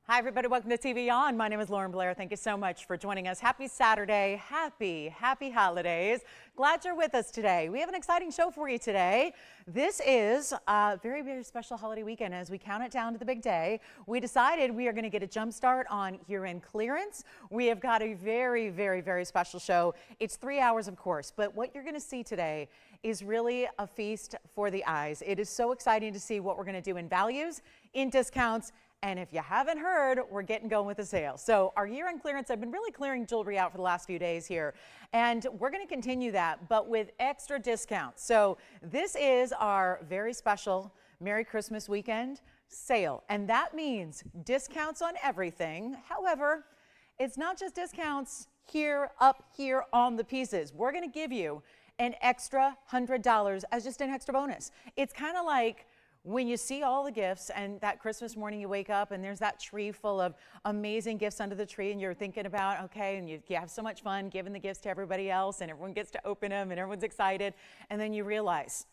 Hi, everybody. Welcome to TVON. My name is Blair. Thank you so much for joining us. Happy Saturday. Happy holidays. Glad you're with us today. We have an exciting show for you today. This is a very special holiday weekend. As we count it down to the big day, we decided we are going to get a jump start on year-end clearance. We have got a very special show. It's 3 hours, of course, but what you're going to see today is really a feast for the eyes. It is so exciting to see what we're going to do in values, in discounts, and if you haven't heard, we're getting going with the sale. So our year-end clearance, I've been really clearing jewelry out for the last few days here, and we're going to continue that, but with extra discounts. So this is our very special Merry Christmas weekend sale, and that means discounts on everything. However, it's not just discounts up here on the pieces. We're going to give you an extra $100 as just an extra bonus. It's kind of like when you see all the gifts and that Christmas morning you wake up and there's that tree full of amazing gifts under the tree and you're thinking about, okay, and you have so much fun giving the gifts to everybody else and everyone gets to open them and everyone's excited, and then you realize,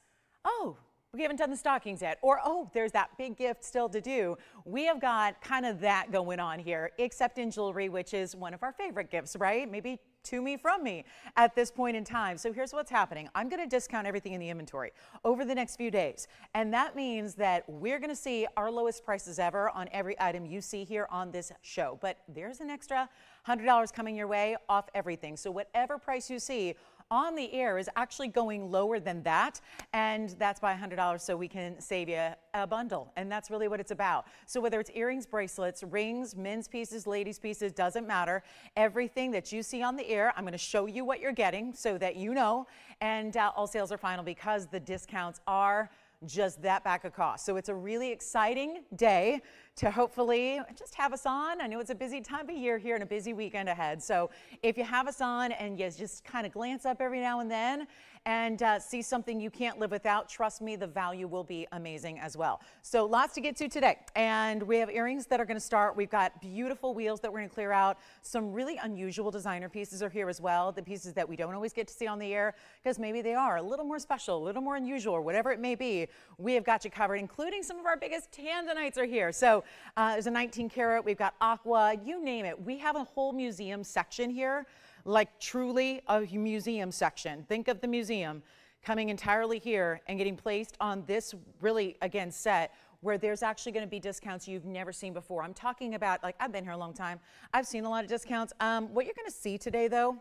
oh, we haven't done the stockings yet, or oh, there's that big gift still to do. We have got kind of that going on here, except in jewelry, which is one of our favorite gifts, right? Maybe to me, from me at this point in time. So here's what's happening. I'm going to discount everything in the inventory over the next few days. And that means that we're going to see our lowest prices ever on every item you see here on this show. But there's an extra $100 coming your way off everything. So whatever price you see on the air is actually going lower than that, and that's by $100, so we can save you a bundle, and that's really what it's about. So whether it's earrings, bracelets, rings, men's pieces, ladies' pieces, doesn't matter. Everything that you see on the air, I'm going to show you what you're getting so that you know, and all sales are final because the discounts are just that back of cost. So it's a really exciting day to hopefully just have us on. I know it's a busy time of year here and a busy weekend ahead. So if you have us on and you just kind of glance up every now and then and see something you can't live without, trust me, the value will be amazing as well. So lots to get to today. And we have earrings that are going to start. We've got beautiful wheels that we're going to clear out. Some really unusual designer pieces are here as well. The pieces that we don't always get to see on the air because maybe they are a little more special, a little more unusual, or whatever it may be. We have got you covered, including some of our biggest tanzanites are here. So there's a 19 karat, we've got aqua, you name it. We have a whole museum section here, like truly a museum section. Think of the museum coming entirely here and getting placed on this really, again, set where there's actually going to be discounts you've never seen before. I'm talking about, like, I've been here a long time. I've seen a lot of discounts. What you're going to see today, though,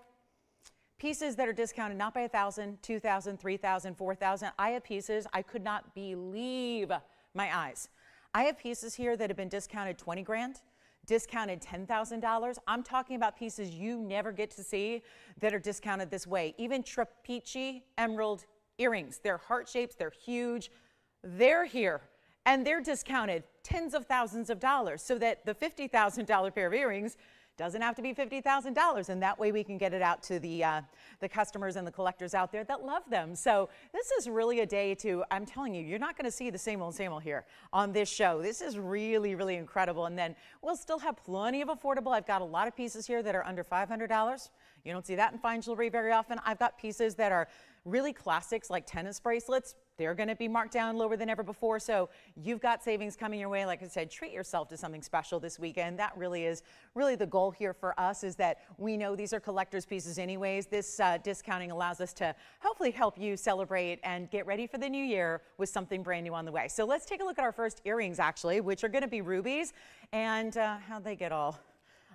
pieces that are discounted not by $1,000, $2,000, $3,000, $4,000. I have pieces I could not believe my eyes. I have pieces here that have been discounted 20 grand, discounted $10,000. I'm talking about pieces you never get to see that are discounted this way. Even trapiche emerald earrings, they're heart shapes, they're huge. They're here and they're discounted tens of thousands of dollars so that the $50,000 pair of earrings doesn't have to be $50,000, and that way we can get it out to the customers and the collectors out there that love them. So this is really a day to, I'm telling you, you're not going to see the same old here on this show. This is really incredible, and then we'll still have plenty of affordable. I've got a lot of pieces here that are under $500. You don't see that in fine jewelry very often. I've got pieces that are really classics like tennis bracelets. They're going to be marked down lower than ever before. So you've got savings coming your way. Like I said, treat yourself to something special this weekend. That really is the goal here for us, is that we know these are collector's pieces anyways. This discounting allows us to hopefully help you celebrate and get ready for the new year with something brand new on the way. So let's take a look at our first earrings, actually, which are going to be rubies. And how'd they get all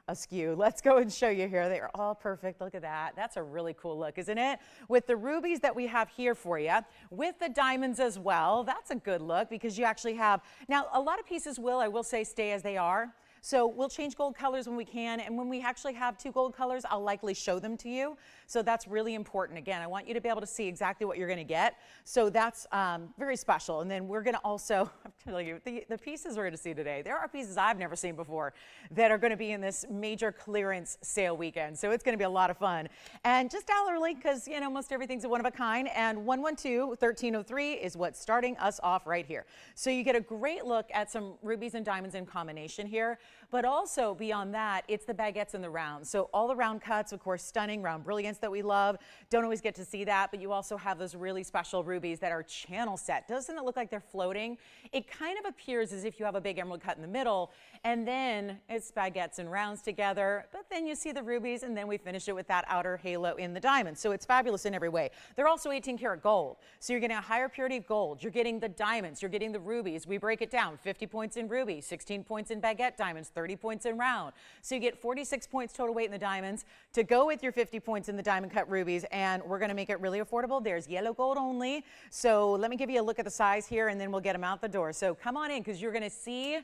askew? Let's go and show you here. They are all perfect. Look at that. That's a really cool look, isn't it? With the rubies that we have here for you, with the diamonds as well. That's a good look because you actually have, now a lot of pieces I will say, stay as they are. So we'll change gold colors when we can, and when we actually have two gold colors, I'll likely show them to you. So that's really important. Again, I want you to be able to see exactly what you're going to get. So that's very special. And then we're going to also, I'm telling you, the pieces we're going to see today, there are pieces I've never seen before that are going to be in this major clearance sale weekend. So it's going to be a lot of fun. And just dial early because, you know, most everything's a one of a kind. And 112-1303 is what's starting us off right here. So you get a great look at some rubies and diamonds in combination here. but also beyond that, it's the baguettes and the rounds. So all the round cuts, of course, stunning round brilliance that we love. Don't always get to see that, but you also have those really special rubies that are channel set. Doesn't it look like they're floating? It kind of appears as if you have a big emerald cut in the middle, and then it's baguettes and rounds together, but then you see the rubies, and then we finish it with that outer halo in the diamond. So it's fabulous in every way. They're also 18 karat gold. So you're getting a higher purity of gold. You're getting the diamonds. You're getting the rubies. We break it down. 50 points in ruby, 16 points in baguette diamonds, 30 points in round. So you get 46 points total weight in the diamonds to go with your 50 points in the diamond cut rubies, and we're going to make it really affordable. There's yellow gold only. So let me give you a look at the size here, and then we'll get them out the door. So come on in, because you're going to see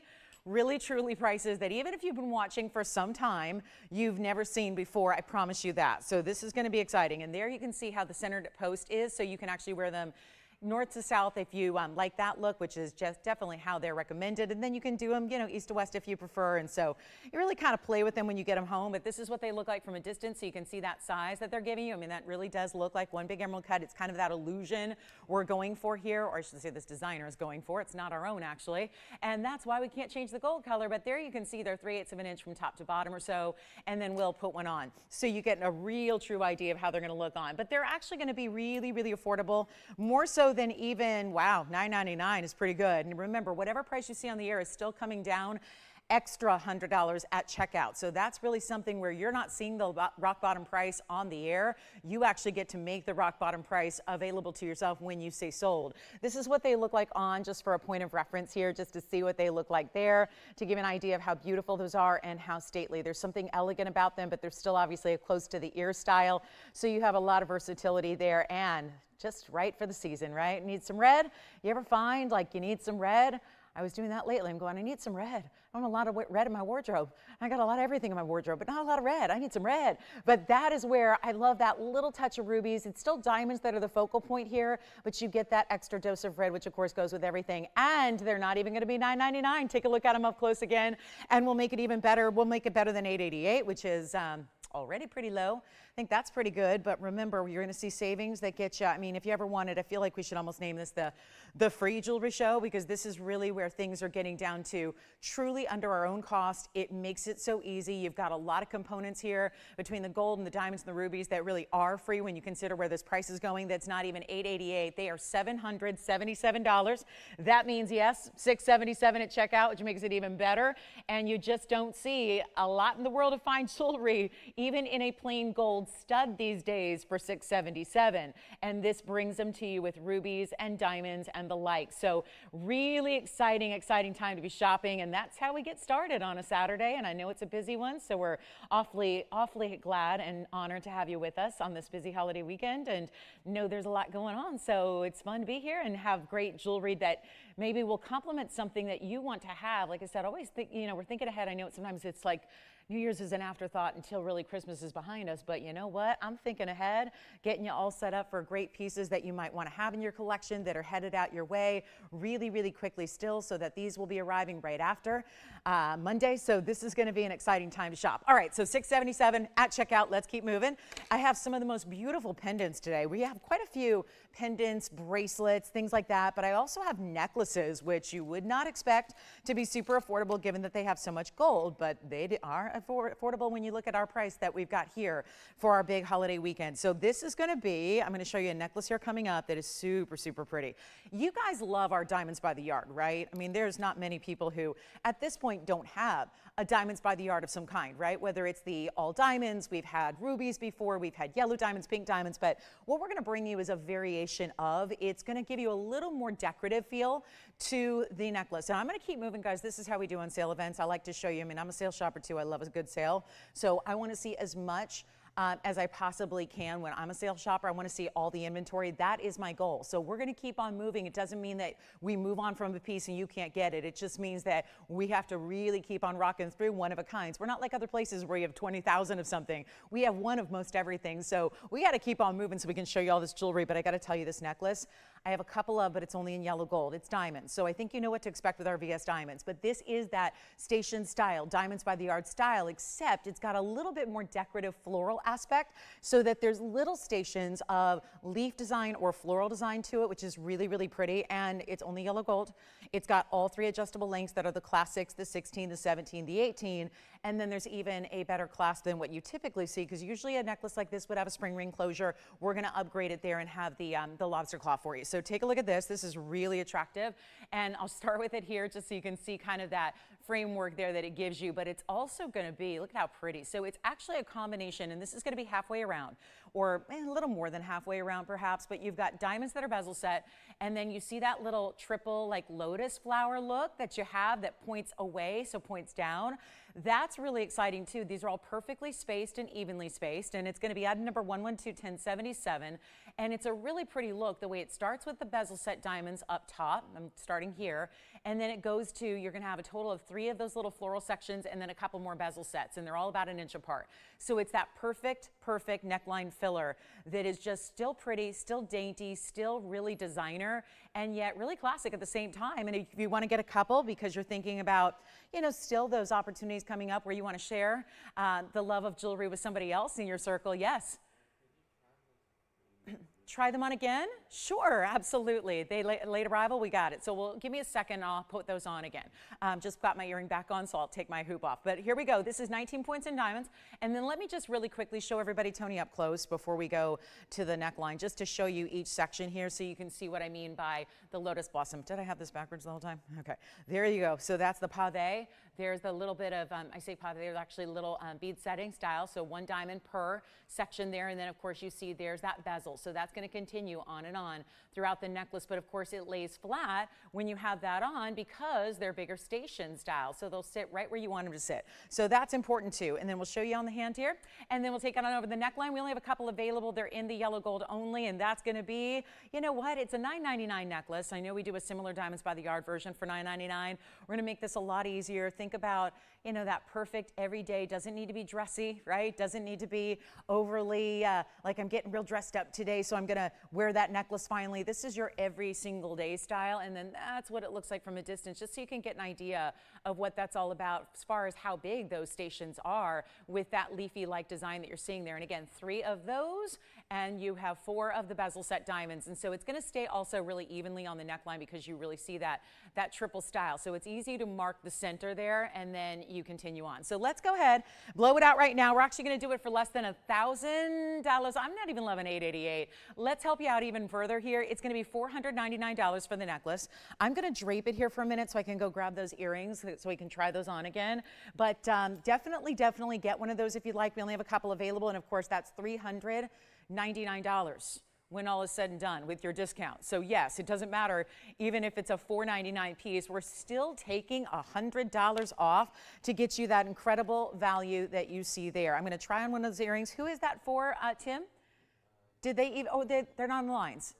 really truly prices that even if you've been watching for some time, you've never seen before. I promise you that. So this is going to be exciting. And there you can see how the centered post is, so you can actually wear them north to south if you like that look, which is just definitely how they're recommended. And then you can do them, you know, east to west if you prefer. And so you really kind of play with them when you get them home. But this is what they look like from a distance, so you can see that size that they're giving you. I mean, that really does look like one big emerald cut. It's kind of that illusion we're going for here, or I should say this designer is going for. It's not our own, actually. And that's why we can't change the gold color. But there you can see they're 3/8 of an inch from top to bottom or so. And then we'll put one on, so you get a real true idea of how they're going to look on. But they're actually going to be really, really affordable, more so than even, wow, $9.99 is pretty good. And remember, whatever price you see on the air is still coming down extra $100 at checkout. So that's really something where you're not seeing the rock bottom price on the air. You actually get to make the rock bottom price available to yourself when you say sold. This is what they look like on, just for a point of reference here, just to see what they look like there, to give an idea of how beautiful those are and how stately. There's something elegant about them, but they're still obviously a close to the ear style. So you have a lot of versatility there, and just right for the season, right? Need some red? You ever find like you need some red? I was doing that lately. I'm going, I need some red. I want a lot of red in my wardrobe. I got a lot of everything in my wardrobe, but not a lot of red. I need some red. But that is where I love that little touch of rubies. It's still diamonds that are the focal point here, but you get that extra dose of red, which of course goes with everything. And they're not even going to be $9.99. Take a look at them up close again, and we'll make it even better. We'll make it better than $8.88, which is already pretty low. I think that's pretty good, but remember, you're going to see savings that get you. I mean, if you ever wanted, I feel like we should almost name this the free jewelry show, because this is really where things are getting down to truly under our own cost. It makes it so easy. You've got a lot of components here between the gold and the diamonds and the rubies that really are free when you consider where this price is going. That's not even $8.88. They are $777. That means, yes, $677 at checkout, which makes it even better. And you just don't see a lot in the world of fine jewelry, even in a plain gold stud these days, for $677. And this brings them to you with rubies and diamonds and the like. So really exciting time to be shopping, and that's how we get started on a Saturday. And I know it's a busy one, so we're awfully glad and honored to have you with us on this busy holiday weekend, and know there's a lot going on. So it's fun to be here and have great jewelry that maybe will complement something that you want to have. Like I said, always think, you know, we're thinking ahead. I know sometimes it's like New Year's is an afterthought until really Christmas is behind us, but you know what? I'm thinking ahead, getting you all set up for great pieces that you might want to have in your collection that are headed out your way really quickly still, so that these will be arriving right after Monday. So this is going to be an exciting time to shop. All right, so $677 at checkout. Let's keep moving. I have some of the most beautiful pendants today. We have quite a few pendants, bracelets, things like that, but I also have necklaces, which you would not expect to be super affordable given that they have so much gold, but they are affordable when you look at our price that we've got here for our big holiday weekend. So this is going to be, I'm going to show you a necklace here coming up that is super pretty. You guys love our diamonds by the yard, right? I mean, there's not many people who at this point don't have a diamonds by the yard of some kind, right? Whether it's the all diamonds, we've had rubies before, we've had yellow diamonds, pink diamonds, but what we're going to bring you is a variation of, it's going to give you a little more decorative feel to the necklace. And I'm going to keep moving, guys. This is how we do on sale events. I like to show you. I mean, I'm a sales shopper too. I love a good sale. So I want to see as much as I possibly can. When I'm a sales shopper, I want to see all the inventory. That is my goal. So we're going to keep on moving. It doesn't mean that we move on from a piece and you can't get it. It just means that we have to really keep on rocking through one of a kinds. We're not like other places where you have 20,000 of something. We have one of most everything. So we got to keep on moving so we can show you all this jewelry. But I got to tell you, this necklace, I have a couple of, but it's only in yellow gold. It's diamonds. So I think you know what to expect with our VS diamonds. But this is that station style, diamonds by the yard style, except it's got a little bit more decorative floral aspect, so that there's little stations of leaf design or floral design to it, which is really, really pretty. And it's only yellow gold. It's got all 3 adjustable lengths that are the classics, the 16, the 17, the 18. And then there's even a better class than what you typically see, because usually a necklace like this would have a spring ring closure. We're going to upgrade it there and have the lobster claw for you. So take a look at this. This is really attractive. And I'll start with it here just so you can see kind of that framework there that it gives you, but it's also going to be, look at how pretty. So it's actually a combination, and this is going to be halfway around, or a little more than halfway around perhaps, but you've got diamonds that are bezel set, and then you see that little triple like lotus flower look that you have that points away, so points down. That's really exciting too. These are all perfectly spaced and evenly spaced, and it's going to be item number 112-1077, and it's a really pretty look the way it starts with the bezel set diamonds up top. I'm starting here, and then it goes to, you're going to have a total of 3 of those little floral sections and then a couple more bezel sets, and they're all about 1 inch apart. So it's that perfect neckline filler that is just still pretty, still dainty, still really designer, and yet really classic at the same time. And if you want to get a couple because you're thinking about, you know, still those opportunities coming up where you want to share the love of jewelry with somebody else in your circle, yes. Try them on again? Sure, absolutely. They late arrival, we got it. So give me a second, I'll put those on again. Just got my earring back on, so I'll take my hoop off. But here we go. This is 19 points in diamonds. And then let me just really quickly show everybody Tony up close before we go to the neckline, just to show you each section here so you can see what I mean by the lotus blossom. Did I have this backwards the whole time? Okay, there you go. So that's the pave. There's a little bit of, I say pave, there's actually little bead setting style. So 1 diamond per section there. And then of course you see there's that bezel. So that's going to continue on and on throughout the necklace, but of course it lays flat when you have that on because they're bigger station style, so they'll sit right where you want them to sit. So that's important too. And then we'll show you on the hand here, and then we'll take it on over the neckline. We only have a couple available. They're in the yellow gold only, and that's going to be, you know what, it's a $9.99 necklace. I know we do a similar diamonds by the yard version for $9.99. We're going to make this a lot easier. Think about, you know, that perfect everyday, doesn't need to be dressy, right? Doesn't need to be overly like I'm getting real dressed up today, so I'm going to wear that necklace finally. This is your every single day style, and then that's what it looks like from a distance, just so you can get an idea of what that's all about as far as how big those stations are with that leafy-like design that you're seeing there. And again, 3 of those, and you have 4 of the bezel set diamonds. And so it's going to stay also really evenly on the neckline because you really see that triple style. So it's easy to mark the center there, and then you continue on. So let's go ahead, blow it out right now. We're actually going to do it for less than $1,000. I'm not even loving $888. Let's help you out even further here. It's going to be $499 for the necklace. I'm going to drape it here for a minute so I can go grab those earrings so we can try those on again. But definitely get one of those if you'd like. We only have a couple available, and of course that's $399 when all is said and done with your discount. So yes, it doesn't matter even if it's a $499 piece, we're still taking $100 off to get you that incredible value that you see there. I'm going to try on one of those earrings. Who is that for, Tim? Did they even, oh, they're not on the lines.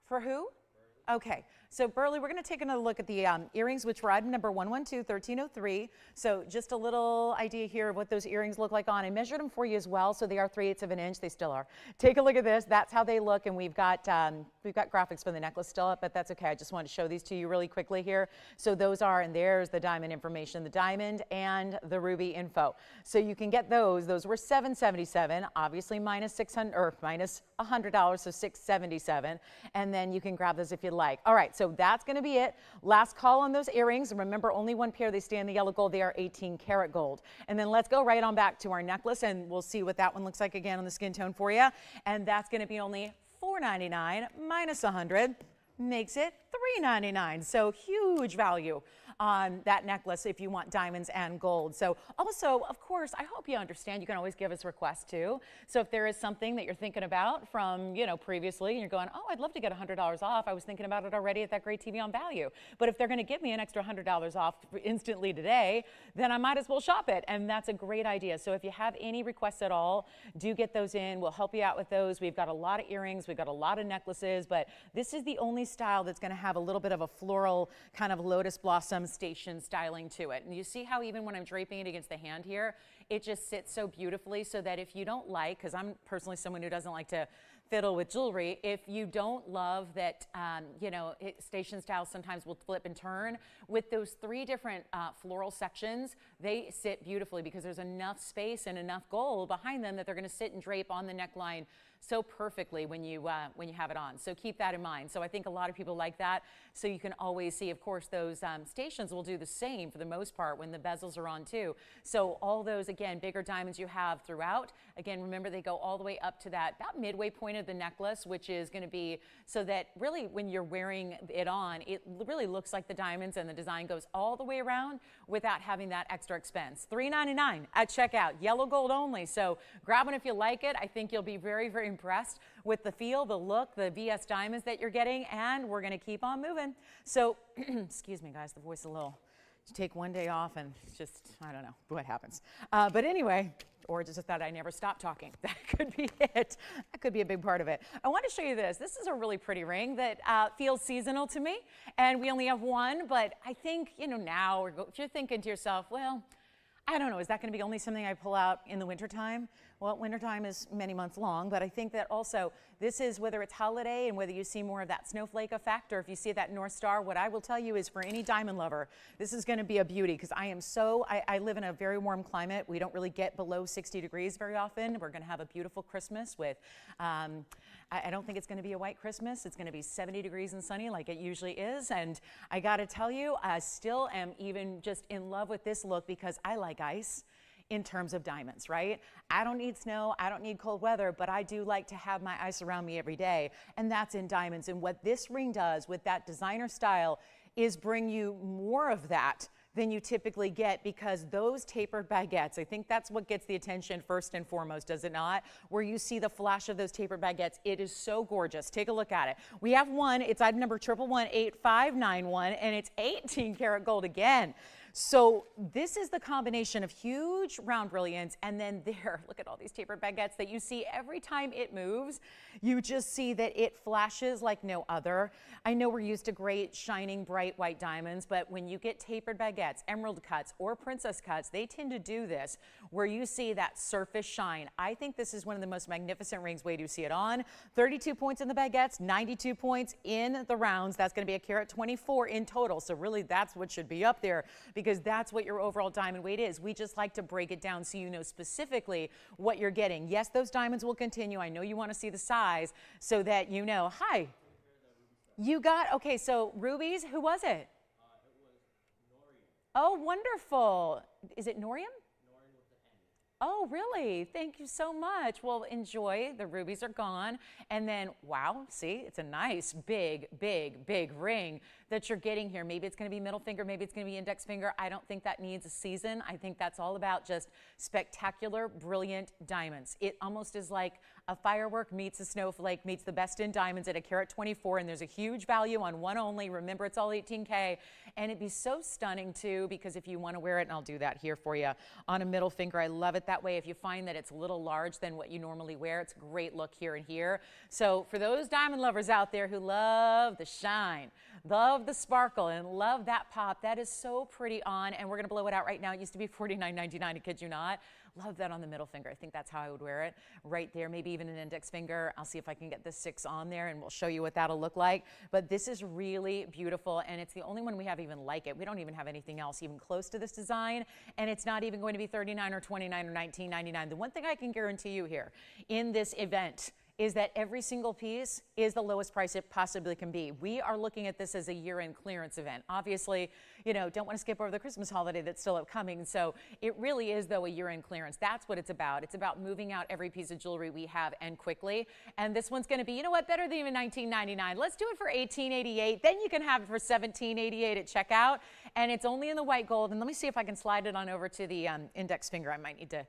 For who? Okay, so Burley, we're going to take another look at the earrings, which were item number 112-1303. So just a little idea here of what those earrings look like on. I measured them for you as well, so they are 3/8 of an inch. They still are. Take a look at this. That's how they look, and we've got graphics for the necklace still up, but that's okay. I just wanted to show these to you really quickly here. So those are, and there's the diamond information, the diamond and the ruby info. So you can get those. Those were $777, obviously minus $600 or minus $100, so $677, and then you can grab those if you like. All right, so that's going to be it. Last call on those earrings. Remember, only one pair. They stay in the yellow gold. They are 18 karat gold. And then let's go right on back to our necklace, and we'll see what that one looks like again on the skin tone for you. And that's going to be only $499 minus $100 makes it $399. So huge value on that necklace if you want diamonds and gold. So also, of course, I hope you understand you can always give us requests too. So if there is something that you're thinking about from, you know, previously, and you're going, oh, I'd love to get $100 off. I was thinking about it already at that great TVON value. But if they're going to give me an extra $100 off instantly today, then I might as well shop it. And that's a great idea. So if you have any requests at all, do get those in. We'll help you out with those. We've got a lot of earrings. We've got a lot of necklaces, but this is the only style that's going to have a little bit of a floral kind of lotus blossom station styling to it. And you see how even when I'm draping it against the hand here, it just sits so beautifully, so that if you don't like, because I'm personally someone who doesn't like to fiddle with jewelry. If you don't love that, you know, station style sometimes will flip and turn. With those 3 different floral sections, they sit beautifully because there's enough space and enough gold behind them that they're going to sit and drape on the neckline so perfectly when you have it on. So keep that in mind. So I think a lot of people like that. So you can always see, of course, those stations will do the same for the most part when the bezels are on too. So all those, again, bigger diamonds you have throughout. Again, remember they go all the way up to that about midway point of the necklace, which is going to be so that really when you're wearing it on, it really looks like the diamonds and the design goes all the way around without having that extra expense. $3.99 at checkout, yellow gold only. So grab one if you like it. I think you'll be very, very impressed with the feel, the look, the VS diamonds that you're getting, and we're going to keep on moving. So, excuse me, guys, the voice is a little, take one day off and just, I don't know what happens. But anyway, or just that I never stop talking. That could be it. That could be a big part of it. I want to show you this. This is a really pretty ring that feels seasonal to me, and we only have one, but I think, you know, now, if you're thinking to yourself, well, I don't know, is that going to be only something I pull out in the wintertime? Well, wintertime is many months long, but I think that also this is whether it's holiday and whether you see more of that snowflake effect or if you see that North Star, what I will tell you is for any diamond lover, this is going to be a beauty because I live in a very warm climate. We don't really get below 60 degrees very often. We're going to have a beautiful Christmas with, I don't think it's going to be a white Christmas. It's going to be 70 degrees and sunny like it usually is. And I got to tell you, I still am even just in love with this look because I like ice in terms of diamonds, right? I don't need snow, I don't need cold weather, but I do like to have my ice around me every day, and that's in diamonds. And what this ring does with that designer style is bring you more of that than you typically get because those tapered baguettes, I think that's what gets the attention first and foremost, does it not? Where you see the flash of those tapered baguettes, it is so gorgeous. Take a look at it. We have one, it's item number 1118591, and it's 18 karat gold again. So this is the combination of huge round brilliance and then there, look at all these tapered baguettes that you see every time it moves. You just see that it flashes like no other. I know we're used to great, shining, bright white diamonds, but when you get tapered baguettes, emerald cuts, or princess cuts, they tend to do this where you see that surface shine. I think this is one of the most magnificent rings. Wait, do you see it on? 32 points in the baguettes, 92 points in the rounds. That's going to be a carat 24 in total. So really that's what should be up there because that's what your overall diamond weight is. We just like to break it down so you know specifically what you're getting. Yes, those diamonds will continue. I know you want to see the size so that you know. Hi. You got, okay, so rubies, who was it? It was Norium. Oh, wonderful. Is it Norium? Norium with the N. Oh, really? Thank you so much. Well, enjoy. The rubies are gone. And then, wow, see, it's a nice, big, big, big ring that you're getting here. Maybe it's going to be middle finger, maybe it's going to be index finger. I don't think that needs a season. I think that's all about just spectacular, brilliant diamonds. It almost is like a firework meets a snowflake meets the best in diamonds at a carat 24, and there's a huge value on one only. Remember, it's all 18K, and it'd be so stunning too because if you want to wear it, and I'll do that here for you, on a middle finger, I love it that way. If you find that it's a little large than what you normally wear, it's a great look here and here. So for those diamond lovers out there who love the shine, love the sparkle, and love that pop, that is so pretty on, and we're going to blow it out right now. It used to be $49.99, I kid you not. Love that on the middle finger. I think that's how I would wear it right there, maybe even an index finger. I'll see if I can get the 6 on there and we'll show you what that'll look like. But this is really beautiful and it's the only one we have even like it. We don't even have anything else even close to this design, and it's not even going to be $39 or $29 or $19.99. The one thing I can guarantee you here in this event is that every single piece is the lowest price it possibly can be. We are looking at this as a year-end clearance event. Obviously, you know, don't want to skip over the Christmas holiday that's still upcoming. So it really is, though, a year-end clearance. That's what it's about. It's about moving out every piece of jewelry we have and quickly. And this one's going to be, you know what, better than even $19.99. Let's do it for $18.88. Then you can have it for $17.88 at checkout. And it's only in the white gold. And let me see if I can slide it on over to the index finger. I might need to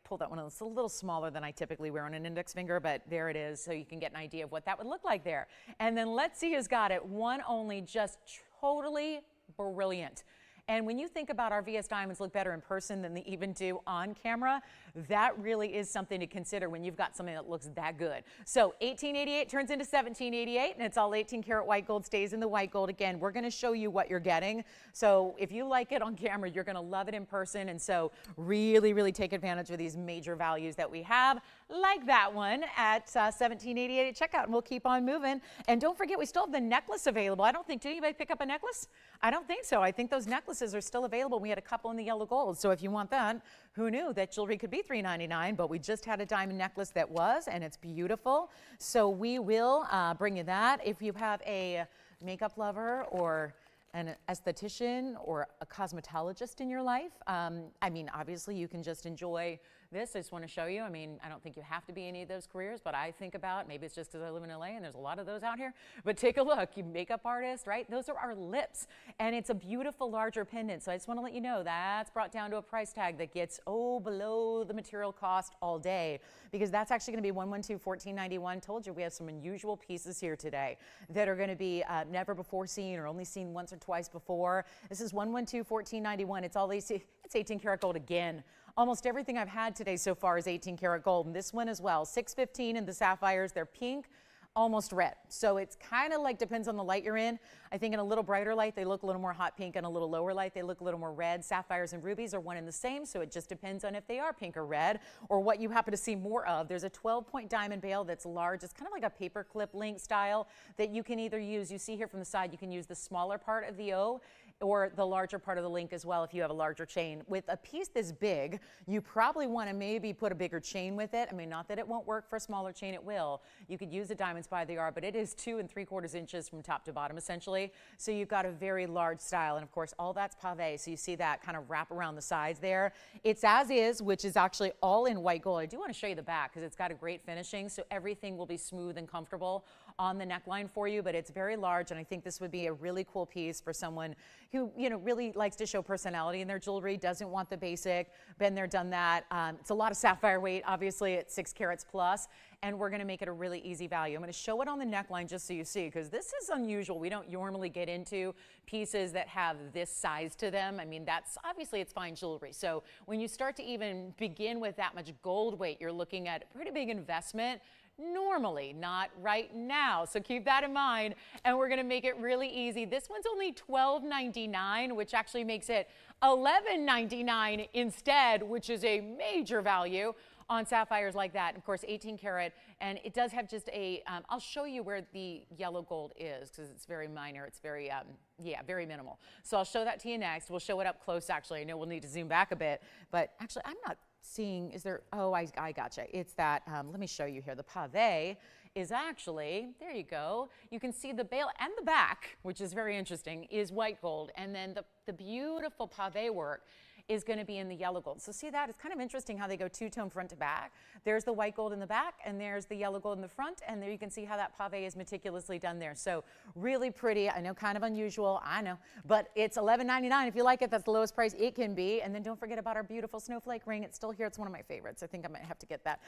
pull that one. It's a little smaller than I typically wear on an index finger, but there it is, so you can get an idea of what that would look like there. And then let's see who's got it. One only, just totally brilliant. And when you think about our VS diamonds look better in person than they even do on camera, that really is something to consider when you've got something that looks that good. So 1888 turns into 1788, and it's all 18 karat white gold, stays in the white gold. Again, we're going to show you what you're getting. So if you like it on camera, you're going to love it in person. And so really, really take advantage of these major values that we have, like that one at 1788 at checkout. And we'll keep on moving. And don't forget, we still have the necklace available. I don't think, did anybody pick up a necklace? I don't think so. I think those necklaces are still available. We had a couple in the yellow gold. So if you want that, who knew that jewelry could be $3.99, but we just had a diamond necklace that was, and it's beautiful. So we will bring you that. If you have a makeup lover or an esthetician or a cosmetologist in your life, I mean, obviously you can just enjoy this. I just want to show you. I mean, I don't think you have to be any of those careers, but I think about, maybe it's just because I live in LA and there's a lot of those out here, but take a look. You makeup artist, right? Those are our lips, and it's a beautiful larger pendant. So I just want to let you know that's brought down to a price tag that gets, below the material cost all day, because that's actually going to be $112,1491. Told you we have some unusual pieces here today that are going to be never before seen or only seen once or twice before. This is $112,1491. It's all it's 18 karat gold again. Almost everything I've had today so far is 18 karat gold, and this one as well. 615 in the sapphires. They're pink, almost red. So it's kind of like depends on the light you're in. I think in a little brighter light, they look a little more hot pink, and a little lower light, they look a little more red. Sapphires and rubies are one and the same, so it just depends on if they are pink or red or what you happen to see more of. There's a 12-point diamond bail that's large. It's kind of like a paper clip link style that you can either use. You see here from the side, you can use the smaller part of the O or the larger part of the link as well if you have a larger chain. With a piece this big, you probably want to maybe put a bigger chain with it. I mean, not that it won't work for a smaller chain, it will. You could use the diamonds by the yard, but it is 2 3/4 inches from top to bottom essentially. So you've got a very large style, and of course all that's pave, so you see that kind of wrap around the sides there. It's as is, which is actually all in white gold. I do want to show you the back because it's got a great finishing, so everything will be smooth and comfortable on the neckline for you, but it's very large, and I think this would be a really cool piece for someone who, you know, really likes to show personality in their jewelry, doesn't want the basic, been there, done that. It's a lot of sapphire weight, obviously at 6 carats plus, and we're gonna make it a really easy value. I'm gonna show it on the neckline just so you see, because this is unusual. We don't normally get into pieces that have this size to them. I mean, that's, obviously it's fine jewelry. So when you start to even begin with that much gold weight, you're looking at a pretty big investment. Normally, not right now. So keep that in mind, and we're gonna make it really easy. This one's only $12.99, which actually makes it $11.99 instead, which is a major value on sapphires like that. And of course, 18 karat, and it does have just a, I'll show you where the yellow gold is because it's very minor. It's very, yeah, very minimal. So I'll show that to you next. We'll show it up close, actually. I know we'll need to zoom back a bit, but actually, I'm not seeing, is there, oh, I gotcha. It's that, let me show you here. The pave is actually, there you go. You can see the bail and the back, which is very interesting, is white gold. And then the beautiful pave work is going to be in the yellow gold. So see that? It's kind of interesting how they go two-tone front to back. There's the white gold in the back, and there's the yellow gold in the front, and there you can see how that pave is meticulously done there. So really pretty. I know, kind of unusual. I know. But it's $11.99. If you like it, that's the lowest price it can be. And then don't forget about our beautiful snowflake ring. It's still here. It's one of my favorites. I think I might have to get that.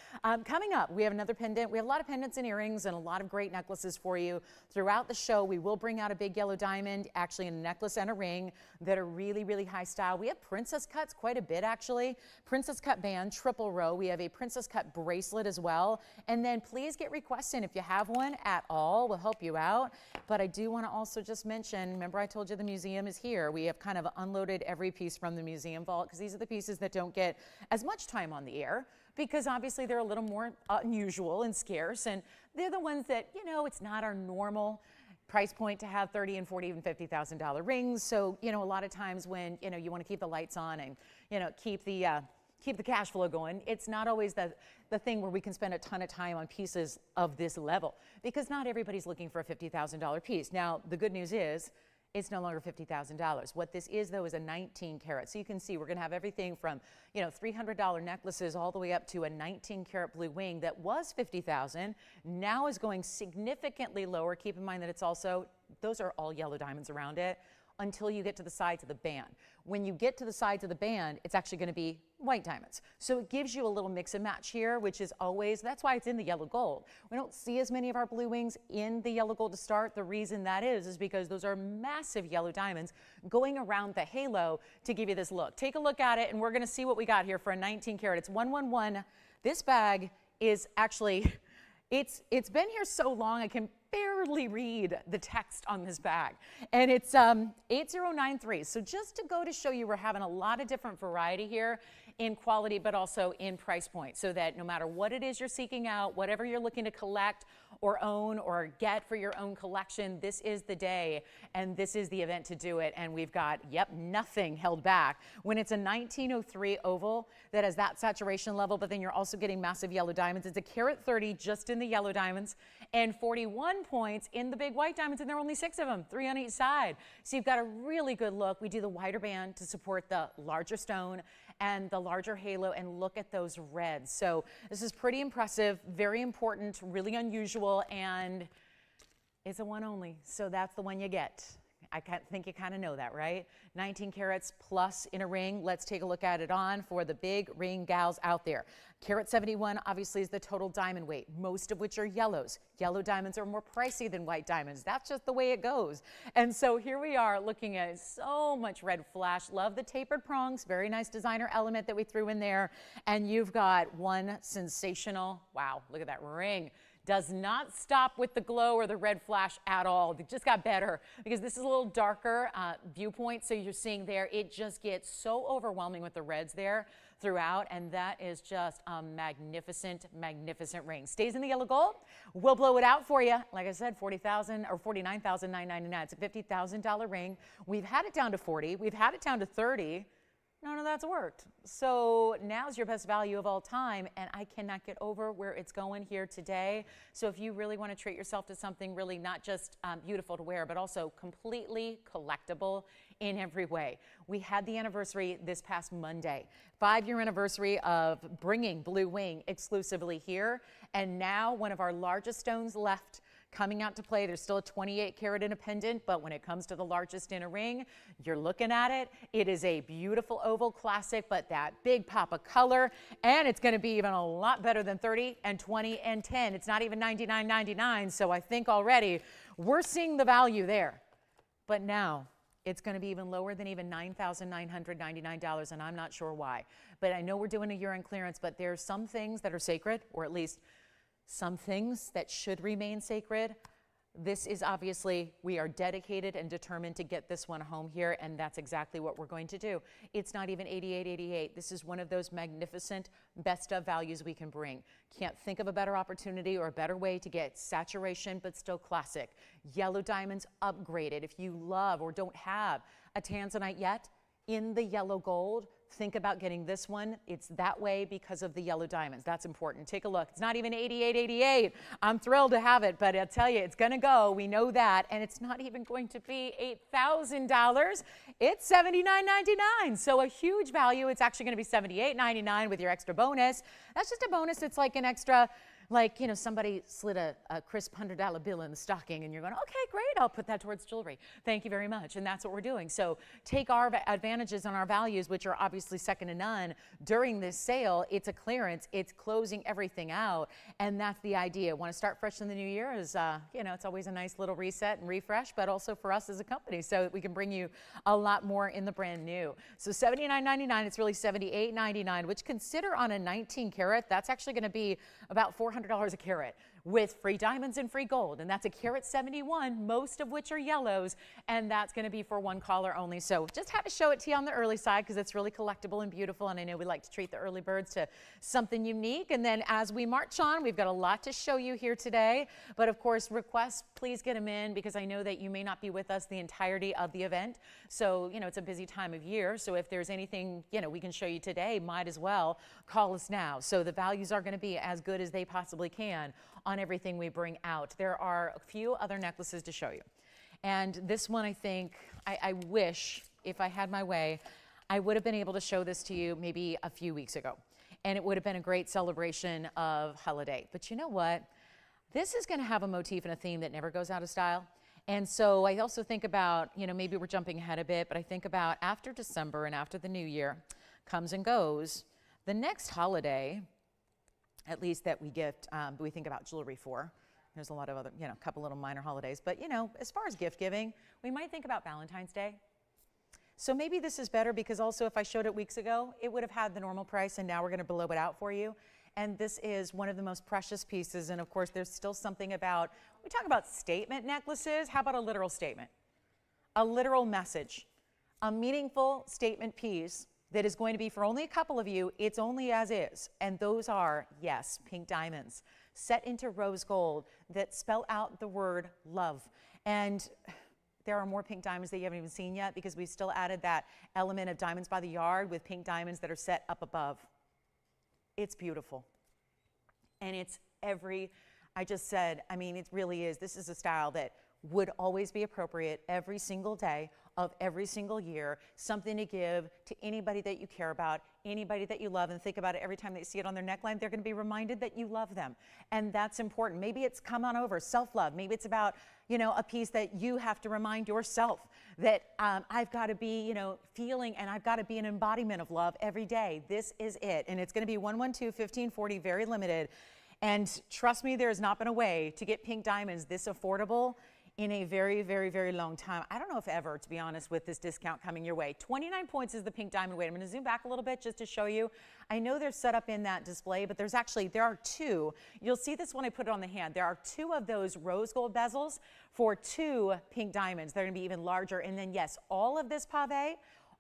Coming up, we have another pendant. We have a lot of pendants and earrings and a lot of great necklaces for you. Throughout the show, we will bring out a big yellow diamond, actually a necklace and a ring that are really, really high style. We have princess cuts quite a bit, actually. Princess cut band, triple row. We have a princess cut bracelet as well. And then please get requests in if you have one at all. We'll help you out. But I do want to also just mention, remember I told you the museum is here. We have kind of unloaded every piece from the museum vault because these are the pieces that don't get as much time on the air because obviously they're a little more unusual and scarce. And they're the ones that, you know, it's not our normal price point to have $30,000 and $40,000 even $50,000 rings. So, you know, a lot of times when, you know, you want to keep the lights on and, you know, keep the cash flow going, it's not always the thing where we can spend a ton of time on pieces of this level because not everybody's looking for a $50,000 piece. Now, the good news is it's no longer $50,000. What this is, though, is a 19 karat. So you can see we're going to have everything from, you know, $300 necklaces all the way up to a 19 karat blue wing that was $50,000, now is going significantly lower. Keep in mind that it's also, those are all yellow diamonds around it. until you get to the sides of the band. When you get to the sides of the band, it's actually going to be white diamonds. So it gives you a little mix and match here, which is always, that's why it's in the yellow gold. We don't see as many of our blue wings in the yellow gold to start. The reason that is because those are massive yellow diamonds going around the halo to give you this look. Take a look at it, and we're going to see what we got here for a 19 karat. It's 111. This bag is actually, it's been here so long I can barely read the text on this bag, and it's 8093. So just to go to show you, we're having a lot of different variety here in quality, but also in price point, so that no matter what it is you're seeking out, whatever you're looking to collect or own or get for your own collection, this is the day and this is the event to do it. And we've got, yep, nothing held back. When it's a 1903 oval that has that saturation level, but then you're also getting massive yellow diamonds. It's a carat 30 just in the yellow diamonds and 41 points in the big white diamonds, and there are only 6 of them, 3 on each side. So you've got a really good look. We do the wider band to support the larger stone and the larger halo, and look at those reds. So this is pretty impressive, very important, really unusual, and it's a one only. So that's the one you get. I think you kind of know that, right? 19 carats plus in a ring. Let's take a look at it on for the big ring gals out there. Carat 71 obviously is the total diamond weight, most of which are yellows. Yellow diamonds are more pricey than white diamonds. That's just the way it goes. And so here we are looking at so much red flash. Love the tapered prongs, very nice designer element that we threw in there. And you've got one sensational, wow, look at that ring. Does not stop with the glow or the red flash at all. It just got better because this is a little darker viewpoint. So you're seeing there, it just gets so overwhelming with the reds there throughout. And that is just a magnificent, magnificent ring. Stays in the yellow gold. We'll blow it out for you. Like I said, $40,000 or $49,999. It's a $50,000 ring. We've had it down to 40. We've had it down to 30. None of that's worked. So now's your best value of all time, and I cannot get over where it's going here today. So if you really want to treat yourself to something really not just beautiful to wear, but also completely collectible in every way. We had the anniversary this past Monday, 5-year anniversary of bringing Blue Wing exclusively here, and now one of our largest stones left coming out to play. There's still a 28 karat in a pendant, but when it comes to the largest in a ring, you're looking at it. It is a beautiful oval classic, but that big pop of color, and it's going to be even a lot better than 30 and 20 and 10. It's not even $99.99, so I think already we're seeing the value there. But now it's going to be even lower than even $9,999, and I'm not sure why. But I know we're doing a year-end clearance, but there's some things that are sacred, or at least some things that should remain sacred. This is obviously, we are dedicated and determined to get this one home here, and that's exactly what we're going to do. It's not even $88.88. This is one of those magnificent best of values we can bring. Can't think of a better opportunity or a better way to get saturation but still classic. Yellow diamonds upgraded. If you love or don't have a tanzanite yet in the yellow gold, think about getting this one. It's that way because of the yellow diamonds. That's important. Take a look. It's not even $88.88. I'm thrilled to have it, but I'll tell you, it's going to go. We know that. And it's not even going to be $8,000. It's $79.99. So a huge value. It's actually going to be $78.99 with your extra bonus. That's just a bonus. It's like an extra, like, you know, somebody slid a crisp $100 bill in the stocking and you're going, okay, great, I'll put that towards jewelry. Thank you very much. And that's what we're doing. So take our advantages and our values, which are obviously second to none during this sale. It's a clearance. It's closing everything out. And that's the idea. Want to start fresh in the new year is, you know, it's always a nice little reset and refresh, but also for us as a company so that we can bring you a lot more in the brand new. So $79.99, it's really $78.99, which consider on a 19 karat, that's actually going to be about $400 a carat with free diamonds and free gold. And that's a carat 71, most of which are yellows. And that's going to be for one caller only. So just had to show it to you on the early side because it's really collectible and beautiful. And I know we like to treat the early birds to something unique. And then as we march on, we've got a lot to show you here today. But of course, requests, please get them in because I know that you may not be with us the entirety of the event. So, you know, it's a busy time of year. So if there's anything, you know, we can show you today, might as well call us now. So the values are going to be as good as they possibly can on everything we bring out. There are a few other necklaces to show you. And this one, I think, I wish, if I had my way, I would have been able to show this to you maybe a few weeks ago. And it would have been a great celebration of holiday. But you know what? This is going to have a motif and a theme that never goes out of style. And so I also think about, maybe we're jumping ahead a bit, but I think about after December and after the new year comes and goes, the next holiday, at least that we gift, we think about jewelry for. There's a lot of other, a couple little minor holidays. But, as far as gift giving, we might think about Valentine's Day. So maybe this is better because also if I showed it weeks ago, it would have had the normal price, and now we're going to blow it out for you. And this is one of the most precious pieces. And of course, there's still something about, we talk about statement necklaces. How about a literal statement? A literal message, a meaningful statement piece that is going to be for only a couple of you. It's only as is. And those are, yes, pink diamonds set into rose gold that spell out the word love. And there are more pink diamonds that you haven't even seen yet because we still added that element of diamonds by the yard with pink diamonds that are set up above. It's beautiful. And it's I just said, it really is. This is a style that would always be appropriate every single day of every single year, something to give to anybody that you care about, anybody that you love, and think about it every time they see it on their neckline, they're going to be reminded that you love them. And that's important. Maybe it's come on over, self-love. Maybe it's about, a piece that you have to remind yourself that I've got to be, feeling, and I've got to be an embodiment of love every day. This is it. And it's going to be 112-1540, very limited. And trust me, there has not been a way to get pink diamonds this affordable in a very, very, very long time. I don't know if ever, to be honest, with this discount coming your way. 29 points is the pink diamond weight. I'm going to zoom back a little bit just to show you. I know they're set up in that display, but there are two. You'll see this when I put it on the hand. There are two of those rose gold bezels for 2 pink diamonds. They're going to be even larger. And then, yes, all of this pave,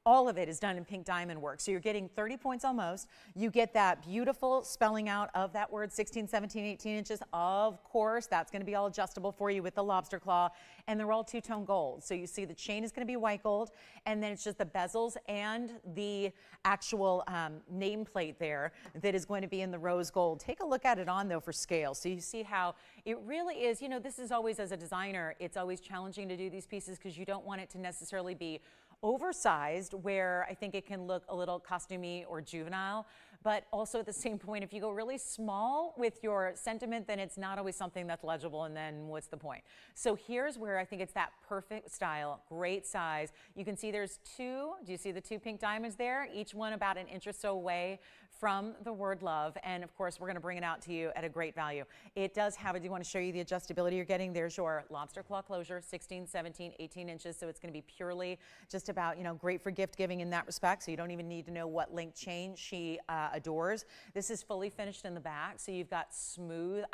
all of it is done in pink diamond work. So you're getting 30 points almost. You get that beautiful spelling out of that word 16, 17, 18 inches. Of course, that's going to be all adjustable for you with the lobster claw. And they're all two-tone gold. So you see the chain is going to be white gold. And then it's just the bezels and the actual nameplate there that is going to be in the rose gold. Take a look at it on, though, for scale. So you see how it really is, this is always, as a designer, it's always challenging to do these pieces because you don't want it to necessarily be oversized, where I think it can look a little costumey or juvenile, but also at the same point, if you go really small with your sentiment, then it's not always something that's legible, and then what's the point? So here's where I think it's that perfect style, great size. You can see there's two, do you see the 2 pink diamonds there? Each one about an inch or so away from the word love, and of course we're going to bring it out to you at a great value. It does have, I do want to show you the adjustability you're getting. There's your lobster claw closure, 16, 17, 18 inches, so it's going to be purely just about, great for gift giving in that respect, so you don't even need to know what link chain she adores. This is fully finished in the back, so you've got smooth,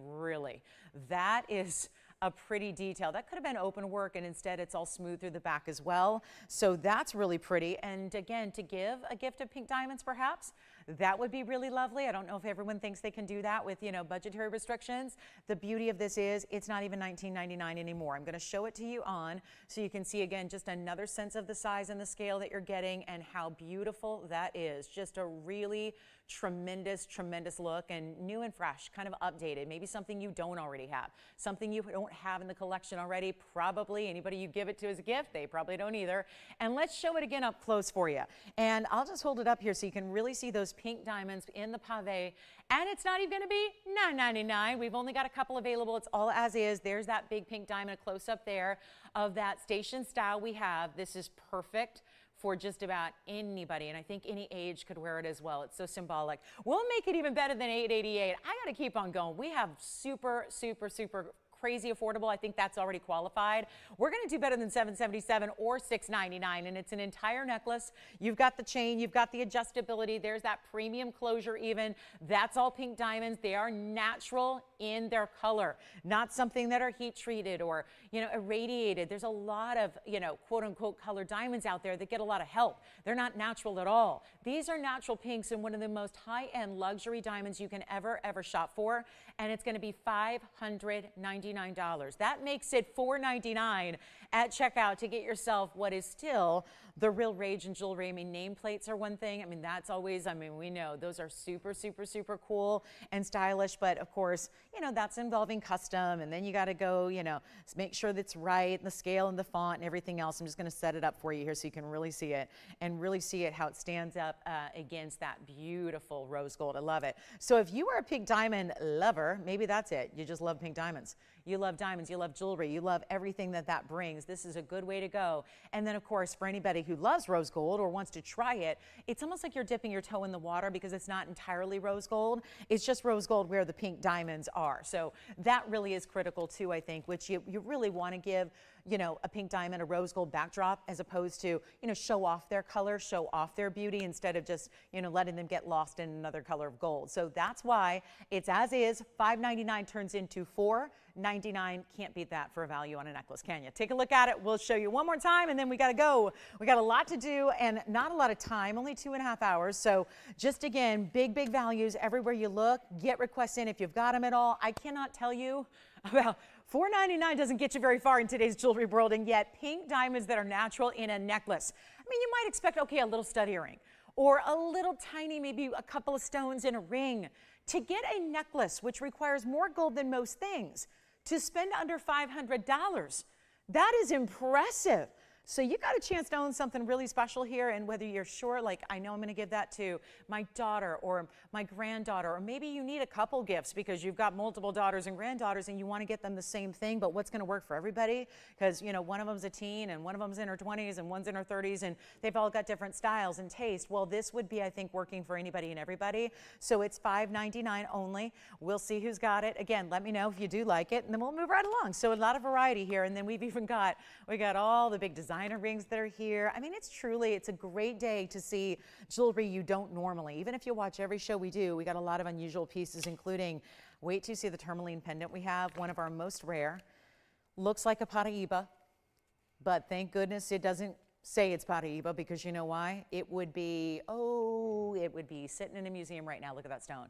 really, that is a pretty detail. That could have been open work, and instead it's all smooth through the back as well. So that's really pretty. And again, to give a gift of pink diamonds, perhaps, that would be really lovely. I don't know if everyone thinks they can do that with, budgetary restrictions. The beauty of this is it's not even $19.99 anymore. I'm going to show it to you on so you can see, again, just another sense of the size and the scale that you're getting and how beautiful that is. Just a really tremendous, tremendous look, and new and fresh, kind of updated. Maybe something you don't already have, something you don't have in the collection already. Probably anybody you give it to as a gift, they probably don't either. And let's show it again up close for you. And I'll just hold it up here so you can really see those pink diamonds in the pave. And it's not even going to be $9.99. We've only got a couple available. It's all as is. There's that big pink diamond close up there of that station style we have. This is perfect for just about anybody, and I think any age could wear it as well. It's so symbolic. We'll make it even better than $888. I got to keep on going. We have super, super, super crazy affordable. I think that's already qualified. We're going to do better than $777 or $699, and it's an entire necklace. You've got the chain, you've got the adjustability. There's that premium closure even. That's all pink diamonds. They are natural in their color, not something that are heat treated or, irradiated. There's a lot of, quote unquote color diamonds out there that get a lot of help. They're not natural at all. These are natural pinks and one of the most high-end luxury diamonds you can ever shop for, and it's going to be $599. That makes it $499 at checkout to get yourself what is still the real rage in jewelry. Nameplates are one thing. That's always, we know those are super, super, super cool and stylish, but of course, that's involving custom, and then you got to go, make sure that's right, and the scale and the font and everything else. I'm just going to set it up for you here so you can really see it and really see it how it stands up against that beautiful rose gold. I love it. So if you are a pink diamond lover, maybe that's it. You just love pink diamonds. you love diamonds, you love jewelry, you love everything that that brings, this is a good way to go. And then of course, for anybody who loves rose gold or wants to try it, it's almost like you're dipping your toe in the water because it's not entirely rose gold. It's just rose gold where the pink diamonds are. So that really is critical too, I think, which you really want to give, you know, a pink diamond, a rose gold backdrop, as opposed to, you know, show off their color, show off their beauty, instead of just, you know, letting them get lost in another color of gold. So that's why it's as is. $5.99 turns into $4.99. Can't beat that for a value on a necklace, can you? Take a look at it. We'll show you one more time, and then we got to go. We got a lot to do and not a lot of time, only 2.5 hours. So just again, big values everywhere you look. Get requests in if you've got them at all. I cannot tell you about $4.99 doesn't get you very far in today's jewelry world, and yet pink diamonds that are natural in a necklace. I mean, you might expect, okay, a little stud earring or a little tiny, maybe a couple of stones in a ring. To get a necklace, which requires more gold than most things, to spend under $500, that is impressive. So you got a chance to own something really special here, and whether you're sure, like, I know I'm going to give that to my daughter or my granddaughter, or maybe you need a couple gifts because you've got multiple daughters and granddaughters and you want to get them the same thing, but what's going to work for everybody? Because, you know, one of them's a teen and one of them's in her 20s and one's in her 30s, and they've all got different styles and taste. Well, this would be, I think, working for anybody and everybody. So it's $5.99 only. We'll see who's got it. Again, let me know if you do like it, and then we'll move right along. So a lot of variety here, and then we got all the big designer rings that are here. I mean, it's a great day to see jewelry you don't normally. Even if you watch every show we do, we got a lot of unusual pieces, including, wait till you see the Turmaline pendant we have, one of our most rare. Looks like a Paraíba, but thank goodness it doesn't say it's Paraíba, because you know why? It would be sitting in a museum right now. Look at that stone.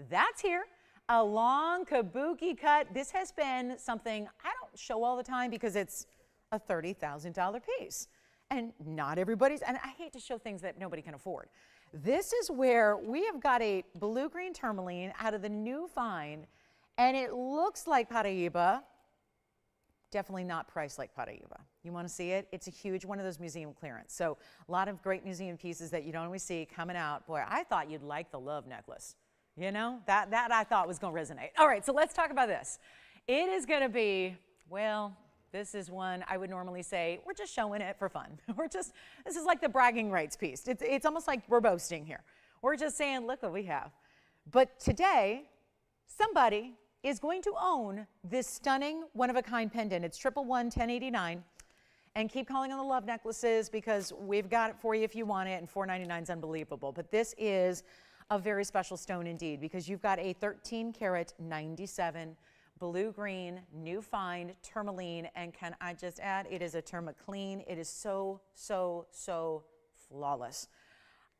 That's here. A long kabuki cut. This has been something I don't show all the time because it's a $30,000 piece. And not everybody's, and I hate to show things that nobody can afford. This is where we have got a blue-green tourmaline out of the new find, and it looks like Paraíba, definitely not priced like Paraíba. You want to see it? It's a huge one of those museum clearance. So a lot of great museum pieces that you don't always see coming out. Boy, I thought you'd like the love necklace. You know, that I thought was going to resonate. All right, so let's talk about this. It is going to be, well, this is one I would normally say, we're just showing it for fun. This is like the bragging rights piece. It's almost like we're boasting here. We're just saying, look what we have. But today, somebody is going to own this stunning one-of-a-kind pendant. It's 111-1089. And keep calling on the love necklaces because we've got it for you if you want it, and $4.99 is unbelievable. But this is a very special stone indeed, because you've got a 13 karat 97 blue-green, new find tourmaline, and can I just add, it is a Turmaclean. It is so flawless.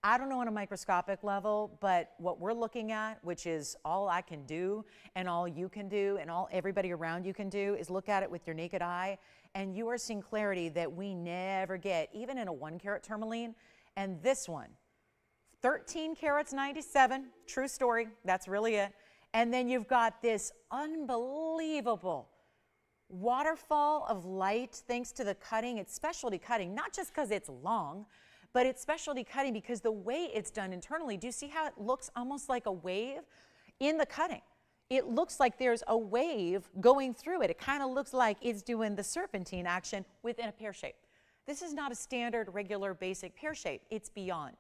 I don't know on a microscopic level, but what we're looking at, which is all I can do and all you can do and all everybody around you can do, is look at it with your naked eye, and you are seeing clarity that we never get, even in a 1 carat tourmaline. And this one, 13 carats 97, true story, that's really it. And then you've got this unbelievable waterfall of light thanks to the cutting. It's specialty cutting, not just because it's long, but it's specialty cutting because the way it's done internally. Do you see how it looks almost like a wave in the cutting? It looks like there's a wave going through it. It kind of looks like it's doing the serpentine action within a pear shape. This is not a standard, regular, basic pear shape. It's beyond.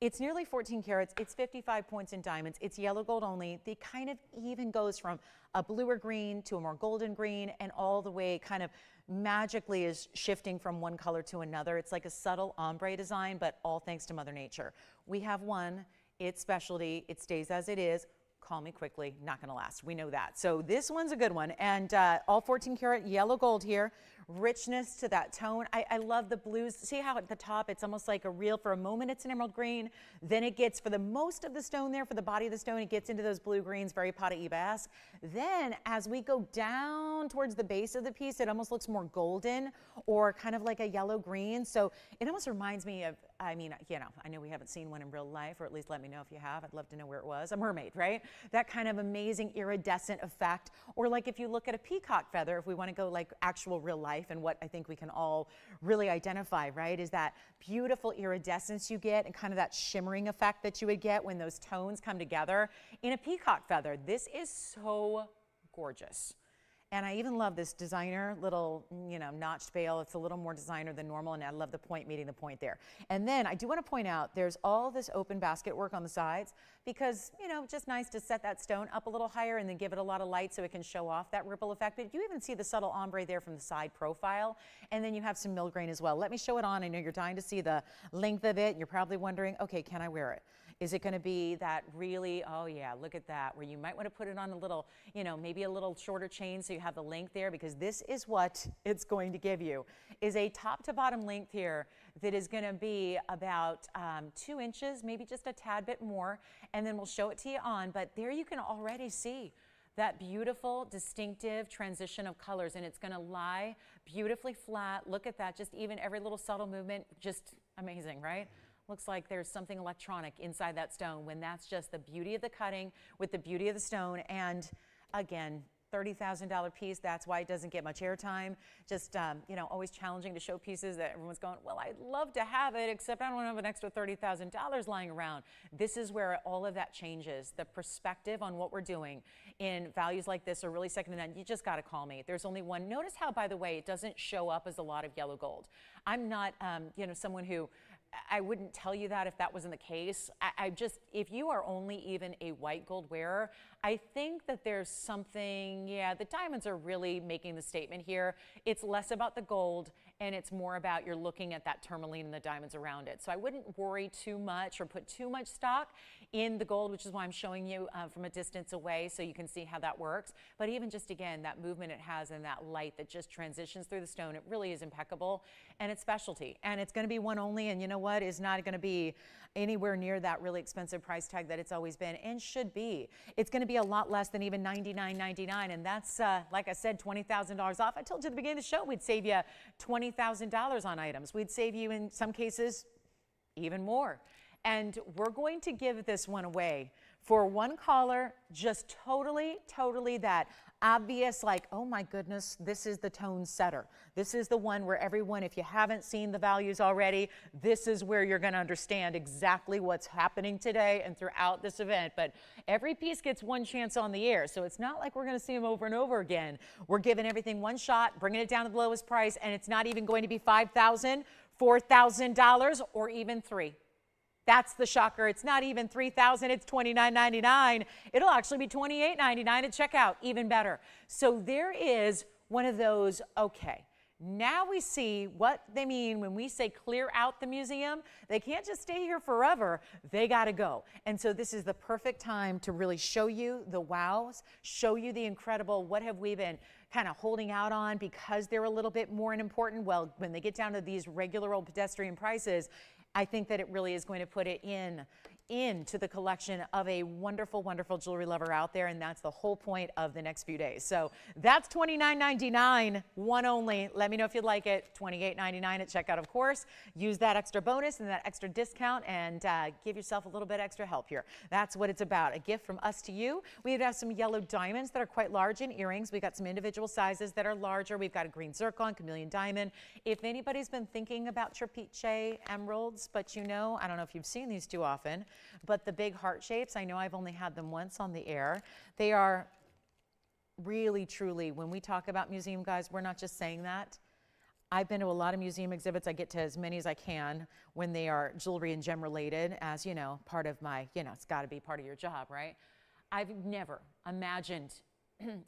It's nearly 14 carats. It's 55 points in diamonds. It's yellow gold only. They kind of even goes from a bluer green to a more golden green, and all the way kind of magically is shifting from one color to another. It's like a subtle ombre design, but all thanks to Mother Nature. We have one. It's specialty. It stays as it is. Call me quickly. Not going to last. We know that. So this one's a good one. And all 14 karat yellow gold here. Richness to that tone. I love the blues. See how at the top it's almost like a real, for a moment it's an emerald green, then it gets, for the most of the stone there, for the body of the stone, it gets into those blue greens, very Paraíba-esque. Then as we go down towards the base of the piece, it almost looks more golden or kind of like a yellow green. So it almost reminds me of, I mean, you know, I know we haven't seen one in real life, or at least let me know if you have. I'd love to know where it was. A mermaid, right? That kind of amazing iridescent effect. Or like if you look at a peacock feather, if we want to go like actual real life, and what I think we can all really identify, right, is that beautiful iridescence you get and kind of that shimmering effect that you would get when those tones come together in a peacock feather. This is so gorgeous. And I even love this designer little, you know, notched bail. It's a little more designer than normal, and I love the point meeting the point there. And then I do want to point out there's all this open basket work on the sides because, you know, just nice to set that stone up a little higher and then give it a lot of light so it can show off that ripple effect. But you even see the subtle ombre there from the side profile, and then you have some mill grain as well. Let me show it on. I know you're dying to see the length of it. You're probably wondering, okay, can I wear it? Is it going to be that really, oh yeah, look at that, where you might want to put it on a little, you know, maybe a little shorter chain so you have the length there, because this is what it's going to give you, is a top to bottom length here that is going to be about 2 inches, maybe just a tad bit more, and then we'll show it to you on. But there you can already see that beautiful, distinctive transition of colors, and it's going to lie beautifully flat. Look at that, just even every little subtle movement, just amazing, right? Looks like there's something electronic inside that stone, when that's just the beauty of the cutting with the beauty of the stone. And again, $30,000 piece, that's why it doesn't get much airtime. Just, you know, always challenging to show pieces that everyone's going, well, I'd love to have it, except I don't have an extra $30,000 lying around. This is where all of that changes. The perspective on what we're doing in values like this are really second to none. You just got to call me. There's only one. Notice how, by the way, it doesn't show up as a lot of yellow gold. I'm not, you know, someone who, I wouldn't tell you that if that wasn't the case. I just, if you are only even a white gold wearer, I think that there's something, yeah, the diamonds are really making the statement here. It's less about the gold and it's more about you're looking at that tourmaline and the diamonds around it. So I wouldn't worry too much or put too much stock in the gold, which is why I'm showing you from a distance away so you can see how that works. But even just, again, that movement it has and that light that just transitions through the stone, it really is impeccable, and it's specialty. And it's going to be one only, and you know what, is not going to be anywhere near that really expensive price tag that it's always been and should be. It's going to be a lot less than even $99.99, and that's, like I said, $20,000 off. I told you at the beginning of the show we'd save you $20,000 on items. We'd save you, in some cases, even more. And we're going to give this one away for one caller, just totally that obvious, like, oh my goodness, this is the tone setter. This is the one where everyone, if you haven't seen the values already, this is where you're going to understand exactly what's happening today and throughout this event. But every piece gets one chance on the air, so it's not like we're going to see them over and over again. We're giving everything one shot, bringing it down to the lowest price, and it's not even going to be $5,000, $4,000, or even $3,000. That's the shocker. It's not even $3,000, it's $29.99. It'll actually be $28.99 at checkout, even better. So there is one of those, okay, now we see what they mean when we say clear out the museum. They can't just stay here forever. They got to go. And so this is the perfect time to really show you the wows, show you the incredible, what have we been kind of holding out on because they're a little bit more important. Well, when they get down to these regular old pedestrian prices, I think that it really is going to put it into the collection of a wonderful, wonderful jewelry lover out there, and that's the whole point of the next few days. So that's $29.99, one only. Let me know if you'd like it. $28.99 at checkout, of course. Use that extra bonus and that extra discount and give yourself a little bit extra help here. That's what it's about, a gift from us to you. We have some yellow diamonds that are quite large in earrings. We've got some individual sizes that are larger. We've got a green zircon, chameleon diamond. If anybody's been thinking about trapiche emeralds, but you know, I don't know if you've seen these too often, but the big heart shapes, I know I've only had them once on the air. They are really, truly, when we talk about museum guys, we're not just saying that. I've been to a lot of museum exhibits. I get to as many as I can when they are jewelry and gem related, as you know, part of my, you know, it's got to be part of your job, right? I've never imagined,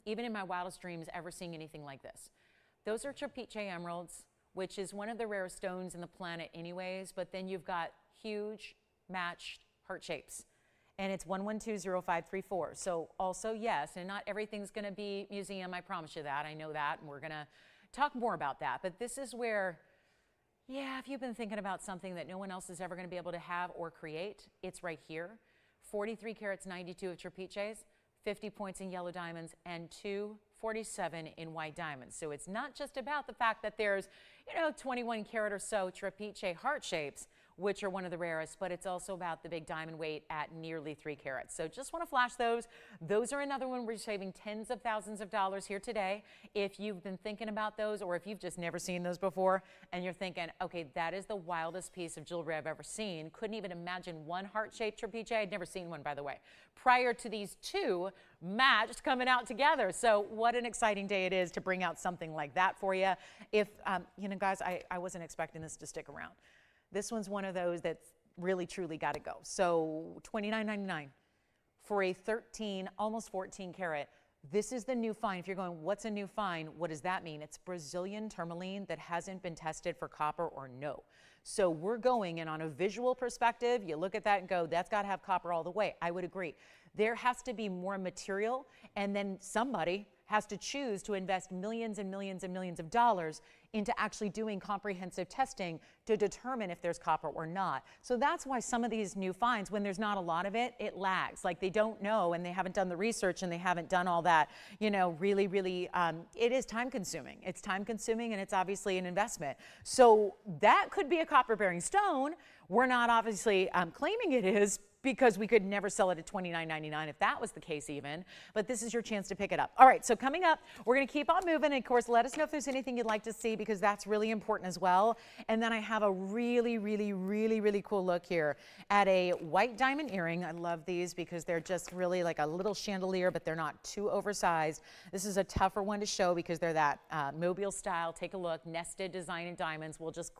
even in my wildest dreams, ever seeing anything like this. Those are trapiche emeralds, which is one of the rarest stones in the planet anyways, but then you've got huge matched heart shapes, and it's 1120534. So also, yes, and not everything's going to be museum, I promise you that. I know that, and we're going to talk more about that. But this is where, yeah, if you've been thinking about something that no one else is ever going to be able to have or create, it's right here. 43 carats 92 of trapiches, 50 points in yellow diamonds, and 247 in white diamonds. So it's not just about the fact that there's, you know, 21 carat or so trapiche heart shapes. which are one of the rarest, but it's also about the big diamond weight at nearly 3 carats. So just want to flash those. Those are another one we're saving tens of thousands of dollars here today. If you've been thinking about those, or if you've just never seen those before and you're thinking, okay, that is the wildest piece of jewelry I've ever seen. Couldn't even imagine one heart-shaped trapiche. I'd never seen one, by the way, prior to these two matched coming out together. So what an exciting day it is to bring out something like that for you. If, you know, guys, I wasn't expecting this to stick around. This one's one of those that's really, truly got to go. So $29.99 for a 13, almost 14 karat. This is the new find. If you're going, what's a new find? What does that mean? It's Brazilian tourmaline that hasn't been tested for copper or no. So we're going, and on a visual perspective, you look at that and go, that's got to have copper all the way. I would agree. There has to be more material, and then somebody has to choose to invest millions and millions and millions of dollars into actually doing comprehensive testing to determine if there's copper or not. So that's why some of these new finds, when there's not a lot of it, it lags. Like they don't know, and they haven't done the research, and they haven't done all that, you know, really, it is time consuming. It's time consuming, and it's obviously an investment. So that could be a copper bearing stone. We're not obviously claiming it is, because we could never sell it at $29.99 if that was the case even, but this is your chance to pick it up. All right, so coming up, we're gonna keep on moving, and of course, let us know if there's anything you'd like to see, because that's really important as well. And then I have a really, really, really, really cool look here at a white diamond earring. I love these because they're just really like a little chandelier, but they're not too oversized. This is a tougher one to show because they're that mobile style. Take a look, nested design in diamonds. We'll just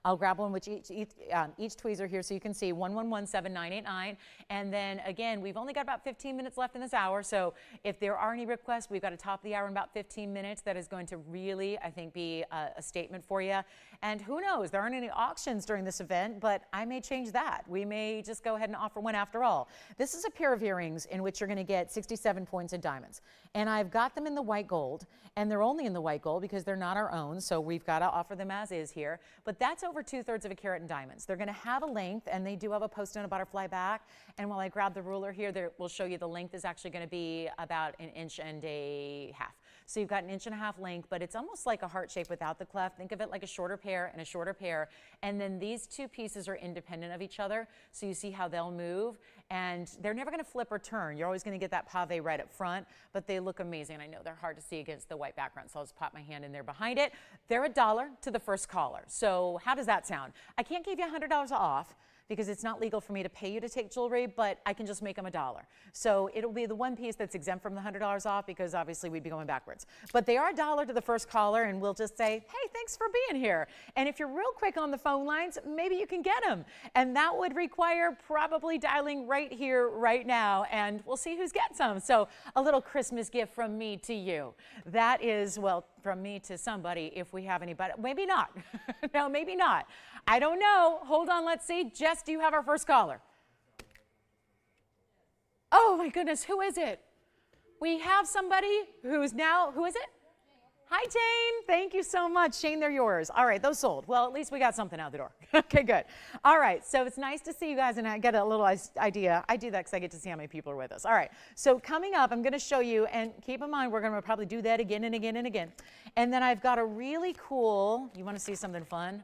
I'll grab one with each tweezer here so you can see 111798. And then again, we've only got about 15 minutes left in this hour. So if there are any requests, we've got a top of the hour in about 15 minutes. That is going to really, I think, be a statement for you. And who knows, there aren't any auctions during this event, but I may change that. We may just go ahead and offer one after all. This is a pair of earrings in which you're going to get 67 points in diamonds. And I've got them in the white gold, and they're only in the white gold because they're not our own. So we've got to offer them as is here. But that's over 2/3 of a carat in diamonds. They're going to have a length, and they do have a post and a butterfly back. And while I grab the ruler here, we'll show you the length is actually going to be about 1.5 inches. So you've got 1.5 inches length, but it's almost like a heart shape without the cleft. Think of it like a shorter pair and a shorter pair. And then these two pieces are independent of each other. So you see how they'll move, and they're never going to flip or turn. You're always going to get that pave right up front, but they look amazing. I know they're hard to see against the white background, so I'll just pop my hand in there behind it. They're $1 to the first caller. So how does that sound? I can't give you $100 off, because it's not legal for me to pay you to take jewelry, but I can just make them $1. So it'll be the one piece that's exempt from the $100 off, because obviously we'd be going backwards. But they are $1 to the first caller, and we'll just say, hey, thanks for being here. And if you're real quick on the phone lines, maybe you can get them. And that would require probably dialing right here, right now, and we'll see who's got some. So a little Christmas gift from me to you. That is, well, from me to somebody if we have anybody. Maybe not. No, maybe not. I don't know. Hold on, let's see. Jess, do you have our first caller? Oh my goodness, who is it? We have somebody who's now, who is it? Hi, Jane. Thank you so much. Jane, they're yours. All right, those sold. Well, at least we got something out the door. Okay, good. All right, so it's nice to see you guys, and I get a little idea. I do that because I get to see how many people are with us. All right, so coming up, I'm going to show you, and keep in mind, we're going to probably do that again and again and again. And then I've got a really cool, you want to see something fun?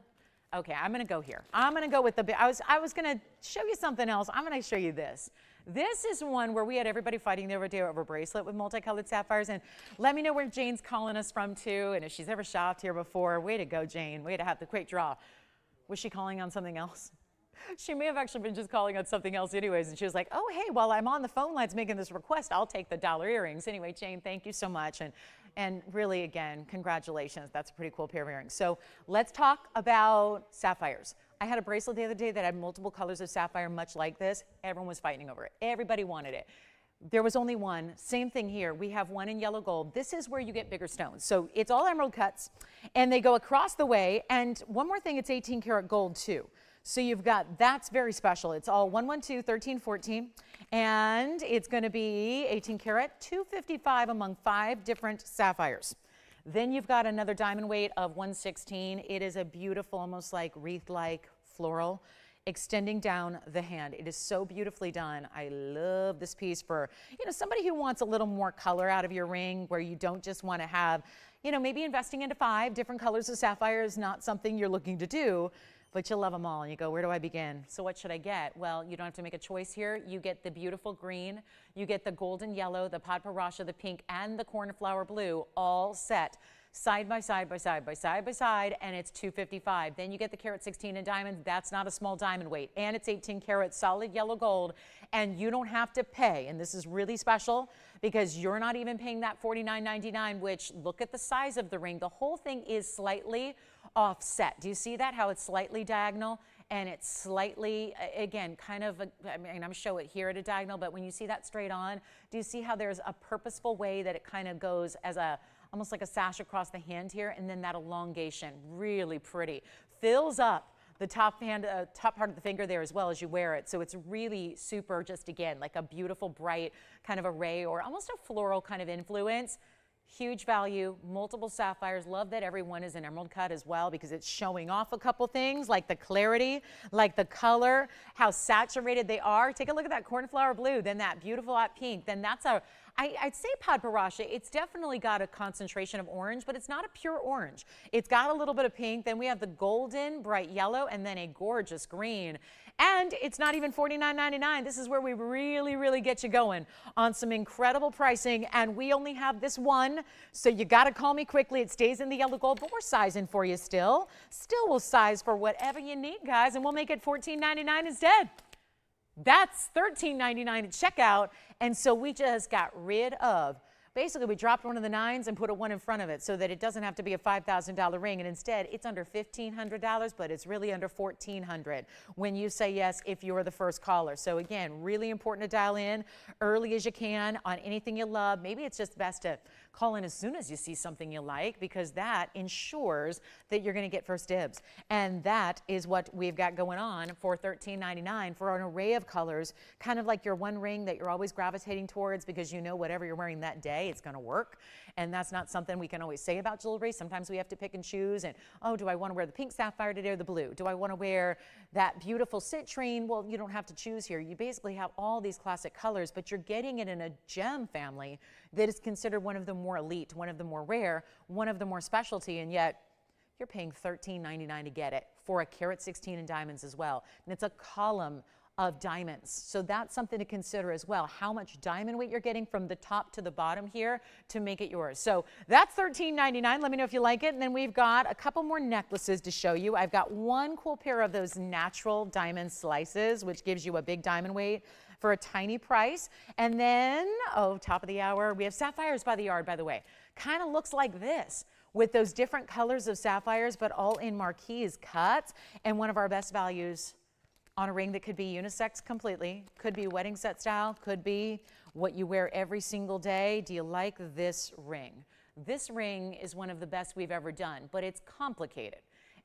Okay, I'm going to go here. I'm going to go with the, I was going to show you something else. I'm going to show you this. This is one where we had everybody fighting the other day over a bracelet with multicolored sapphires. And let me know where Jane's calling us from, too. And if she's ever shopped here before, way to go, Jane. Way to have the quick draw. Was she calling on something else? She may have actually been just calling on something else anyways. And she was like, oh, hey, while I'm on the phone lines making this request, I'll take the $1 earrings. Anyway, Jane, thank you so much. And really, again, congratulations. That's a pretty cool pair of earrings. So let's talk about sapphires. I had a bracelet the other day that had multiple colors of sapphire, much like this. Everyone was fighting over it. Everybody wanted it. There was only one. Same thing here. We have one in yellow gold. This is where you get bigger stones. So it's all emerald cuts, and they go across the way. And one more thing, it's 18 karat gold too. So you've got, that's very special. It's all 112, 13, 14, and it's going to be 18 karat, 255 among 5 different sapphires. Then you've got another diamond weight of 116. It is a beautiful, almost like wreath-like floral extending down the hand. It is so beautifully done. I love this piece for, you know, somebody who wants a little more color out of your ring, where you don't just want to have, you know, maybe investing into 5 different colors of sapphire is not something you're looking to do. but you love them all. And you go, where do I begin? So what should I get? Well, you don't have to make a choice here. You get the beautiful green, you get the golden yellow, the padparacha, the pink, and the cornflower blue all set side by side by side by side by side, and it's $255. Then you get the carat 16 in diamonds. That's not a small diamond weight, and it's 18 karat solid yellow gold, and you don't have to pay. And this is really special because you're not even paying that $49.99, which, look at the size of the ring. The whole thing is slightly offset. Do you see that, how it's slightly diagonal? And it's slightly, again, kind of, I mean, I'm going to show it here at a diagonal, but when you see that straight on, do you see how there's a purposeful way that it kind of goes as a, almost like a sash across the hand here, and then that elongation, really pretty. Fills up the top part of the finger there as well as you wear it. So it's really super, just again, like a beautiful, bright kind of array, or almost a floral kind of influence. Huge value, multiple sapphires. Love that everyone is an emerald cut as well, because it's showing off a couple things like the clarity, like the color, how saturated they are. Take a look at that cornflower blue, then that beautiful hot pink. Then that's a, I'd say padparacha. It's definitely got a concentration of orange, but it's not a pure orange. It's got a little bit of pink. Then we have the golden, bright yellow, and then a gorgeous green. And it's not even $49.99. This is where we really, really get you going on some incredible pricing. And we only have this one, so you got to call me quickly. It stays in the yellow gold, but we're sizing for you still. Still will size for whatever you need, guys, and we'll make it $14.99 instead. That's $13.99 at checkout. And so we just got rid of, basically we dropped one of the 9s and put a 1 in front of it so that it doesn't have to be a $5,000 ring. And instead it's under $1,500, but it's really under $1,400 when you say yes if you're the first caller. So again, really important to dial in early as you can on anything you love. Maybe it's just best to call in as soon as you see something you like, because that ensures that you're going to get first dibs. And that is what we've got going on for $13.99 for an array of colors, kind of like your one ring that you're always gravitating towards because you know whatever you're wearing that day, it's going to work. And that's not something we can always say about jewelry. Sometimes we have to pick and choose, and oh, do I want to wear the pink sapphire today or the blue? Do I want to wear that beautiful citrine? Well, you don't have to choose here. You basically have all these classic colors, but you're getting it in a gem family that is considered one of the more elite, one of the more rare, one of the more specialty, and yet you're paying $13.99 to get it for a carat 16 in diamonds as well. And it's a column of diamonds. So that's something to consider as well, how much diamond weight you're getting from the top to the bottom here to make it yours. So that's $13.99. Let me know if you like it. And then we've got a couple more necklaces to show you. I've got one cool pair of those natural diamond slices, which gives you a big diamond weight for a tiny price. And then, oh, top of the hour, we have sapphires by the yard, by the way. Kind of looks like this, with those different colors of sapphires, but all in marquise cuts. And one of our best values on a ring that could be unisex completely, could be wedding set style, could be what you wear every single day. Do you like this ring? This ring is one of the best we've ever done, but it's complicated.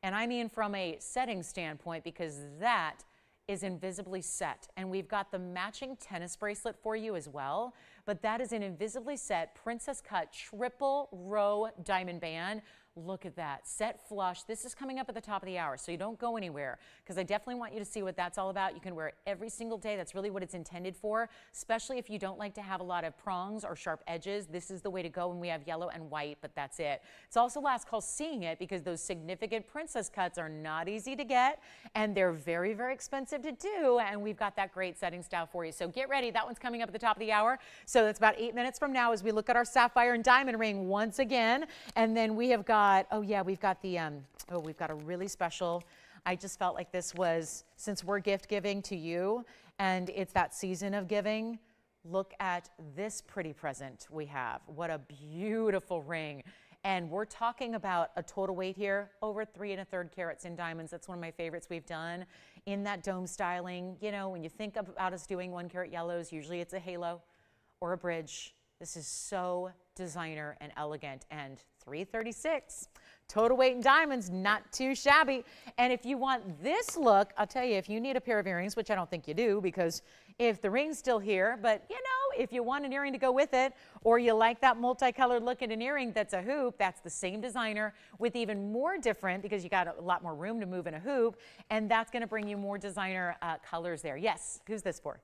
And I mean from a setting standpoint, because that is invisibly set. And we've got the matching tennis bracelet for you as well, but that is an invisibly set princess cut triple row diamond band. Look at that, set flush. This is coming up at the top of the hour, so you don't go anywhere, because I definitely want you to see what that's all about. You can wear it every single day. That's really what it's intended for, especially if you don't like to have a lot of prongs or sharp edges. This is the way to go, and we have yellow and white, but that's it. It's also last call seeing it, because those significant princess cuts are not easy to get, and they're very, very expensive to do, and we've got that great setting style for you. So get ready. That one's coming up at the top of the hour. So that's about 8 minutes from now as we look at our sapphire and diamond ring once again, and then we have got, oh yeah, we've got the, we've got a really special, I just felt like this was, since we're gift giving to you and it's that season of giving, look at this pretty present we have. What a beautiful ring. And we're talking about a total weight here, over 3 1/3 carats in diamonds. That's one of my favorites we've done in that dome styling. You know, when you think about us doing 1 carat yellows, usually it's a halo or a bridge. This is so designer and elegant, and $336. Total weight in diamonds, not too shabby. And if you want this look, I'll tell you, if you need a pair of earrings, which I don't think you do, because if the ring's still here, but you know, if you want an earring to go with it, or you like that multicolored look at an earring that's a hoop, that's the same designer with even more different, because you got a lot more room to move in a hoop, and that's going to bring you more designer colors there. Yes, who's this for?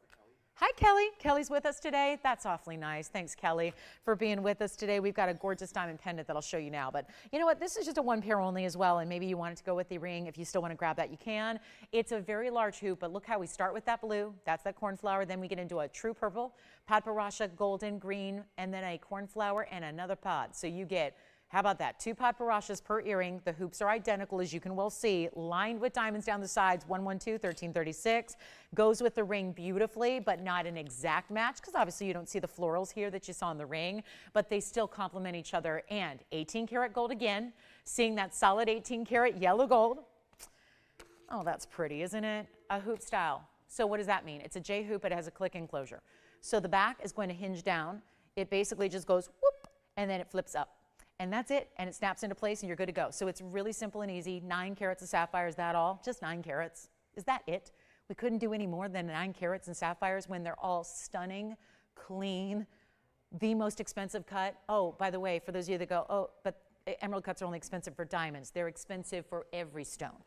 Hi, Kelly. Kelly's with us today. That's awfully nice. Thanks, Kelly, for being with us today. We've got a gorgeous diamond pendant that I'll show you now. But you know what? This is just a one pair only as well. And maybe you want it to go with the ring. If you still want to grab that, you can. It's a very large hoop, but look how we start with that blue. That's that cornflower. Then we get into a true purple, padparacha, golden, green, and then a cornflower and another pod. So you get, how about that? 2 padparachas per earring. The hoops are identical, as you can well see, lined with diamonds down the sides, 112, 1336. Goes with the ring beautifully, but not an exact match, because obviously you don't see the florals here that you saw in the ring, but they still complement each other. And 18 karat gold again, seeing that solid 18 karat yellow gold. Oh, that's pretty, isn't it? A hoop style. So what does that mean? It's a J hoop, it has a click enclosure. So the back is going to hinge down. It basically just goes whoop, and then it flips up. And that's it, and it snaps into place, and you're good to go. So it's really simple and easy. 9 carats of sapphire, is that all? Just 9 carats. Is that it? We couldn't do any more than 9 carats in sapphires when they're all stunning, clean, the most expensive cut. Oh, by the way, for those of you that go, oh, but emerald cuts are only expensive for diamonds. They're expensive for every stone.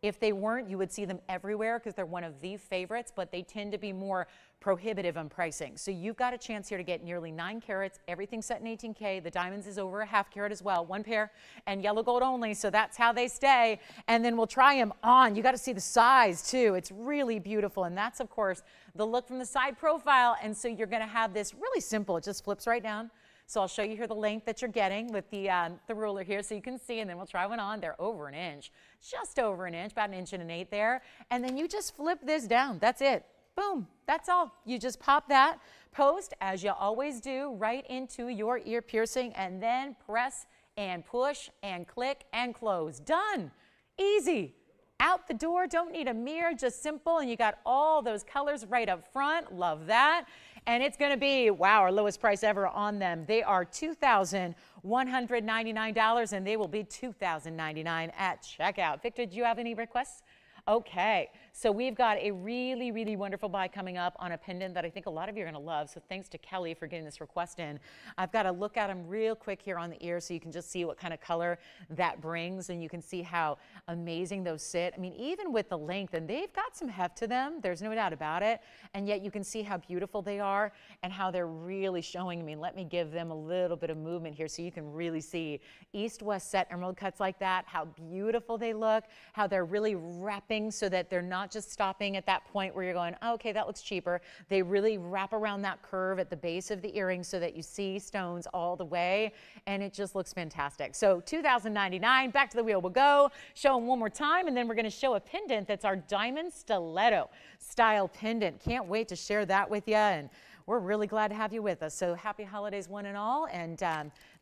If they weren't, you would see them everywhere because they're one of the favorites, but they tend to be more prohibitive on pricing. So you've got a chance here to get nearly 9 carats, everything set in 18K. The diamonds is over a ½ carat as well, 1 pair, and yellow gold only, so that's how they stay. And then we'll try them on. You got to see the size too. It's really beautiful, and that's, of course, the look from the side profile. And so you're going to have this really simple. It just flips right down. So I'll show you here the length that you're getting with the ruler here so you can see, and then we'll try one on. They're over an inch, just over an inch, about 1 1/8 inches there. And then you just flip this down. That's it. Boom. That's all. You just pop that post, as you always do, right into your ear piercing, and then press and push and click and close. Done. Easy. Out the door. Don't need a mirror. Just simple. And you got all those colors right up front. Love that. And it's going to be, wow, our lowest price ever on them. They are $2,199, and they will be $2,099 at checkout. Victor, do you have any requests? Okay, so we've got a really, really wonderful buy coming up on a pendant that I think a lot of you are going to love. So thanks to Kelly for getting this request in. I've got to look at them real quick here on the ear so you can just see what kind of color that brings, and you can see how amazing those sit. I mean, even with the length, and they've got some heft to them, there's no doubt about it, and yet you can see how beautiful they are and how they're really showing. I mean, let me give them a little bit of movement here so you can really see east-west set emerald cuts like that, how beautiful they look, how they're really wrapping so that they're not just stopping at that point where you're going, oh, okay, that looks cheaper. They really wrap around that curve at the base of the earring so that you see stones all the way, and it just looks fantastic. So $2,099, back to the wheel we'll go. Show them one more time, and then we're going to show a pendant that's our diamond stiletto style pendant. Can't wait to share that with you, and we're really glad to have you with us. So happy holidays one and all, and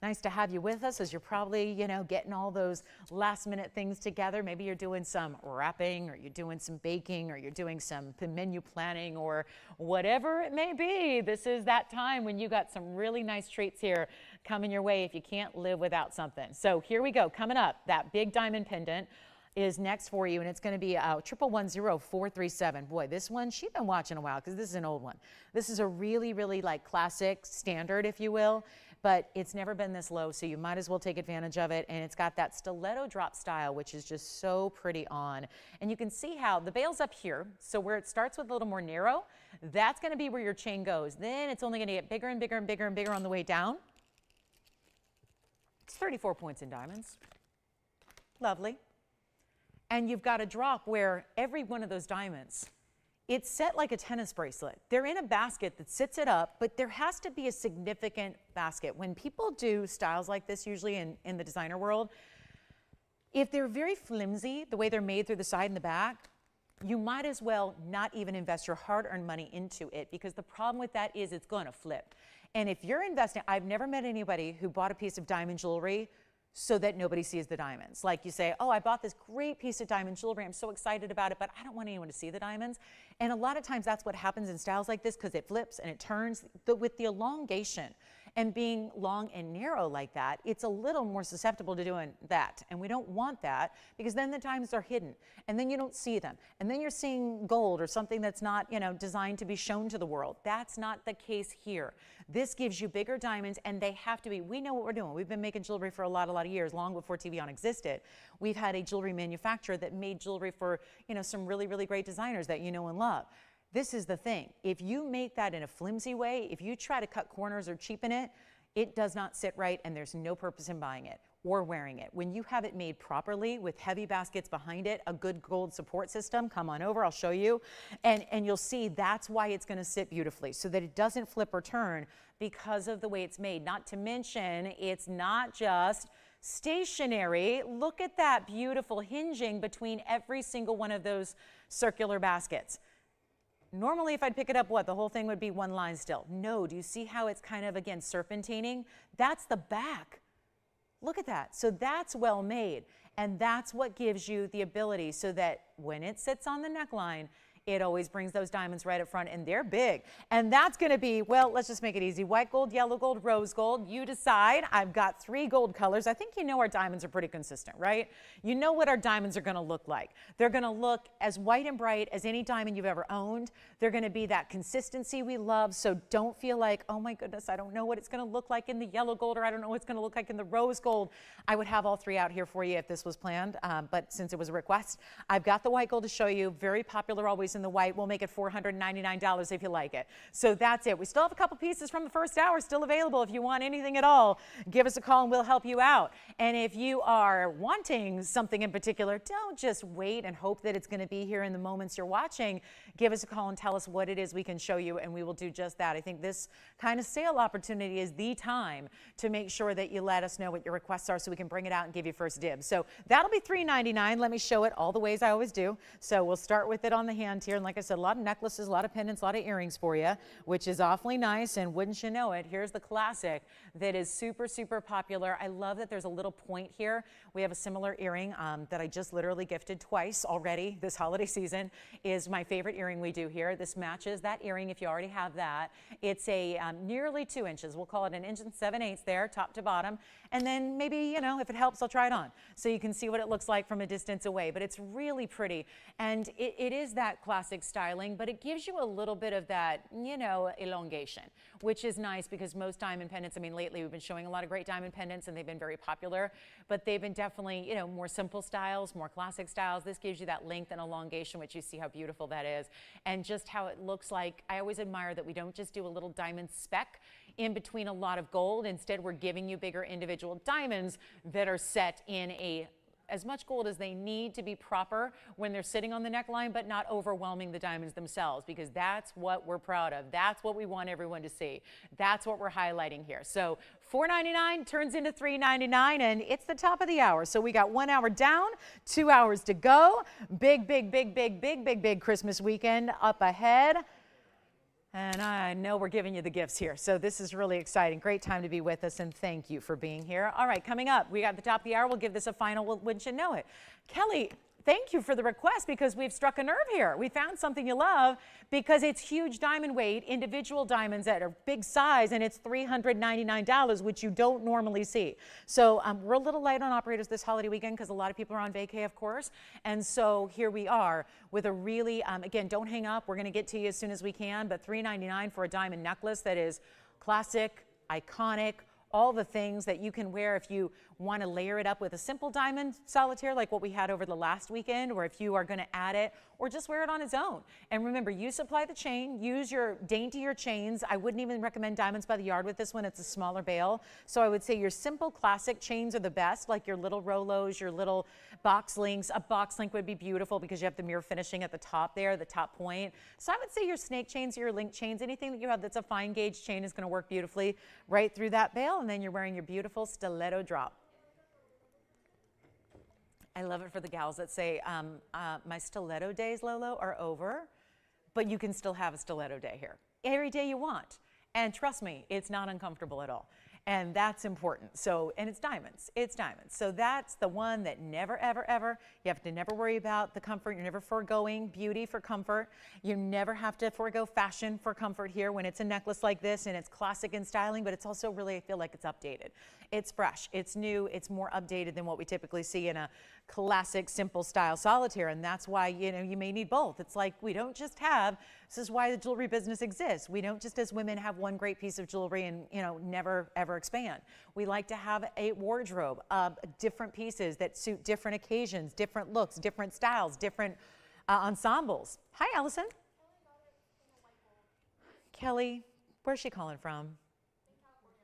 nice to have you with us as you're probably, you know, getting all those last minute things together. Maybe you're doing some wrapping, or you're doing some baking, or you're doing some menu planning, or whatever it may be. This is that time when you got some really nice treats here coming your way if you can't live without something. So here we go. Coming up, that big diamond pendant is next for you, and it's going to be 1110437. Boy, this one, she's been watching a while because this is an old one. This is a really, really like classic standard, if you will, but it's never been this low, so you might as well take advantage of it. And it's got that stiletto drop style, which is just so pretty on. And you can see how the bail's up here, so where it starts with a little more narrow, that's going to be where your chain goes. Then it's only going to get bigger and bigger and bigger and bigger on the way down. It's 34 points in diamonds. Lovely. And you've got a drop where every one of those diamonds, it's set like a tennis bracelet. They're in a basket that sits it up, but there has to be a significant basket. When people do styles like this, usually in the designer world, if they're very flimsy, the way they're made through the side and the back, you might as well not even invest your hard-earned money into it, because the problem with that is it's going to flip. And if you're investing, I've never met anybody who bought a piece of diamond jewelry so that nobody sees the diamonds. Like you say, oh, I bought this great piece of diamond jewelry. I'm so excited about it, but I don't want anyone to see the diamonds. And a lot of times that's what happens in styles like this, because it flips and it turns. With the elongation and being long and narrow like that, it's a little more susceptible to doing that. And we don't want that, because then the diamonds are hidden and then you don't see them. And then you're seeing gold or something that's not, you know, designed to be shown to the world. That's not the case here. This gives you bigger diamonds, and they have to be. We know what we're doing. We've been making jewelry for a lot of years, long before TVON existed. We've had a jewelry manufacturer that made jewelry for, you know, some really, really great designers that you know and love. This is the thing. If you make that in a flimsy way, if you try to cut corners or cheapen it, it does not sit right and there's no purpose in buying it or wearing it. When you have it made properly with heavy baskets behind it, a good gold support system, come on over, I'll show you, and you'll see that's why it's gonna sit beautifully, so that it doesn't flip or turn because of the way it's made. Not to mention, it's not just stationary. Look at that beautiful hinging between every single one of those circular baskets. Normally, if I'd pick it up, what, the whole thing would be one line still. No, do you see how it's kind of, again, serpentining? That's the back. Look at that. So that's well made. And that's what gives you the ability so that when it sits on the neckline, it always brings those diamonds right up front, and they're big. And that's going to be, well, let's just make it easy. White gold, yellow gold, rose gold. You decide. I've got 3 gold colors. I think you know our diamonds are pretty consistent, right? You know what our diamonds are going to look like. They're going to look as white and bright as any diamond you've ever owned. They're going to be that consistency we love, so don't feel like, oh my goodness, I don't know what it's going to look like in the yellow gold, or I don't know what it's going to look like in the rose gold. I would have all 3 out here for you if this was planned, but since it was a request, I've got the white gold to show you. Very popular always in the white. We'll make it $499 if you like it. So that's it. We still have a couple pieces from the first hour still available. If you want anything at all, give us a call and we'll help you out. And if you are wanting something in particular, don't just wait and hope that it's going to be here in the moments you're watching. Give us a call and tell us what it is we can show you, and we will do just that. I think this kind of sale opportunity is the time to make sure that you let us know what your requests are so we can bring it out and give you first dibs. So that'll be $399. Let me show it all the ways I always do. So we'll start with it on the hand here. And like I said, a lot of necklaces, a lot of pendants, a lot of earrings for you, which is awfully nice. And wouldn't you know it, here's the classic that is super, super popular. I love that there's a little point here. We have a similar earring that I just literally gifted twice already this holiday season. Is my favorite earring we do here. This matches that earring if you already have that. It's a nearly 2 inches. We'll call it 1 7/8 inches there, top to bottom. And then maybe, you know, if it helps, I'll try it on so you can see what it looks like from a distance away. But it's really pretty. And it is that classic styling, but it gives you a little bit of that, you know, elongation, which is nice because most diamond pendants, I mean, lately we've been showing a lot of great diamond pendants and they've been very popular, but they've been definitely, you know, more simple styles, more classic styles. This gives you that length and elongation, which you see how beautiful that is, and just how it looks like. I always admire that we don't just do a little diamond speck in between a lot of gold. Instead, we're giving you bigger individual diamonds that are set in as much gold as they need to be proper when they're sitting on the neckline, but not overwhelming the diamonds themselves, because that's what we're proud of. That's what we want everyone to see. That's what we're highlighting here. So $499 turns into $399, and it's the top of the hour. So we got 1 hour down, 2 hours to go. Big, big, big, big, big, big, big Christmas weekend up ahead. And I know we're giving you the gifts here. So this is really exciting. Great time to be with us, and thank you for being here. All right, coming up, we got the top of the hour. We'll give this a final, wouldn't you know it. Kelly, thank you for the request, because we've struck a nerve here. We found something you love because it's huge diamond weight, individual diamonds that are big size, and it's $399, which you don't normally see. So we're a little light on operators this holiday weekend because a lot of people are on vacay, of course. And so here we are with a really, again, don't hang up. We're going to get to you as soon as we can, but $399 for a diamond necklace that is classic, iconic, all the things that you can wear if you want to layer it up with a simple diamond solitaire like what we had over the last weekend, or if you are going to add it, or just wear it on its own. And remember, you supply the chain, use your daintier chains. I wouldn't even recommend diamonds by the yard with this one. It's a smaller bale. So I would say your simple classic chains are the best, like your little Rolos, your little box links. A box link would be beautiful because you have the mirror finishing at the top there, the top point. So I would say your snake chains, your link chains, anything that you have that's a fine gauge chain is going to work beautifully right through that bale. And then you're wearing your beautiful stiletto drop. I love it for the gals that say, my stiletto days, Lolo, are over, but you can still have a stiletto day here. Every day you want. And trust me, it's not uncomfortable at all. And that's important. So, and it's diamonds. It's diamonds. So that's the one that never, ever, ever, you have to never worry about the comfort. You're never foregoing beauty for comfort. You never have to forego fashion for comfort here when it's a necklace like this, and it's classic in styling, but it's also really, I feel like it's updated. It's fresh, it's new, it's more updated than what we typically see in a classic, simple style solitaire. And that's why, you know, you may need both. It's like we don't just have, this is why the jewelry business exists. We don't just as women have one great piece of jewelry and, you know, never ever expand. We like to have a wardrobe of different pieces that suit different occasions, different looks, different styles, different ensembles. Hi, Allison. Kelly, where's she calling from?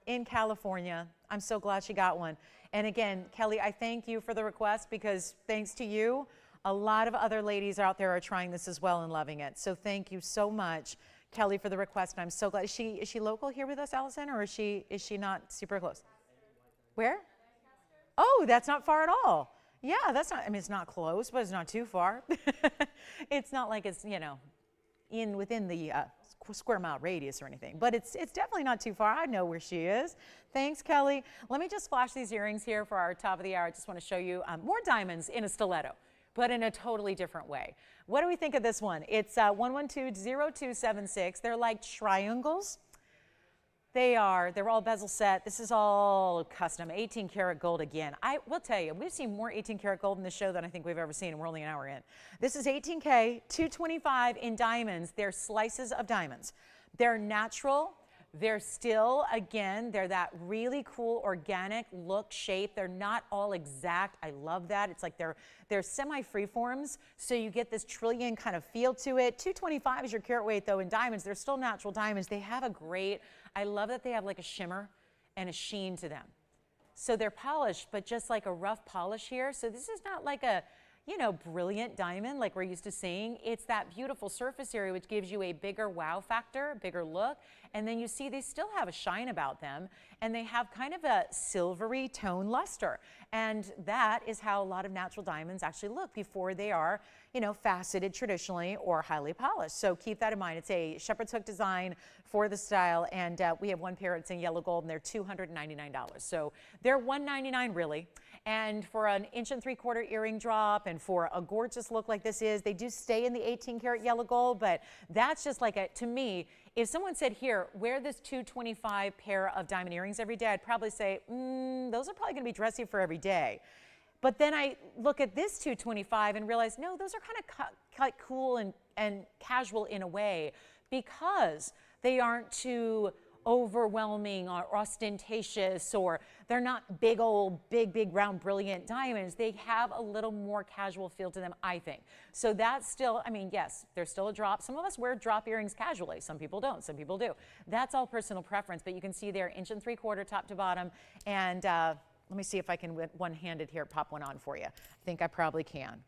In California. I'm so glad she got one. And again, Kelly, I thank you for the request because thanks to you, a lot of other ladies out there are trying this as well and loving it. So thank you so much, Kelly, for the request. And I'm so glad. Is she local here with us, Allison, or is she not super close? Where? Oh, that's not far at all. Yeah, that's not, I mean, it's not close, but it's not too far. It's not like it's, you know, within the square mile radius or anything, but it's definitely not too far. I know where she is. Thanks, Kelly. Let me just flash these earrings here for our top of the hour. I just want to show you more diamonds in a stiletto, but in a totally different way. What do we think of this one? It's 112-0276. They're like triangles. They're all bezel set. This is all custom, 18 karat gold again. I will tell you, we've seen more 18 karat gold in this show than I think we've ever seen, and we're only an hour in. This is 18K, 225 in diamonds. They're slices of diamonds. They're natural. They're still, again, they're that really cool organic look, shape. They're not all exact. I love that. It's like they're semi-free forms, so you get this trillion kind of feel to it. 225 is your carat weight, though, in diamonds. They're still natural diamonds. They have a great, I love that they have like a shimmer and a sheen to them. So they're polished, but just like a rough polish here. So this is not like a, you know, brilliant diamond like we're used to seeing. It's that beautiful surface area which gives you a bigger wow factor, bigger look. And then you see they still have a shine about them, and they have kind of a silvery tone luster. And that is how a lot of natural diamonds actually look before they are, you know, faceted traditionally or highly polished. So keep that in mind. It's a shepherd's hook design for the style, and we have one pair. It's in yellow gold, and they're $299. So they're $199 really. And for an 1 3/4 earring drop, and for a gorgeous look like this is, they do stay in the 18 karat yellow gold, but that's just like a, to me, if someone said, here, wear this 225 pair of diamond earrings every day, I'd probably say, those are probably gonna be dressy for every day. But then I look at this 225 and realize, no, those are kind of cool and casual in a way, because they aren't too overwhelming or ostentatious, or they're not big old, big, round, brilliant diamonds. They have a little more casual feel to them, I think. So that's still, I mean, yes, there's still a drop. Some of us wear drop earrings casually. Some people don't, some people do. That's all personal preference, but you can see they're 1 3/4 top to bottom. And let me see if I can, one-handed here, pop one on for you. I think I probably can.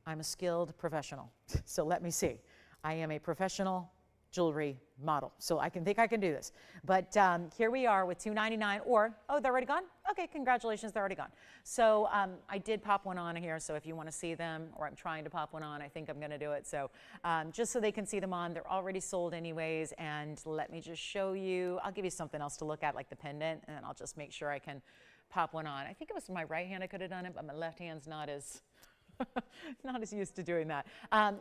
I'm a skilled professional, so let me see. I am a professional jewelry model, so I think I can do this. But here we are with $299, or, oh, they're already gone? Okay, congratulations, they're already gone. So I did pop one on here, so if you want to see them, or I'm trying to pop one on, I think I'm going to do it. So just so they can see them on, they're already sold anyways, and let me just show you. I'll give you something else to look at, like the pendant, and I'll just make sure I can pop one on. I think it was my right hand I could have done it, but my left hand's not as not as used to doing that.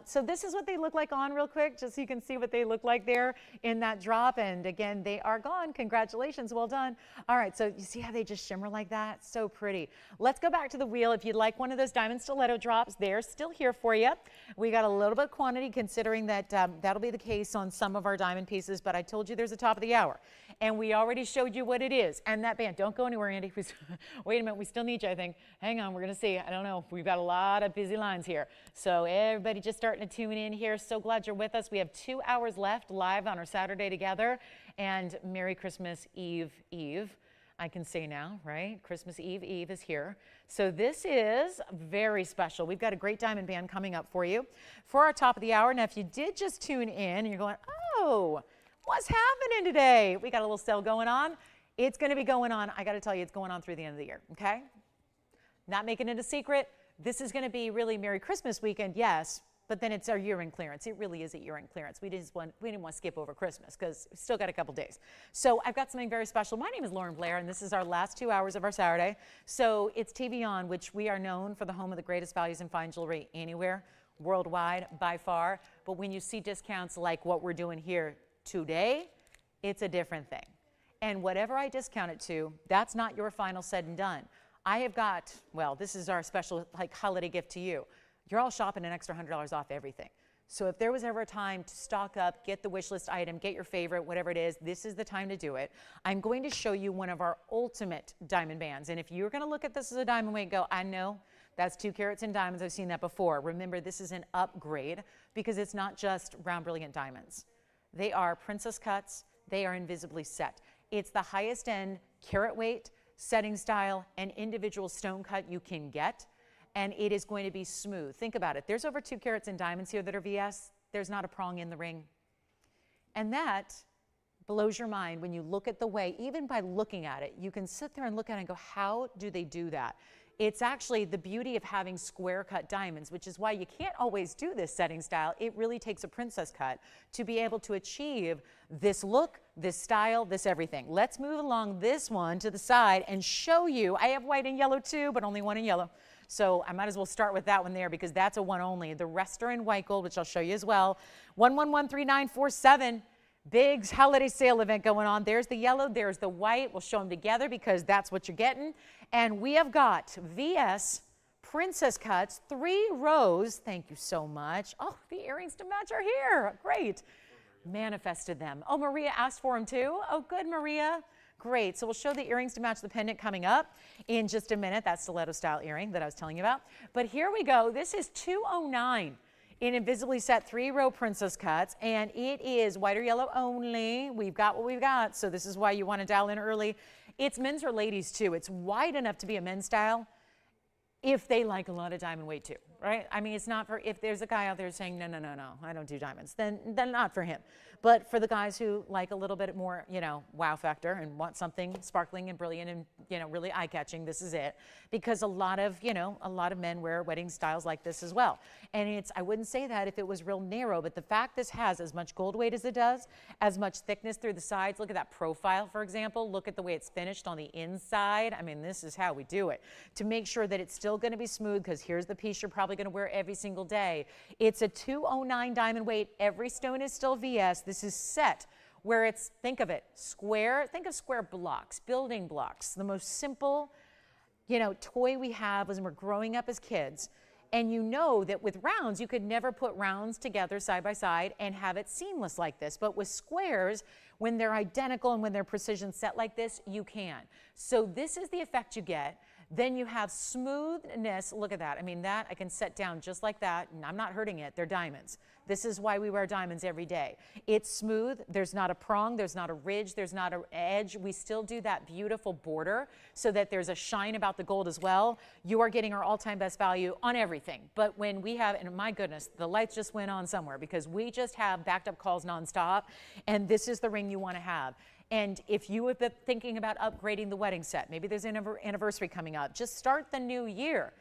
So this is what they look like on real quick, just so you can see what they look like there in that drop. And again, they are gone. Congratulations, well done. All right, so you see how they just shimmer like that? So pretty. Let's go back to the wheel. If you'd like one of those diamond stiletto drops, they're still here for you. We got a little bit of quantity, considering that that'll be the case on some of our diamond pieces, but I told you there's a top of the hour. And we already showed you what it is. And that band, don't go anywhere, Andy. Wait a minute, we still need you, I think. Hang on, we're gonna see. I don't know, we've got a lot of busy lines here. So everybody just starting to tune in here. So glad you're with us. We have 2 hours left live on our Saturday together. And Merry Christmas Eve. I can say now, right? Christmas Eve is here. So this is very special. We've got a great diamond band coming up for you for our top of the hour. Now, if you did just tune in and you're going, oh, what's happening today? We got a little sale going on. It's going to be going on. I got to tell you, it's going on through the end of the year, okay? Not making it a secret. This is going to be really Merry Christmas weekend, yes, but then it's our year-end clearance. It really is a year-end clearance. We didn't want to skip over Christmas because we still got a couple days. So I've got something very special. My name is Lauren Blair, and this is our last 2 hours of our Saturday. So it's TVON, which we are known for the home of the greatest values in fine jewelry anywhere, worldwide, by far. But when you see discounts like what we're doing here today, it's a different thing. And whatever I discount it to, that's not your final said and done. I have got, well, this is our special like holiday gift to you. You're all shopping an extra $100 off everything. So if there was ever a time to stock up, get the wish list item, get your favorite, whatever it is, this is the time to do it. I'm going to show you one of our ultimate diamond bands. And if you're going to look at this as a diamond weight and go, I know that's 2 carats in diamonds, I've seen that before. Remember, this is an upgrade because it's not just round brilliant diamonds. They are princess cuts. They are invisibly set. It's the highest end carat weight, setting style, and individual stone cut you can get. And it is going to be smooth. Think about it. There's over 2 carats in diamonds here that are VS. There's not a prong in the ring. And that blows your mind when you look at the way, even by looking at it, you can sit there and look at it and go, how do they do that? It's actually the beauty of having square cut diamonds, which is why you can't always do this setting style. It really takes a princess cut to be able to achieve this look, this style, this everything. Let's move along this one to the side and show you. I have white and yellow too, but only one in yellow. So I might as well start with that one there because that's a one only. The rest are in white gold, which I'll show you as well. 1113-947. Big holiday sale event going on. There's the yellow, there's the white. We'll show them together because that's what you're getting. And we have got VS princess cuts, 3 rows. Thank you so much. Oh, the earrings to match are here. Great. Manifested them. Oh, Maria asked for them too. Oh, good, Maria. Great. So we'll show the earrings to match the pendant coming up in just a minute. That stiletto style earring that I was telling you about. But here we go. This is $209 in invisibly set 3-row princess cuts, and it is white or yellow only. We've got what we've got, so this is why you want to dial in early. It's men's or ladies too. It's wide enough to be a men's style if they like a lot of diamond weight too, right? I mean, it's not for, if there's a guy out there saying, no, I don't do diamonds, then not for him. But for the guys who like a little bit more, you know, wow factor and want something sparkling and brilliant and, you know, really eye-catching, this is it. Because a lot of, you know, a lot of men wear wedding styles like this as well. And it's, I wouldn't say that if it was real narrow, but the fact this has as much gold weight as it does, as much thickness through the sides, look at that profile, for example, look at the way it's finished on the inside. I mean, this is how we do it. To make sure that it's still going to be smooth, because here's the piece you're probably going to wear every single day. It's a 209 diamond weight. Every stone is still VS. This is set where it's, think of it, square. Think of square blocks, building blocks. The most simple, you know, toy we have was when we're growing up as kids. And you know that with rounds, you could never put rounds together side by side and have it seamless like this. But with squares, when they're identical and when they're precision set like this, you can. So this is the effect you get. Then you have smoothness. Look at that. I mean, that I can set down just like that, and I'm not hurting it. They're diamonds. This is why we wear diamonds every day. It's smooth. There's not a prong. There's not a ridge. There's not an edge. We still do that beautiful border so that there's a shine about the gold as well. You are getting our all-time best value on everything. But when we have, and my goodness, the lights just went on somewhere because we just have backed up calls nonstop, and this is the ring you want to have. And if you have been thinking about upgrading the wedding set, maybe there's an anniversary coming up, just start the new year.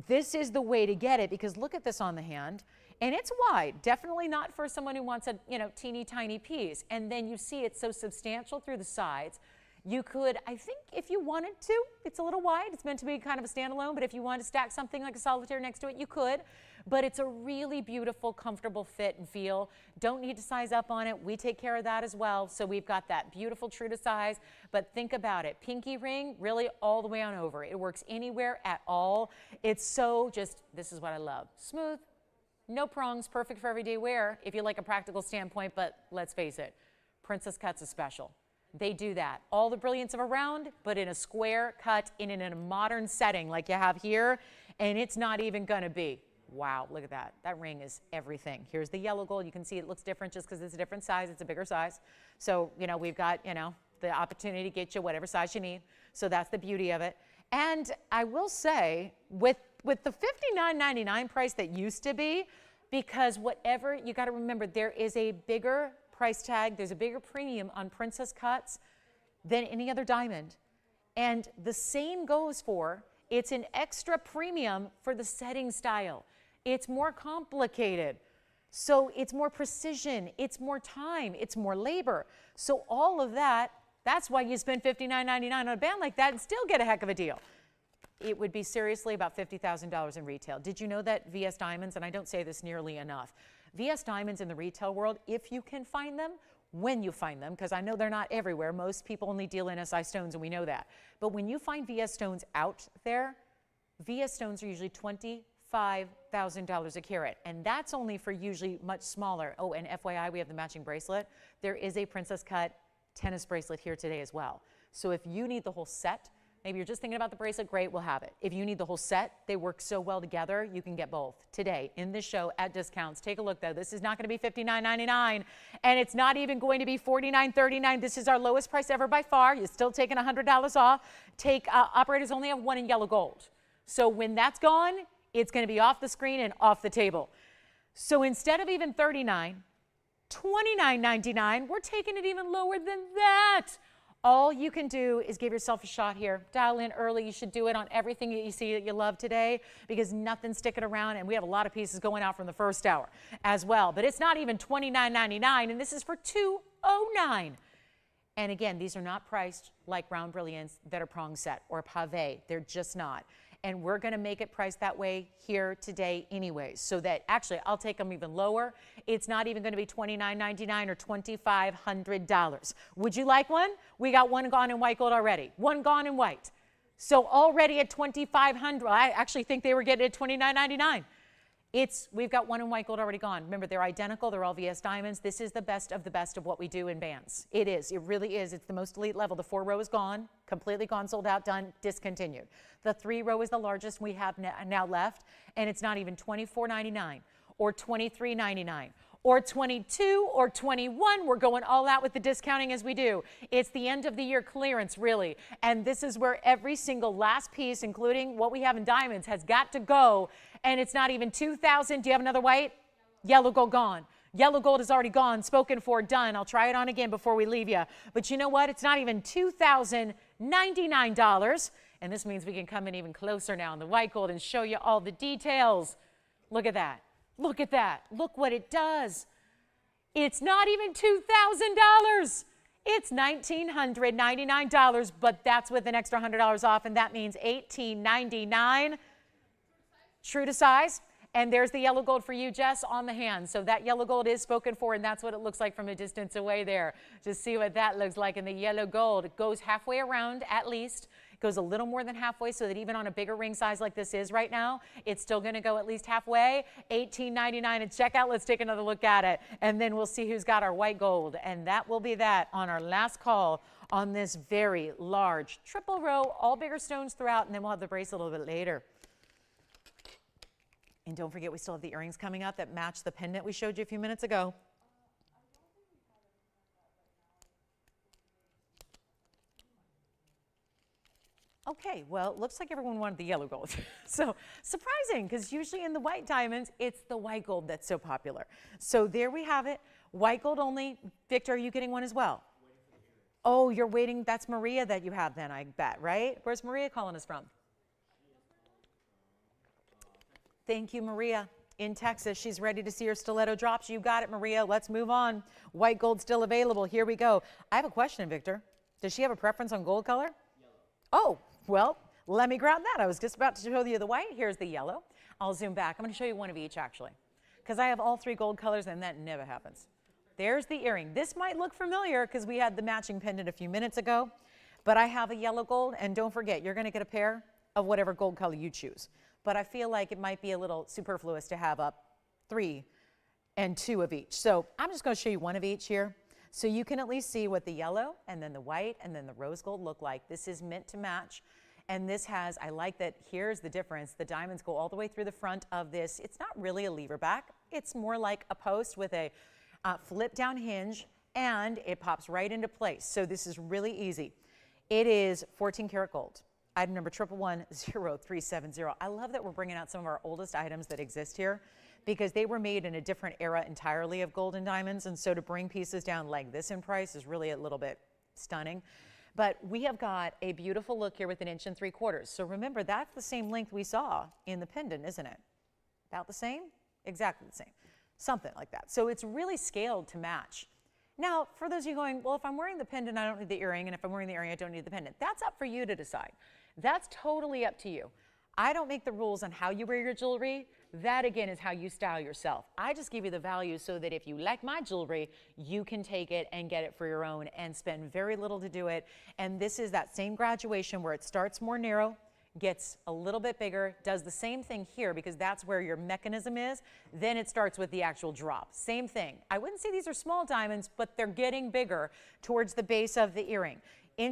This is the way to get it, because look at this on the hand. And it's wide, definitely not for someone who wants a, you know, teeny tiny piece. And then you see it's so substantial through the sides. You could, I think if you wanted to, it's a little wide. It's meant to be kind of a standalone, but if you wanted to stack something like a solitaire next to it, you could. But it's a really beautiful, comfortable fit and feel. Don't need to size up on it. We take care of that as well. So we've got that beautiful true to size. But think about it. Pinky ring, really all the way on over. It works anywhere at all. It's so just, this is what I love. Smooth, no prongs, perfect for everyday wear if you like a practical standpoint, but let's face it, princess cuts is special. They do that. All the brilliance of a round, but in a square cut in a modern setting like you have here, and it's not even gonna be. Wow, look at that. That ring is everything. Here's the yellow gold. You can see it looks different just because it's a different size. It's a bigger size. So, you know, we've got, you know, the opportunity to get you whatever size you need. So that's the beauty of it. And I will say, with the $59.99 price that used to be, because whatever, you got to remember, there is a bigger price tag, there's a bigger premium on princess cuts than any other diamond. And the same goes for, it's an extra premium for the setting style. It's more complicated. So it's more precision, it's more time, it's more labor. So all of that, that's why you spend $59.99 on a band like that and still get a heck of a deal. It would be seriously about $50,000 in retail. Did you know that VS Diamonds, and I don't say this nearly enough, VS Diamonds in the retail world, if you can find them, when you find them, because I know they're not everywhere. Most people only deal in SI stones, and we know that. But when you find VS stones out there, VS stones are usually $25,000 a carat, and that's only for usually much smaller. Oh, and FYI, we have the matching bracelet. There is a princess cut tennis bracelet here today as well. So if you need the whole set, Maybe you're just thinking about the bracelet, great, we'll have it. If you need the whole set, they work so well together, you can get both today in this show at discounts. Take a look though, this is not gonna be $59.99 and it's not even going to be $49.39. This is our lowest price ever by far. You're still taking $100 off. Operators only have one in yellow gold. So when that's gone, it's gonna be off the screen and off the table. So instead of even $39, $29.99, we're taking it even lower than that. All you can do is give yourself a shot here. Dial in early. You should do it on everything that you see that you love today because nothing's sticking around, and we have a lot of pieces going out from the first hour as well. But it's not even $29.99, and this is for $209. And again, these are not priced like round brilliants that are prong set or pavé. They're just not. And we're going to make it priced that way here today anyways, so that actually I'll take them even lower. It's not even going to be $29.99 or $2,500. Would you like one? We got one gone in white gold already. One gone in white. So already at $2,500. I actually think they were getting it at $29.99. We've got one in white gold already gone. Remember, they're identical. They're all VS diamonds. This is the best of what we do in bands. It is. It really is. It's the most elite level. The 4-row is gone, completely gone, sold out, done, discontinued. The 3-row is the largest we have now left, and it's not even $24.99 or $23.99 or $22 or $21. We're going all out with the discounting as we do. It's the end of the year clearance, really. And this is where every single last piece, including what we have in diamonds, has got to go. And it's not even $2,000. Do you have another white? Yellow gold gone. Yellow gold is already gone, spoken for, done. I'll try it on again before we leave you. But you know what? It's not even $2,099. And this means we can come in even closer now in the white gold and show you all the details. Look at that. Look at that. Look what it does. It's not even $2,000. It's $1,999, but that's with an extra $100 off, and that means $1,899. True to size. And there's the yellow gold for you, Jess, on the hand. So that yellow gold is spoken for, and that's what it looks like from a distance away there. Just see what that looks like in the yellow gold. It goes halfway around at least. It goes a little more than halfway, so that even on a bigger ring size like this is right now, it's still going to go at least halfway. $18.99 at checkout. Let's take another look at it, and then we'll see who's got our white gold. And that will be that on our last call on this very large triple row, all bigger stones throughout, and then we'll have the bracelet a little bit later. And don't forget, we still have the earrings coming up that match the pendant we showed you a few minutes ago. Okay, well, it looks like everyone wanted the yellow gold. So surprising, because usually in the white diamonds, it's the white gold that's so popular. So there we have it. White gold only. Victor, are you getting one as well? Oh, you're waiting. That's Maria that you have then, I bet, right? Where's Maria calling us from? Thank you, Maria. In Texas, she's ready to see her stiletto drops. You got it, Maria. Let's move on. White gold still available. Here we go. I have a question, Victor. Does she have a preference on gold color? Yellow. Oh, well, let me grab that. I was just about to show you the white. Here's the yellow. I'll zoom back. I'm going to show you one of each, actually, because I have all 3 gold colors, and that never happens. There's the earring. This might look familiar because we had the matching pendant a few minutes ago, but I have a yellow gold, and don't forget, you're going to get a pair of whatever gold color you choose. But I feel like it might be a little superfluous to have up 3 and 2 of each. So I'm just going to show you one of each here, so you can at least see what the yellow and then the white and then the rose gold look like. This is meant to match. And this has, I like that, here's the difference. The diamonds go all the way through the front of this. It's not really a lever back. It's more like a post with a flip down hinge, and it pops right into place. So this is really easy. It is 14 karat gold. Item number 1110370. I love that we're bringing out some of our oldest items that exist here because they were made in a different era entirely of gold and diamonds. And so to bring pieces down like this in price is really a little bit stunning. But we have got a beautiful look here with 1 3/4 inches. So remember, that's the same length we saw in the pendant, isn't it? About the same? Exactly the same. Something like that. So it's really scaled to match. Now, for those of you going, well, if I'm wearing the pendant, I don't need the earring, and if I'm wearing the earring, I don't need the pendant. That's up for you to decide. That's totally up to you. I don't make the rules on how you wear your jewelry. That, again, is how you style yourself. I just give you the value so that if you like my jewelry, you can take it and get it for your own and spend very little to do it. And this is that same graduation where it starts more narrow, gets a little bit bigger, does the same thing here because that's where your mechanism is. Then it starts with the actual drop. Same thing. I wouldn't say these are small diamonds, but they're getting bigger towards the base of the earring. 1.75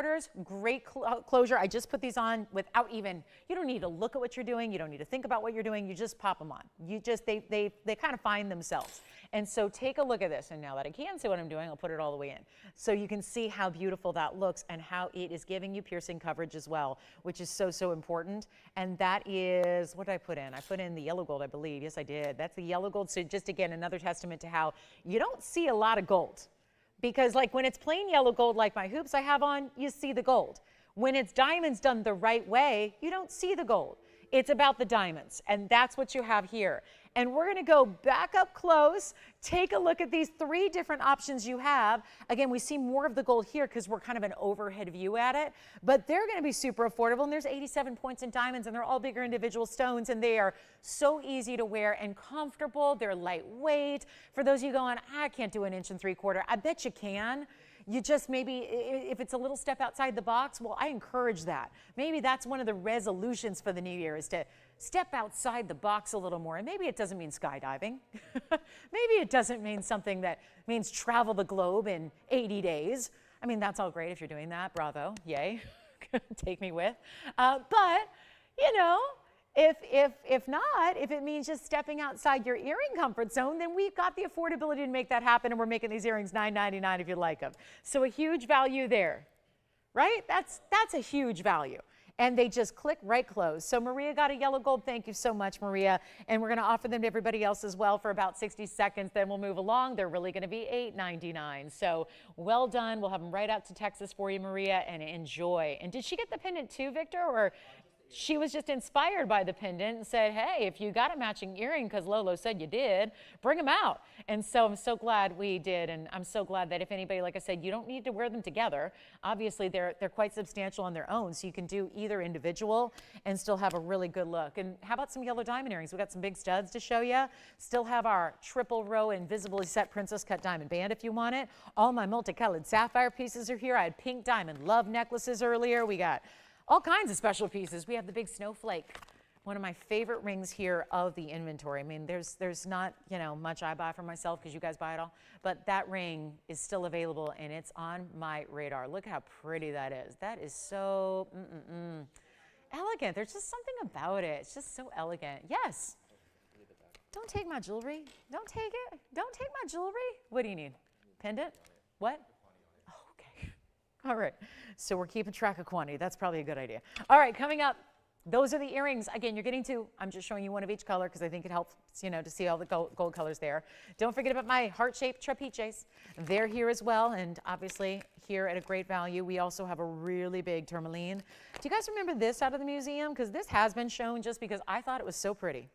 inches, great closure. I just put these on without even, you don't need to look at what you're doing. You don't need to think about what you're doing. You just pop them on. You just, they kind of find themselves. And so take a look at this. And now that I can see what I'm doing, I'll put it all the way in. So you can see how beautiful that looks and how it is giving you piercing coverage as well, which is so, so important. And that is, what did I put in? I put in the yellow gold, I believe. Yes, I did. That's the yellow gold. So just again, another testament to how you don't see a lot of gold. Because like when it's plain yellow gold like my hoops I have on, you see the gold. When it's diamonds done the right way, you don't see the gold. It's about the diamonds, and that's what you have here. And we're gonna go back up close, take a look at these 3 different options you have. Again, we see more of the gold here because we're kind of an overhead view at it, but they're gonna be super affordable, and there's 87 points in diamonds, and they're all bigger individual stones, and they are so easy to wear and comfortable. They're lightweight. For those of you going, I can't do 1.75 inches, I bet you can. You just maybe, if it's a little step outside the box, well, I encourage that. Maybe that's one of the resolutions for the new year, is to step outside the box a little more. And maybe it doesn't mean skydiving. Maybe it doesn't mean something that means travel the globe in 80 days. I mean, that's all great if you're doing that. Bravo, yay, take me with. But, you know, if not, if it means just stepping outside your earring comfort zone, then we've got the affordability to make that happen, and we're making these earrings $9.99 if you like them. So a huge value there, right? That's a huge value. And they just click right close. So Maria got a yellow gold. Thank you so much, Maria. And we're going to offer them to everybody else as well for about 60 seconds. Then we'll move along. They're really going to be $8.99. So well done. We'll have them right out to Texas for you, Maria, and enjoy. And did she get the pendant too, Victor, or she was just inspired by the pendant and said, hey, if you got a matching earring, because Lolo said you did, bring them out. And so I'm so glad we did. And I'm so glad that if anybody, like I said, you don't need to wear them together. Obviously, they're quite substantial on their own. So you can do either individual and still have a really good look. And how about some yellow diamond earrings? We got some big studs to show you. Still have our triple row invisibly set princess cut diamond band if you want it. All my multicolored sapphire pieces are here. I had pink diamond love necklaces earlier. We got all kinds of special pieces. We have the big Snowflake, one of my favorite rings here of the inventory. I mean, there's not, you know, much I buy for myself because you guys buy it all, but that ring is still available and it's on my radar. Look how pretty that is. That is so elegant. There's just something about it. It's just so elegant. Yes. Don't take my jewelry. Don't take it. Don't take my jewelry. What do you need? Pendant? What? All right, so we're keeping track of quantity. That's probably a good idea. All right, coming up, those are the earrings. Again, you're getting 2. I'm just showing you one of each color because I think it helps, you know, to see all the gold colors there. Don't forget about my heart-shaped trapiches. They're here as well, and obviously here at a great value. We also have a really big Turmaline. Do you guys remember this out of the museum? Because this has been shown just because I thought it was so pretty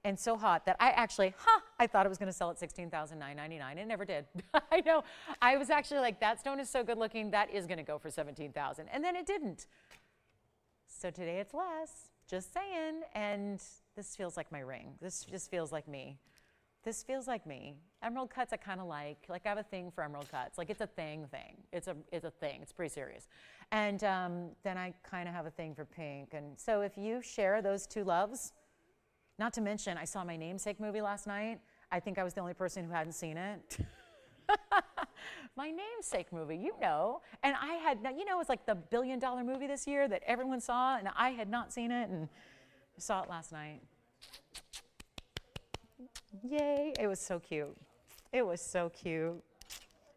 and so hot that I actually, I thought it was going to sell at $16,999. It never did. I know. I was actually like, that stone is so good looking, that is going to go for $17,000. And then it didn't. So today it's less. Just saying. And this feels like my ring. This just feels like me. This feels like me. Emerald cuts I kind of like. Like I have a thing for emerald cuts. Like it's a thing. It's a thing. It's pretty serious. And then I kind of have a thing for pink. And so if you share those 2 loves, not to mention, I saw my namesake movie last night. I think I was the only person who hadn't seen it. My namesake movie, you know. And I had, you know, it's like the billion-dollar movie this year that everyone saw, and I had not seen it, and I saw it last night. Yay. It was so cute. It was so cute.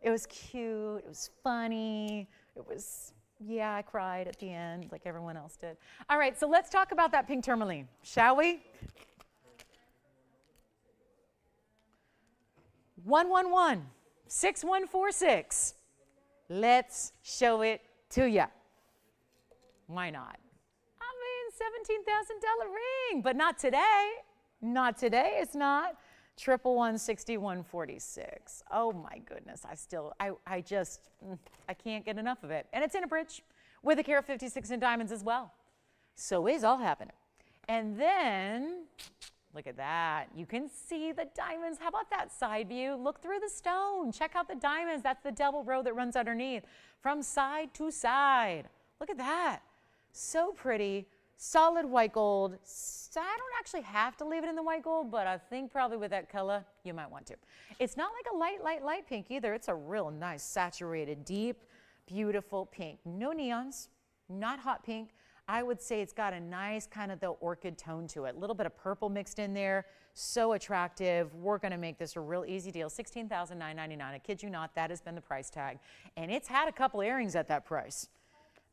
It was cute. It was funny. It was, yeah, I cried at the end like everyone else did. All right, so let's talk about that pink Turmaline, shall we? 111-6146. Let's show it to ya. Why not? I mean, $17,000 ring, but not today. Not today, it's not. 111-6146. Oh my goodness, I can't get enough of it. And it's in a bridge with a carat 56 in diamonds as well. So it's all happening. And then, look at that. You can see the diamonds. How about that side view? Look through the stone. Check out the diamonds. That's the double row that runs underneath from side to side. Look at that. So pretty. Solid white gold. So I don't actually have to leave it in the white gold, but I think probably with that color, you might want to. It's not like a light pink either. It's a real nice, saturated, deep, beautiful pink. No neons, not hot pink. I would say it's got a nice kind of the orchid tone to it. A little bit of purple mixed in there. So attractive. We're going to make this a real easy deal. $16,999. I kid you not, that has been the price tag. And it's had a couple earrings at that price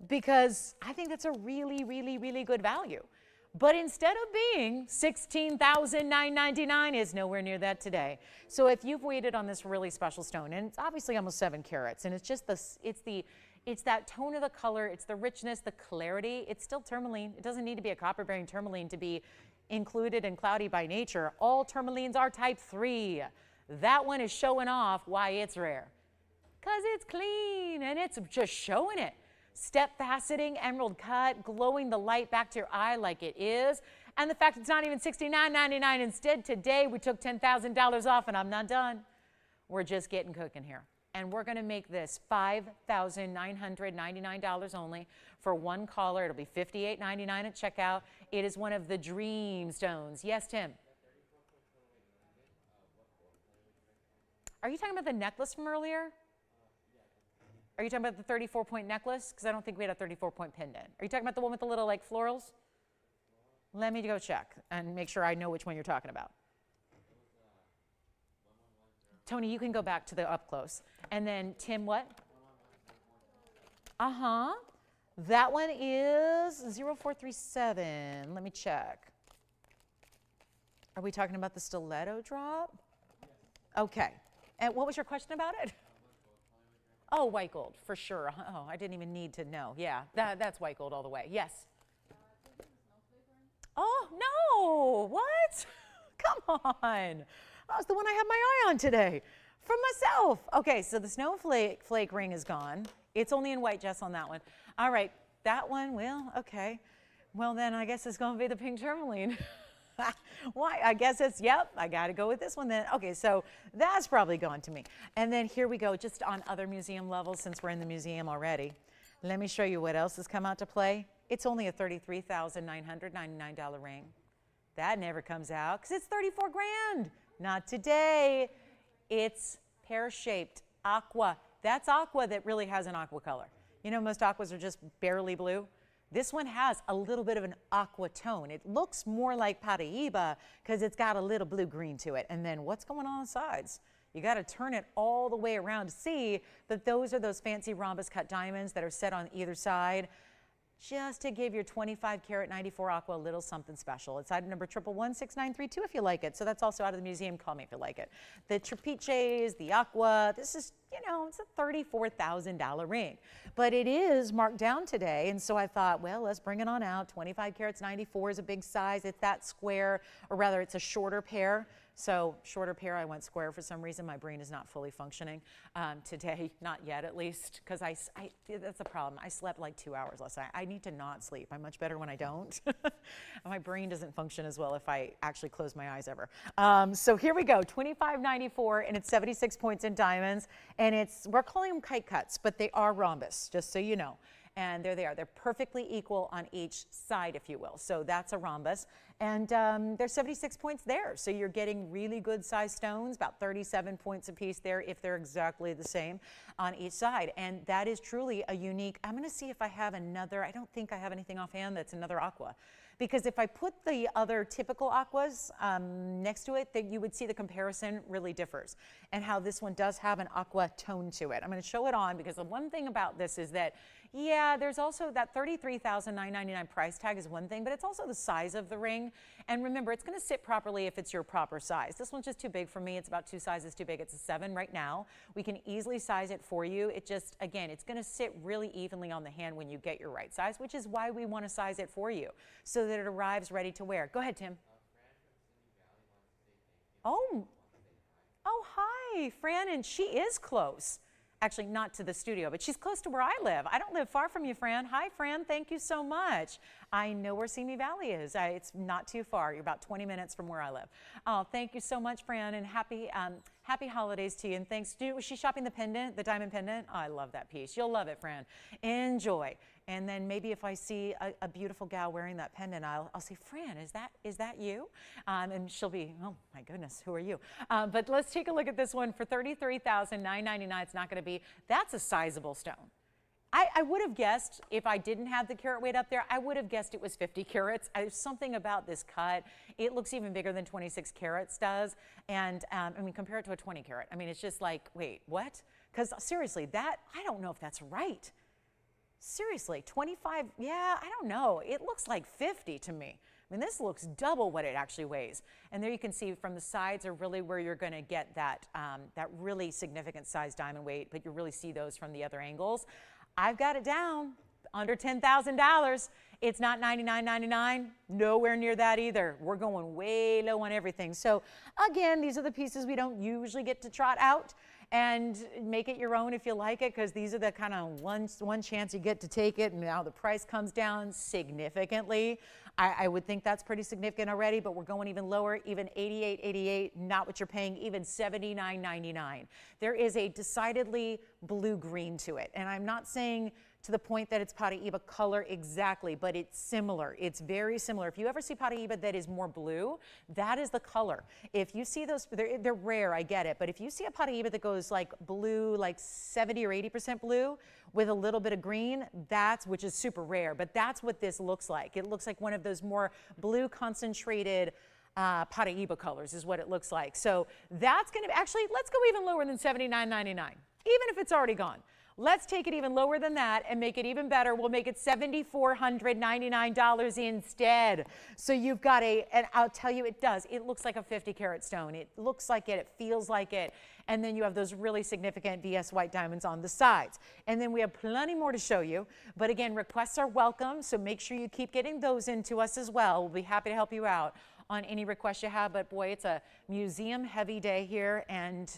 because I think that's a really, really, really good value. But instead of being $16,999 is nowhere near that today. So if you've waited on this really special stone, and it's obviously almost 7 carats, and it's just it's that tone of the color, it's the richness, the clarity. It's still tourmaline. It doesn't need to be a copper-bearing tourmaline to be included and cloudy by nature. All tourmalines are type 3. That one is showing off why it's rare. Because it's clean and it's just showing it. Step faceting, emerald cut, glowing the light back to your eye like it is. And the fact it's not even $69.99. Instead, today we took $10,000 off, and I'm not done. We're just getting cooking here. And we're going to make this $5,999 only for one caller. It'll be $58.99 at checkout. It is one of the dream stones. Yes, Tim? Are you talking about the necklace from earlier? Are you talking about the 34-point necklace? Because I don't think we had a 34-point pendant. Are you talking about the one with the little like florals? Let me go check and make sure I know which one you're talking about. Tony, you can go back to the up close. And then Tim, what? Uh-huh. That one is 0437. Let me check. Are we talking about the stiletto drop? Okay. And what was your question about it? Oh, white gold, for sure. Oh, I didn't even need to know. Yeah, that's white gold all the way. Yes. Oh, no. What? Come on. That was the one I had my eye on today for myself. Okay, so the snowflake ring is gone. It's only in white Jess on that one. All right, that one, well, okay. Well, then I guess it's going to be the pink tourmaline. Why? I guess it's, yep, I got to go with this one then. Okay, so that's probably gone to me. And then here we go, just on other museum levels, since we're in the museum already. Let me show you what else has come out to play. It's only a $33,999 ring. That never comes out because it's 34 grand. Not today. It's pear-shaped aqua. That's aqua that really has an aqua color. You know, most aquas are just barely blue. This one has a little bit of an aqua tone. It looks more like Paraíba because it's got a little blue-green to it. And then what's going on the sides? You got to turn it all the way around to see that those are those fancy rhombus cut diamonds that are set on either side, just to give your 25 karat 94 aqua a little something special. It's item number 1116932 if you like it. So that's also out of the museum. Call me if you like it. The trapiches, the aqua, this is, you know, it's a $34,000 ring. But it is marked down today, and so I thought, well, let's bring it on out. 25 carats 94 is a big size. It's that square, or rather it's a shorter pair. So shorter pair, I went square for some reason. My brain is not fully functioning today, not yet at least, because that's a problem. I slept like 2 hours last night. I need to not sleep. I'm much better when I don't. My brain doesn't function as well if I actually close my eyes ever. So here we go, $25.94, and it's 76 points in diamonds, and we're calling them kite cuts, but they are rhombus, just so you know. And there they are. They're perfectly equal on each side, if you will. So that's a rhombus. And there's 76 points there. So you're getting really good size stones, about 37 points apiece there if they're exactly the same on each side. And that is truly a unique, I'm going to see if I have another, I don't think I have anything offhand that's another aqua. Because if I put the other typical aquas next to it, then you would see the comparison really differs and how this one does have an aqua tone to it. I'm going to show it on because the one thing about this is that, yeah, there's also that $33,999 price tag is one thing, but it's also the size of the ring. And remember, it's going to sit properly if it's your proper size. This one's just too big for me. It's about 2 sizes too big. It's a 7 right now. We can easily size it for you. It just, again, it's going to sit really evenly on the hand when you get your right size, which is why we want to size it for you so that it arrives ready to wear. Go ahead, Tim. Oh, hi, Fran, and she is close. Actually, not to the studio, but she's close to where I live. I don't live far from you, Fran. Hi, Fran. Thank you so much. I know where Simi Valley is. It's not too far. You're about 20 minutes from where I live. Oh, thank you so much, Fran, and happy holidays to you. And thanks. Was she shopping the pendant, the diamond pendant? Oh, I love that piece. You'll love it, Fran. Enjoy. And then maybe if I see a beautiful gal wearing that pendant, I'll say, Fran, is that you? And she'll be, oh my goodness, who are you? But let's take a look at this one for $33,999. It's not going to be, that's a sizable stone. I would have guessed, if I didn't have the carat weight up there, I would have guessed it was 50 carats. There's something about this cut. It looks even bigger than 26 carats does. And I mean, compare it to a 20 carat. I mean, it's just like, wait, what? Because seriously, that, I don't know if that's right. Seriously, 25, yeah, I don't know. It looks like 50 to me. I mean, this looks double what it actually weighs. And there you can see from the sides are really where you're going to get that, that really significant size diamond weight, but you really see those from the other angles. I've got it down under $10,000. It's not $99.99, nowhere near that either. We're going way low on everything. So again, these are the pieces we don't usually get to trot out, and make it your own if you like it, because these are the kind of one chance you get to take it, and now the price comes down significantly. I would think that's pretty significant already, but we're going even lower, even $88.88, not what you're paying, even $79.99. There is a decidedly blue-green to it, and I'm not saying to the point that it's Paraíba color exactly, but it's similar. It's very similar. If you ever see Paraíba that is more blue, that is the color. If you see those, they're rare, I get it, but if you see a Paraíba that goes like blue, like 70 or 80% blue with a little bit of green, that's, which is super rare, but that's what this looks like. It looks like one of those more blue concentrated Paraíba colors is what it looks like. So that's going to, actually, let's go even lower than $79.99, even if it's already gone. Let's take it even lower than that and make it even better. We'll make it $7,499 instead. So you've got and I'll tell you, it does. It looks like a 50 carat stone. It looks like it. It feels like it. And then you have those really significant VS white diamonds on the sides. And then we have plenty more to show you. But again, requests are welcome. So make sure you keep getting those into us as well. We'll be happy to help you out on any request you have. But boy, it's a museum heavy day here. And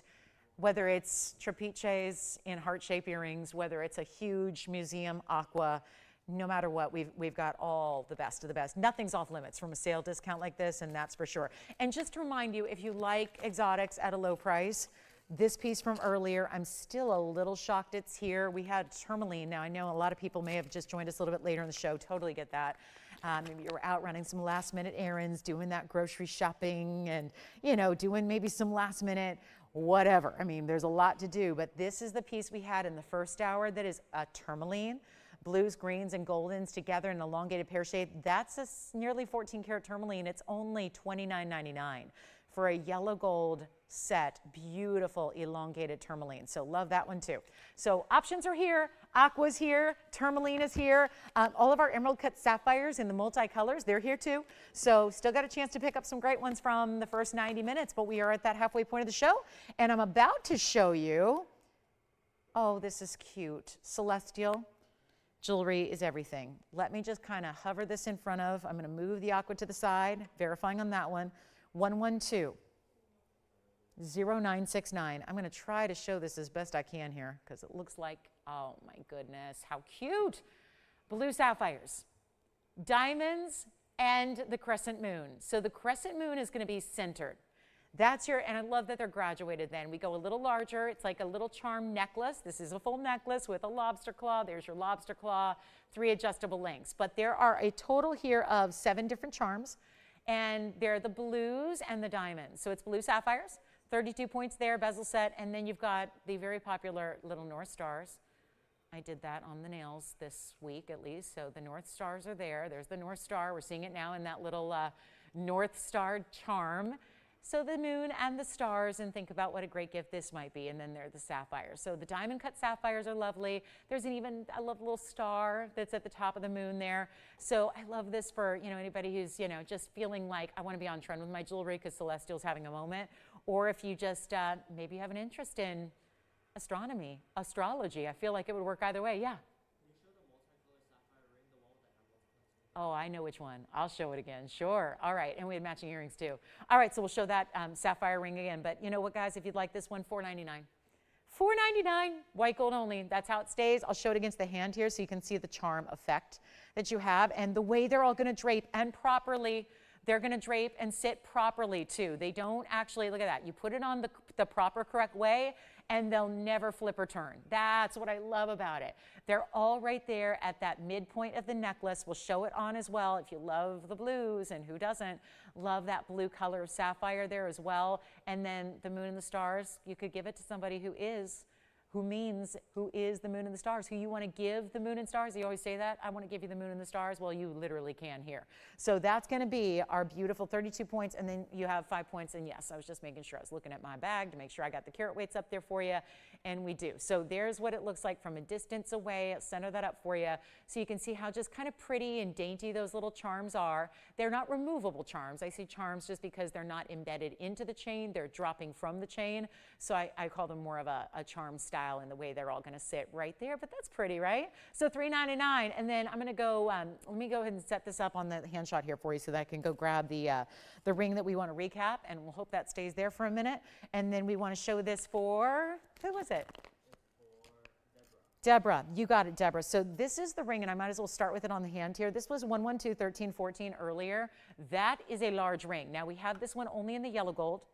whether it's trapiches in heart-shaped earrings, whether it's a huge museum aqua, no matter what, we've got all the best of the best. Nothing's off limits from a sale discount like this, and that's for sure. And just to remind you, if you like exotics at a low price, this piece from earlier, I'm still a little shocked it's here. We had Turmaline. Now, I know a lot of people may have just joined us a little bit later in the show. Totally get that. Maybe you were out running some last-minute errands, doing that grocery shopping, and, you know, doing maybe some last-minute whatever. I mean, there's a lot to do, but this is the piece we had in the first hour that is a Turmaline, blues, greens, and goldens together in an elongated pear shape. That's a nearly 14 karat Turmaline. It's only $29.99 for a yellow gold set, beautiful elongated Turmaline. So love that one too. So options are here. Aqua's here. Turmaline is here. All of our emerald cut sapphires in the multicolors, they're here too. So still got a chance to pick up some great ones from the first 90 minutes, but we are at that halfway point of the show. And I'm about to show you, oh, this is cute. Celestial jewelry is everything. Let me just kind of hover this in front of, I'm going to move the aqua to the side, verifying on that one. 112. 0969. I'm going to try to show this as best I can here because it looks like, oh my goodness, how cute. Blue sapphires, diamonds, and the crescent moon. So the crescent moon is going to be centered. That's your, and I love that they're graduated then. We go a little larger. It's like a little charm necklace. This is a full necklace with a lobster claw. There's your lobster claw, 3 adjustable lengths. But there are a total here of 7 different charms. And they're the blues and the diamonds. So it's blue sapphires, 32 points there, bezel set, and then you've got the very popular little North Stars. I did that on the nails this week at least, so the North Stars are there. There's the North Star. We're seeing it now in that little North Star charm. So the moon and the stars, and think about what a great gift this might be. And then there are the sapphires. So the diamond cut sapphires are lovely. There's an even, I love the little star that's at the top of the moon there. So I love this for, you know, anybody who's, you know, just feeling like I want to be on trend with my jewelry because Celestial's having a moment. Or if you just maybe have an interest in astronomy, astrology. I feel like it would work either way. Yeah. Oh, I know which one. I'll show it again. Sure. All right. And we had matching earrings too. All right. So we'll show that sapphire ring again. But you know what, guys? If you'd like this one, $4.99. $4.99, white gold only. That's how it stays. I'll show it against the hand here so you can see the charm effect that you have and the way they're all going to drape and properly. They're going to drape and sit properly too. They don't actually, look at that. You put it on the proper, correct way and they'll never flip or turn. That's what I love about it. They're all right there at that midpoint of the necklace. We'll show it on as well if you love the blues, and who doesn't love that blue color of sapphire there as well. And then the moon and the stars, you could give it to somebody who is who is the moon and the stars, who you want to give the moon and stars. You always say that, I want to give you the moon and the stars. Well, you literally can here. So that's going to be our beautiful 32 points, and then you have 5 points. And yes, I was just making sure I was looking at my bag to make sure I got the carat weights up there for you, and we do. So there's what it looks like from a distance away. I'll center that up for you so you can see how just kind of pretty and dainty those little charms are. They're not removable charms. I say charms just because they're not embedded into the chain. They're dropping from the chain. So I call them more of a charm style in the way they're all going to sit right there, but that's pretty, right? So $3.99, and then I'm going to go, let me go ahead and set this up on the hand shot here for you so that I can go grab the ring that we want to recap, and we'll hope that stays there for a minute. And then we want to show this for, who was it? Deborah, you got it, Deborah. So this is the ring, and I might as well start with it on the hand here. This was 112, 13, 14 earlier. That is a large ring. Now we have this one only in the yellow gold.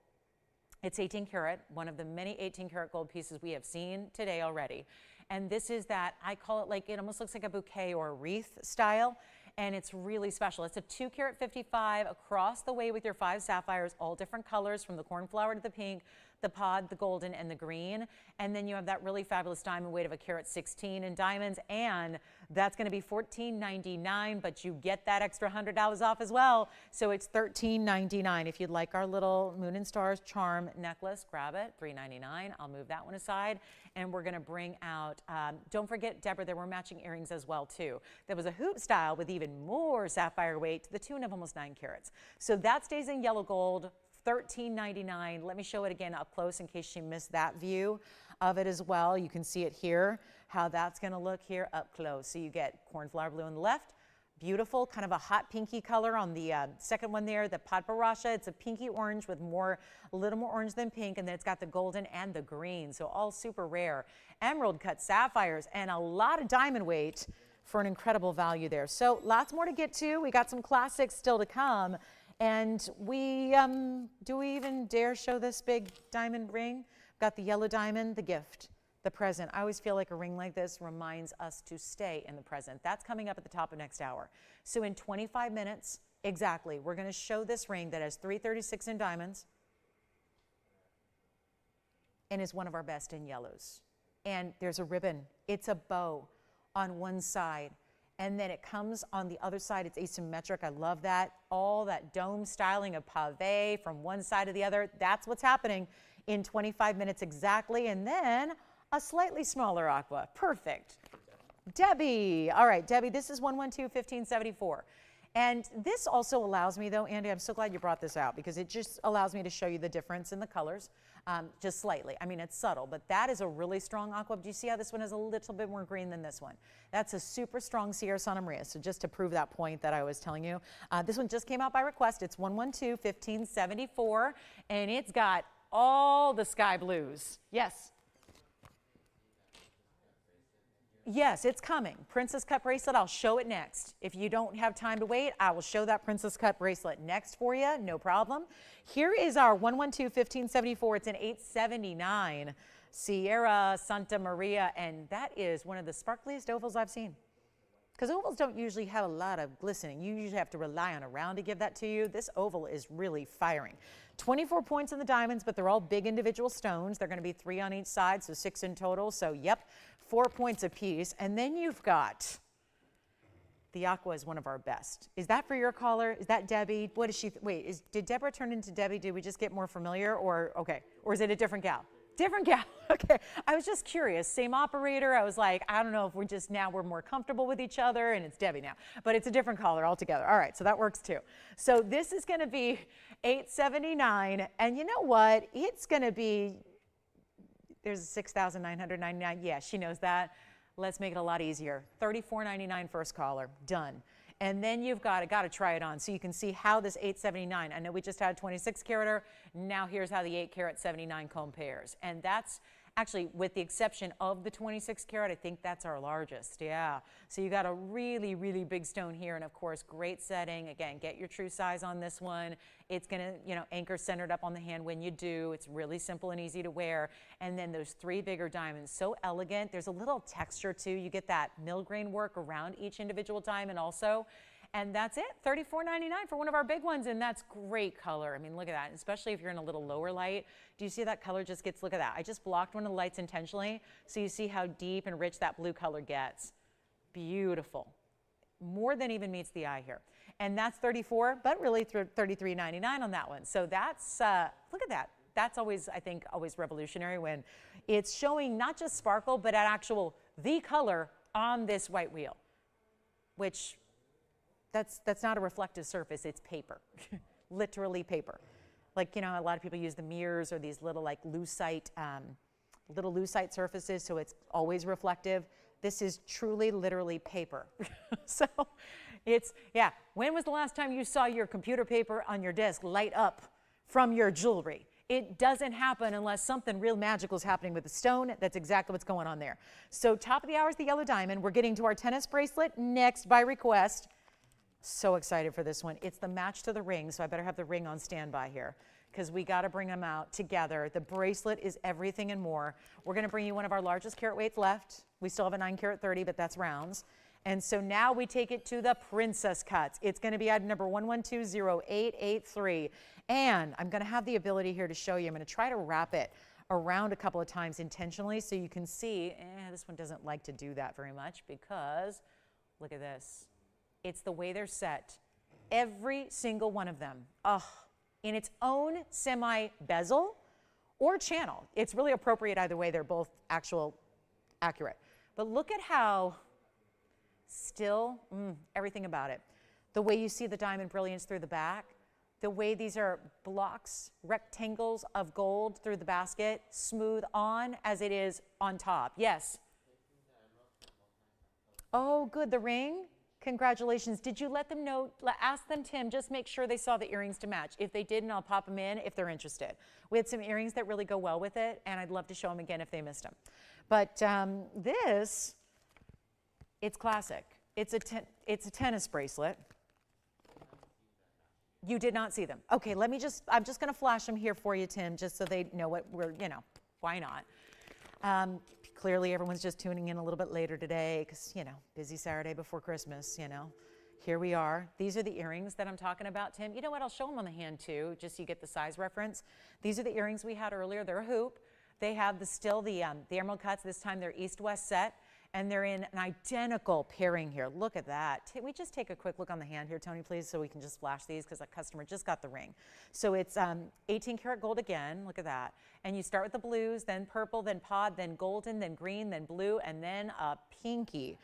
It's 18 karat, one of the many 18 karat gold pieces we have seen today already. And this is that, I call it like, it almost looks like a bouquet or a wreath style. And it's really special. It's a 2 karat 55 across the way with your 5 sapphires, all different colors from the cornflower to the pink, the pod, the golden, and the green. And then you have that really fabulous diamond weight of a carat 16 in diamonds, and that's going to be $14.99, but you get that extra $100 off as well. So it's $13.99. If you'd like our little moon and stars charm necklace, grab it, $3.99. I'll move that one aside, and we're going to bring out, don't forget, Deborah, there were matching earrings as well too. There was a hoop style with even more sapphire weight to the tune of almost 9 carats. So that stays in yellow gold, $13.99. Let me show it again up close in case she missed that view of it as well. You can see it here, how that's going to look here up close. So you get cornflower blue on the left, beautiful, kind of a hot pinky color on the second one there, the padparacha. It's a pinky orange with a little more orange than pink, and then it's got the golden and the green, so all super rare. Emerald cut sapphires and a lot of diamond weight for an incredible value there. So lots more to get to. We got some classics still to come. And do we even dare show this big diamond ring? Got the yellow diamond, the gift, the present. I always feel like a ring like this reminds us to stay in the present. That's coming up at the top of next hour. So in 25 minutes, exactly, we're going to show this ring that has 336 in diamonds and is one of our best in yellows. And there's a ribbon. It's a bow on one side. And then it comes on the other side. It's asymmetric. I love that. All that dome styling of pave from one side to the other. That's what's happening in 25 minutes exactly. And then a slightly smaller aqua. Perfect. Debbie. All right, Debbie, this is 112-1574. And this also allows me, though, Andy, I'm so glad you brought this out because it just allows me to show you the difference in the colors just slightly. I mean, it's subtle, but that is a really strong aqua. Do you see how this one is a little bit more green than this one? That's a super strong Sierra Santa Maria. So just to prove that point that I was telling you, this one just came out by request. It's 112-1574, and it's got all the sky blues. Yes. Yes, it's coming. Princess cut bracelet, I'll show it next. If you don't have time to wait, I will show that princess cut bracelet next for you, no problem. Here is our 112-1574. It's an 879 Sierra Santa Maria, and that is one of the sparkliest ovals I've seen. Because ovals don't usually have a lot of glistening. You usually have to rely on a round to give that to you. This oval is really firing. 24 points in the diamonds, but they're all big individual stones. They're going to be 3 on each side, so 6 in total. So, yep, 4 points apiece. And then you've got the aqua is one of our best. Is that for your caller? Is that Debbie? What is she? Wait, did Deborah turn into Debbie? Did we just get more familiar? Or, okay, or is it a different gal? Different gal. Okay. I was just curious. Same operator. I was like, I don't know if we're more comfortable with each other, and it's Debbie now. But it's a different caller altogether. All right, so that works too. So this is going to be $879, and you know what? It's going to be, there's $6,999. Yeah, she knows that. Let's make it a lot easier. $34.99 first caller. Done. And then you've got to try it on so you can see how this 879, I know we just had 26 carater, now here's how the 8 carat 79 compares. And that's actually, with the exception of the 26 carat, I think that's our largest, yeah. So you got a really, really big stone here, and of course, great setting. Again, get your true size on this one. It's gonna, anchor centered up on the hand when you do. It's really simple and easy to wear. And then those 3 bigger diamonds, so elegant. There's a little texture too. You get that mill grain work around each individual diamond also. And that's it, $34.99 for one of our big ones, and that's great color. I mean, look at that, especially if you're in a little lower light. Do you see that color just gets, look at that. I just blocked one of the lights intentionally, so you see how deep and rich that blue color gets. Beautiful. More than even meets the eye here. And that's $34, but really $33.99 on that one. So that's, look at that. That's always, I think, always revolutionary when it's showing not just sparkle, but an actual, the color on this white wheel, which that's not a reflective surface, it's paper, literally paper. Like, you know, a lot of people use the mirrors or these little like lucite surfaces, so it's always reflective. This is truly, literally paper. So it's, yeah, when was the last time you saw your computer paper on your desk light up from your jewelry? It doesn't happen unless something real magical is happening with the stone. That's exactly what's going on there. So top of the hour is the yellow diamond. We're getting to our tennis bracelet next by request. So excited for this one. It's the match to the ring, so I better have the ring on standby here because we got to bring them out together. The bracelet is everything and more. We're going to bring you one of our largest carat weights left. We still have a 9 carat 30, but that's rounds. And so now we take it to the princess cuts. It's going to be item number 1120883. And I'm going to have the ability here to show you. I'm going to try to wrap it around a couple of times intentionally so you can see. This one doesn't like to do that very much because look at this. It's the way they're set. Every single one of them, in its own semi-bezel or channel. It's really appropriate either way. They're both accurate. But look at how still, everything about it. The way you see the diamond brilliance through the back, the way these are blocks, rectangles of gold through the basket, smooth on as it is on top. Yes? Oh, good, the ring? Congratulations. Did you let them know, ask them, Tim, just make sure they saw the earrings to match. If they didn't, I'll pop them in if they're interested. We had some earrings that really go well with it, and I'd love to show them again if they missed them. But this, it's classic. It's a tennis bracelet. You did not see them. Okay, I'm just going to flash them here for you, Tim, just so they know what we're, why not? Clearly, everyone's just tuning in a little bit later today because, busy Saturday before Christmas, Here we are. These are the earrings that I'm talking about, Tim. You know what? I'll show them on the hand, too, just so you get the size reference. These are the earrings we had earlier. They're a hoop. They have the emerald cuts. This time they're east-west set, and they're in an identical pairing here. Look at that. Can we just take a quick look on the hand here, Tony, please, so we can just flash these because a customer just got the ring. So it's 18 karat gold again. Look at that. And you start with the blues, then purple, then pod, then golden, then green, then blue, and then a pinky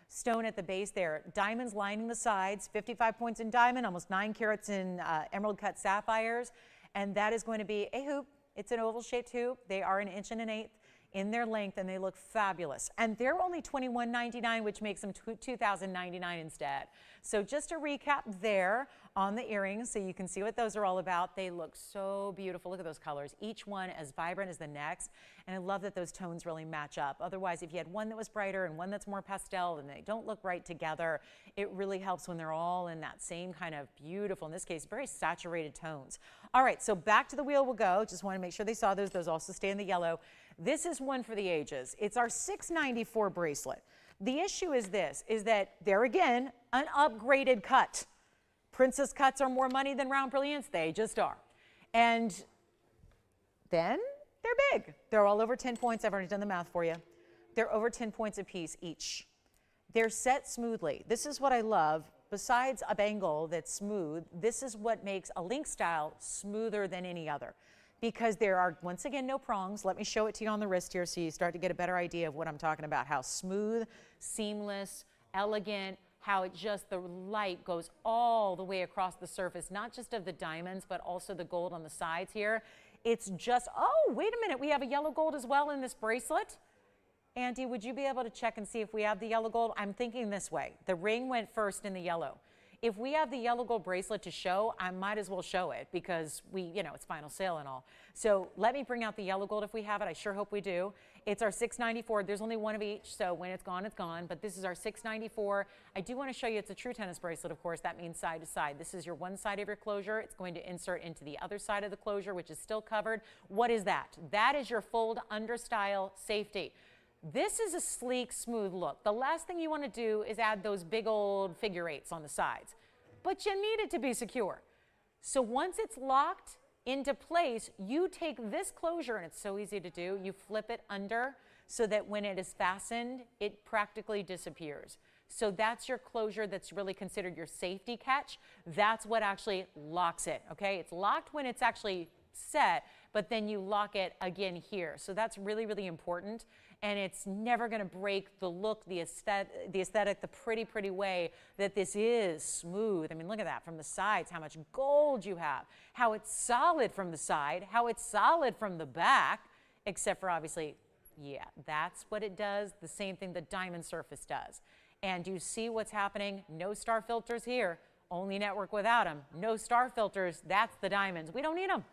stone at the base there. Diamonds lining the sides, 55 points in diamond, almost 9 carats in emerald cut sapphires. And that is going to be a hoop. It's an oval-shaped hoop. They are 1 1/8 inches in their length, and they look fabulous. And they're only $21.99, which makes them $2,099 instead. So just a recap there on the earrings so you can see what those are all about. They look so beautiful. Look at those colors. Each one as vibrant as the next. And I love that those tones really match up. Otherwise, if you had one that was brighter and one that's more pastel and they don't look right together, it really helps when they're all in that same kind of beautiful, in this case, very saturated tones. All right, so back to the wheel we'll go. Just want to make sure they saw those. Those also stay in the yellow. This is one for the ages. It's our $694 bracelet. The issue is this, is that there again, an upgraded cut. Princess cuts are more money than round brilliants. They just are. And then they're big. They're all over 10 points. I've already done the math for you. They're over 10 points a piece each. They're set smoothly. This is what I love. Besides a bangle that's smooth, this is what makes a link style smoother than any other. Because there are, once again, no prongs. Let me show it to you on the wrist here so you start to get a better idea of what I'm talking about. How smooth, seamless, elegant, how it just, the light goes all the way across the surface, not just of the diamonds, but also the gold on the sides here. It's just, oh, wait a minute, we have a yellow gold as well in this bracelet. Andy, would you be able to check and see if we have the yellow gold? I'm thinking this way. The ring went first in the yellow. If we have the yellow gold bracelet to show, I might as well show it because it's final sale and all. So let me bring out the yellow gold if we have it. I sure hope we do. It's our $694. There's only one of each, so when it's gone, it's gone. But this is our $694. I do want to show you it's a true tennis bracelet, of course. That means side to side. This is your one side of your closure. It's going to insert into the other side of the closure, which is still covered. What is that? That is your fold under style safety. This is a sleek, smooth look. The last thing you want to do is add those big old figure eights on the sides. but you need it to be secure. So once it's locked into place, you take this closure, and it's so easy to do, you flip it under so that when it is fastened, it practically disappears. So that's your closure that's really considered your safety catch. That's what actually locks it, okay? It's locked when it's actually set, but then you lock it again here. So that's really, really important. And it's never going to break the look, the aesthetic, the pretty way that this is smooth. I mean, look at that from the sides, how much gold you have, how it's solid from the side, how it's solid from the back, except for obviously, yeah, that's what it does. The same thing the diamond surface does. And you see what's happening? No star filters here. Only network without them. No star filters. That's the diamonds. We don't need them.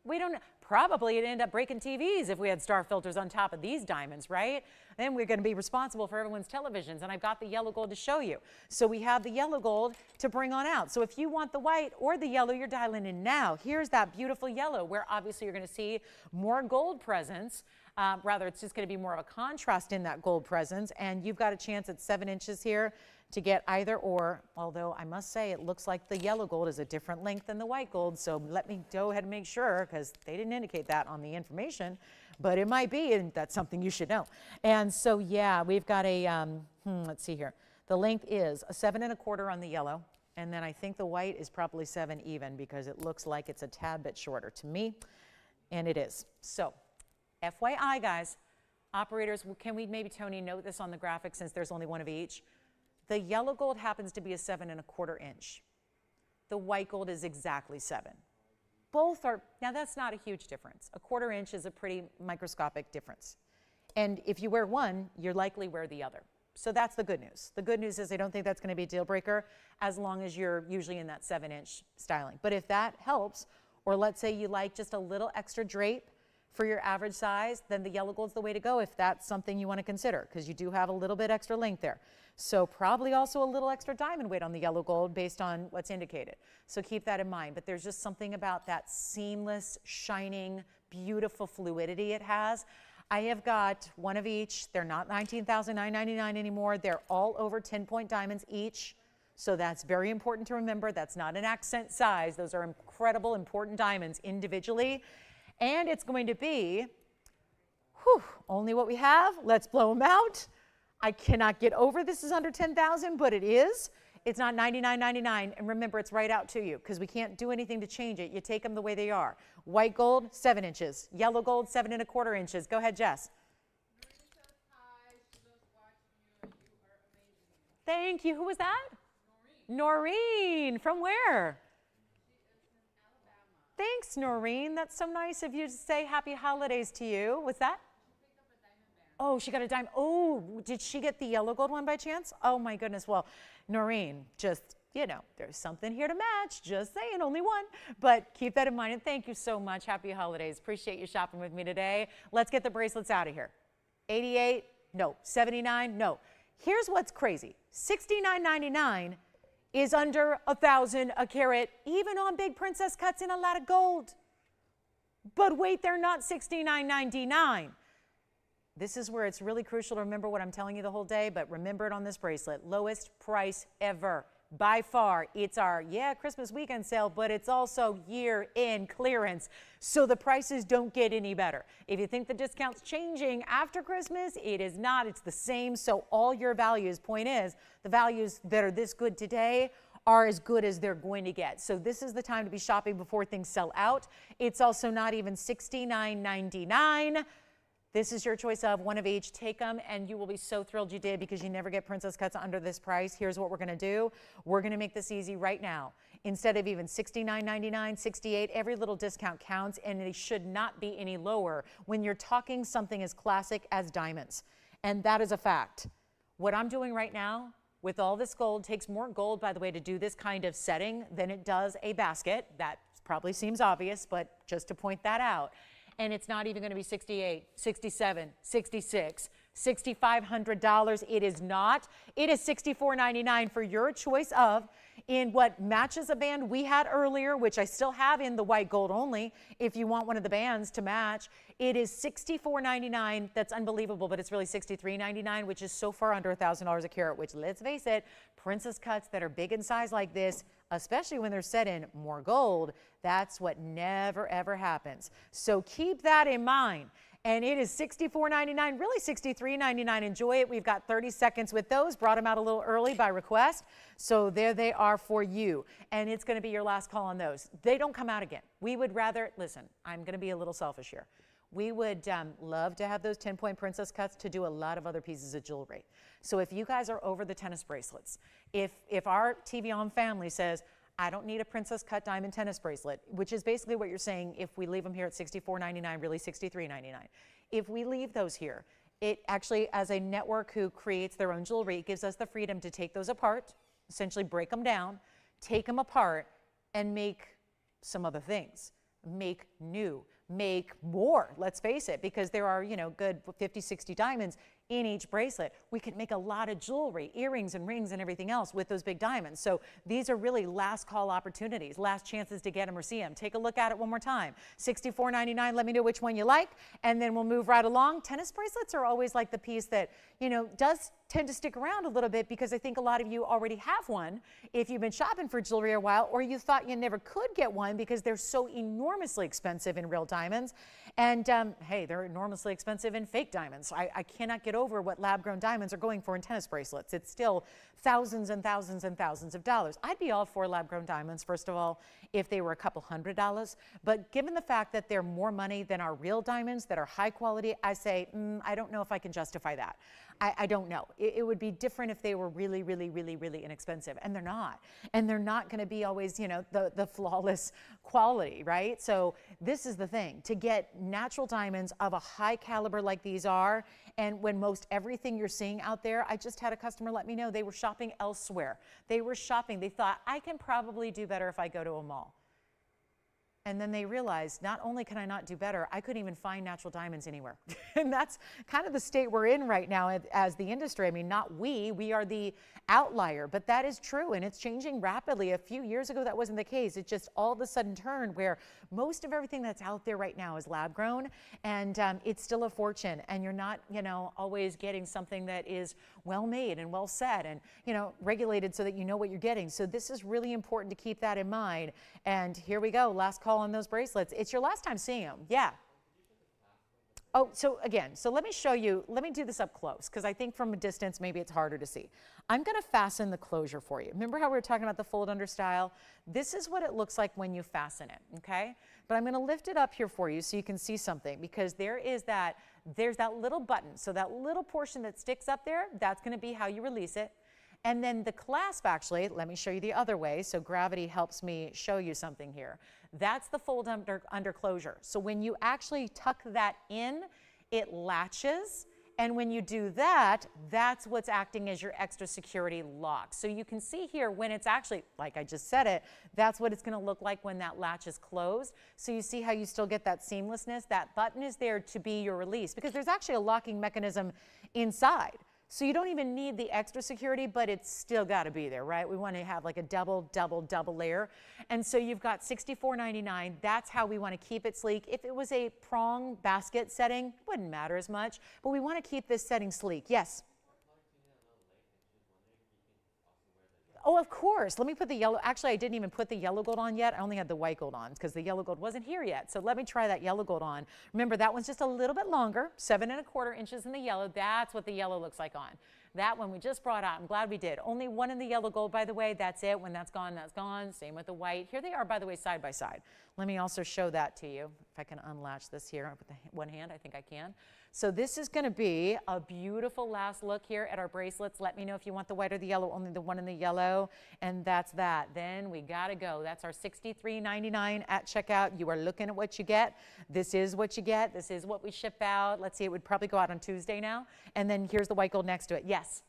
We don't. Probably it'd end up breaking TVs if we had star filters on top of these diamonds, right? Then we're going to be responsible for everyone's televisions. And I've got the yellow gold to show you. So we have the yellow gold to bring on out. So if you want the white or the yellow, you're dialing in now. Here's that beautiful yellow where obviously you're going to see more gold presence. Rather, it's just going to be more of a contrast in that gold presence. And you've got a chance at 7 inches here to get either or, although I must say it looks like the yellow gold is a different length than the white gold. So let me go ahead and make sure, because they didn't indicate that on the information, but it might be, and that's something you should know. And so, yeah, we've got a, let's see here. The length is a 7 1/4 on the yellow. And then I think the white is probably 7 even because it looks like it's a tad bit shorter to me. And it is. So FYI, guys, operators, can we maybe, Tony, note this on the graphic since there's only one of each? The yellow gold happens to be a 7 1/4 inch. The white gold is exactly 7. Both are, now that's not a huge difference. A 1/4 inch is a pretty microscopic difference. And if you wear one, you're likely wear the other. So that's the good news. The good news is I don't think that's going to be a deal breaker as long as you're usually in that 7 inch styling. But if that helps, or let's say you like just a little extra drape for your average size, then the yellow gold's the way to go if that's something you want to consider, because you do have a little bit extra length there. So probably also a little extra diamond weight on the yellow gold based on what's indicated. So keep that in mind. But there's just something about that seamless, shining, beautiful fluidity it has. I have got one of each. They're not $19,999 anymore. They're all over 10-point diamonds each. So that's very important to remember. That's not an accent size. Those are incredible, important diamonds individually. And it's going to be, only what we have. Let's blow them out. I cannot get over this is under 10,000, but it is. It's not $99.99. And remember, it's right out to you because we can't do anything to change it. You take them the way they are. White gold, 7 inches. Yellow gold, 7 1/4 inches. Go ahead, Jess. Thank you. Who was that? Noreen. From where? Thanks, Noreen. That's so nice of you to say happy holidays to you. What's that? Oh, she got a dime. Oh, did she get the yellow gold one by chance? Oh, my goodness. Well, Noreen, just, you know, there's something here to match. Just saying, only one. But keep that in mind. And thank you so much. Happy holidays. Appreciate you shopping with me today. Let's get the bracelets out of here. 88? No. 79? No. Here's what's crazy. $69.99 is under $1,000 a carat, even on big princess cuts in a lot of gold. But wait, they're not $69.99. This is where it's really crucial to remember what I'm telling you the whole day, but remember it on this bracelet. Lowest price ever. By far, it's our, Christmas weekend sale, but it's also year-end clearance. So the prices don't get any better. If you think the discount's changing after Christmas, it is not. It's the same. So all your values, point is, the values that are this good today are as good as they're going to get. So this is the time to be shopping before things sell out. It's also not even $69.99. This is your choice of one of each. Take them, and you will be so thrilled you did because you never get princess cuts under this price. Here's what we're going to do. We're going to make this easy right now. Instead of even $69.99, $68, every little discount counts, and it should not be any lower when you're talking something as classic as diamonds. And that is a fact. What I'm doing right now with all this gold takes more gold, by the way, to do this kind of setting than it does a basket. That probably seems obvious, but just to point that out. And it's not even going to be $68, $67, $66, $6,500. It is not. It is $64.99 for your choice of. in what matches a band we had earlier, which I still have in the white gold only. If you want one of the bands to match, it is $64.99. That's unbelievable, but it's really $63.99, which is so far under $1,000 a carat, which, let's face it, princess cuts that are big in size like this, especially when they're set in more gold, that's what never ever happens. So keep that in mind. And it is $64.99, really $63.99. Enjoy it. We've got 30 seconds with those. Brought them out a little early by request. So there they are for you. And it's going to be your last call on those. They don't come out again. We would rather, listen, I'm going to be a little selfish here. We would love to have those 10-point princess cuts to do a lot of other pieces of jewelry. So if you guys are over the tennis bracelets, if our TVON family says, I don't need a princess cut diamond tennis bracelet, which is basically what you're saying if we leave them here at $64.99, really $63.99. If we leave those here, it actually, as a network who creates their own jewelry, it gives us the freedom to take those apart, essentially break them down, take them apart, and make some other things. Make new, make more, let's face it, because there are, you know, good 50, 60 diamonds in each bracelet. We can make a lot of jewelry, earrings and rings and everything else with those big diamonds. So these are really last call opportunities, last chances to get them or see them. Take a look at it one more time. $64.99, let me know which one you like, and then we'll move right along. Tennis bracelets are always like the piece that, you know, does tend to stick around a little bit because I think a lot of you already have one if you've been shopping for jewelry a while, or you thought you never could get one because they're so enormously expensive in real diamonds. And hey, they're enormously expensive in fake diamonds. I cannot get over what lab-grown diamonds are going for in tennis bracelets. It's still thousands and thousands and thousands of dollars. I'd be all for lab-grown diamonds, first of all, if they were a couple $100. But given the fact that they're more money than our real diamonds that are high quality, I say, I don't know if I can justify that. I don't know. It would be different if they were really, really, really, really inexpensive, and they're not. And they're not going to be always, you know, the flawless quality, right? So this is the thing, to get natural diamonds of a high caliber like these are, and when most everything you're seeing out there, I just had a customer let me know they were shopping elsewhere. They were shopping. They thought, I can probably do better if I go to a mall. And then they realized, not only can I not do better, I couldn't even find natural diamonds anywhere. And that's kind of the state we're in right now as the industry. I mean, not we are the outlier, but that is true, and it's changing rapidly. A few years ago, that wasn't the case. It just all of a sudden turned where most of everything that's out there right now is lab grown, and it's still a fortune, and you're not, you know, always getting something that is well made and well set and, you know, regulated so that you know what you're getting. So this is really important to keep that in mind. And here we go, last call on those bracelets. It's your last time seeing them. Yeah. Oh, so again, so let me show you, let me do this up close because I think from a distance maybe it's harder to see. I'm going to fasten the closure for you. Remember how we were talking about the fold under style? This is what it looks like when you fasten it, okay? But I'm going to lift it up here for you so you can see something, because there's that little button. So that little portion that sticks up there, that's going to be how you release it. And then the clasp, actually, let me show you the other way, so gravity helps me show you something here. That's the fold under closure. So when you actually tuck that in, it latches, and when you do that, that's what's acting as your extra security lock. So you can see here when it's actually, like I just said it, that's what it's going to look like when that latch is closed. So you see how you still get that seamlessness? That button is there to be your release, because there's actually a locking mechanism inside. So you don't even need the extra security, but it's still got to be there, right? We want to have like a double layer. And so you've got $64.99. That's how we want to keep it sleek. If it was a prong basket setting, it wouldn't matter as much, but we want to keep this setting sleek. Yes? Oh, of course. Let me put the yellow. Actually, I didn't even put the yellow gold on yet. I only had the white gold on because the yellow gold wasn't here yet. So let me try that yellow gold on. Remember, that one's just a little bit longer, 7¼ inches in the yellow. That's what the yellow looks like on. That one we just brought out. I'm glad we did. Only one in the yellow gold, by the way. That's it. When that's gone, that's gone. Same with the white. Here they are, by the way, side by side. Let me also show that to you. If I can unlatch this here with the one hand, I think I can. So this is going to be a beautiful last look here at our bracelets. Let me know if you want the white or the yellow, only the one in the yellow. And that's that. Then we got to go. That's our $63.99 at checkout. You are looking at what you get. This is what you get. This is what we ship out. Let's see, it would probably go out on Tuesday now. And then here's the white gold next to it. Yes?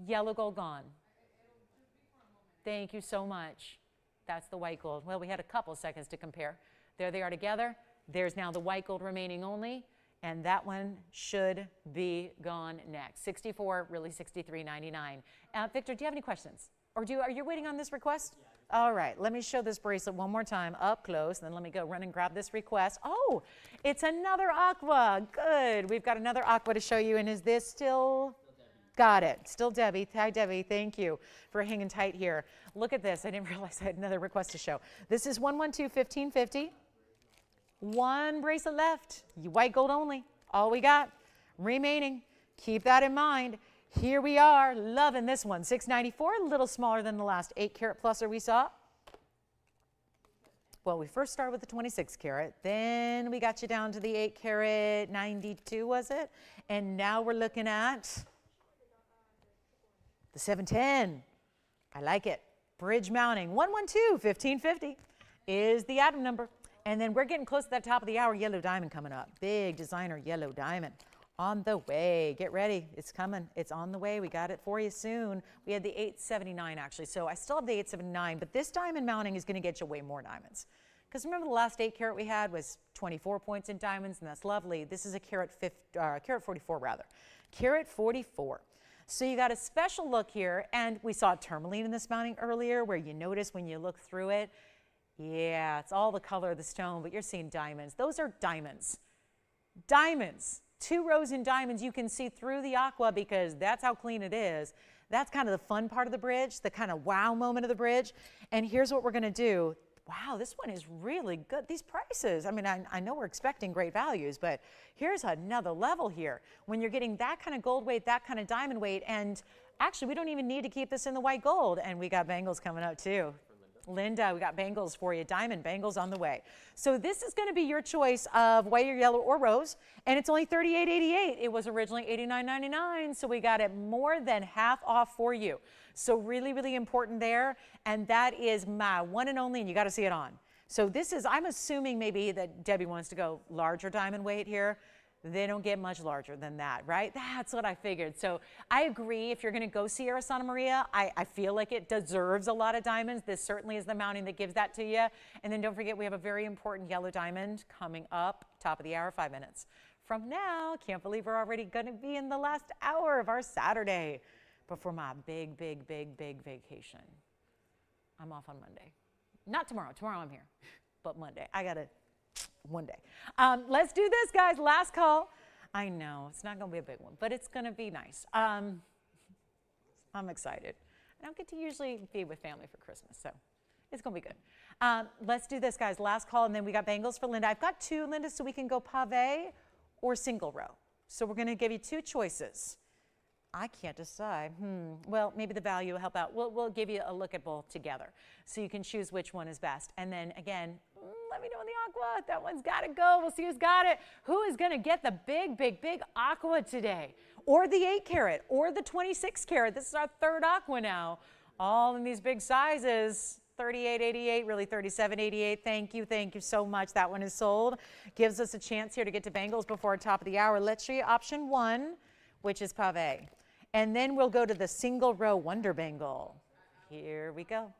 Yellow gold gone. Thank you so much. That's the white gold. Well, we had a couple seconds to compare. There they are together. There's now the white gold remaining only. And that one should be gone next. 64, really $63.99. Victor, do you have any questions? Or are you waiting on this request? All right, let me show this bracelet one more time up close, and then let me go run and grab this request. Oh, it's another aqua. Good. We've got another aqua to show you, and is this still? Got it. Still Debbie. Hi, Debbie. Thank you for hanging tight here. Look at this. I didn't realize I had another request to show. This is 112-1550. One bracelet left. White gold only. All we got remaining. Keep that in mind. Here we are, loving this one. $694, a little smaller than the last 8-carat pluser we saw. Well, we first started with the 26-carat, then we got you down to the 8-carat 92, was it? And now we're looking at the 710. I like it. Bridge mounting, 112-1550 is the item number. And then we're getting close to that top of the hour yellow diamond coming up. Big designer yellow diamond. On the way. Get ready. It's coming. It's on the way. We got it for you soon. We had the 879 actually. So I still have the 879, but this diamond mounting is going to get you way more diamonds. Because remember the last 8-carat we had was 24 points in diamonds, and that's lovely. This is a carat 44 rather. Carat 44. So you got a special look here, and we saw tourmaline in this mounting earlier where you notice when you look through it, yeah, it's all the color of the stone, but you're seeing diamonds. Those are diamonds. Diamonds. 2 rows in diamonds. You can see through the aqua because that's how clean it is. That's kind of the fun part of the bridge, the kind of wow moment of the bridge. And here's what we're going to do. Wow, this one is really good. These prices, I mean, I know we're expecting great values, but here's another level here. When you're getting that kind of gold weight, that kind of diamond weight, and actually we don't even need to keep this in the white gold. And we got bangles coming up too. Linda, we got bangles for you, diamond bangles on the way. So this is going to be your choice of white or yellow or rose, and it's only $38.88. It was originally $89.99, so we got it more than half off for you. So really, really important there, and that is my one and only, and you got to see it on. So this is, I'm assuming maybe that Debbie wants to go larger diamond weight here. They don't get much larger than that, right? That's what I figured. So I agree. If you're going to go Sierra Santa Maria, I feel like it deserves a lot of diamonds. This certainly is the mounting that gives that to you. And then don't forget, we have a very important yellow diamond coming up, top of the hour, 5 minutes from now. Can't believe we're already going to be in the last hour of our Saturday before my big, big, big, big vacation. I'm off on Monday. Not tomorrow. Tomorrow I'm here. But Monday. I got to one day. Let's do this, guys. Last call. I know it's not going to be a big one, but it's going to be nice. I'm excited. I don't get to usually be with family for Christmas, so it's going to be good. Let's do this, guys. Last call, and then we got bangles for Linda. I've got 2, Linda, so we can go pave or single row. So we're going to give you 2 choices. I can't decide. Well, maybe the value will help out. We'll give you a look at both together so you can choose which one is best. And then again, let me know in the aqua. That one's got to go. We'll see who's got it. Who is going to get the big, big, big aqua today? Or the 8-carat or the 26-carat. This is our 3rd aqua now. All in these big sizes. $38.88, really $37.88. Thank you so much. That one is sold. Gives us a chance here to get to bangles before top of the hour. Let's show you option 1, which is pave. And then we'll go to the single row wonder bangle. Here we go.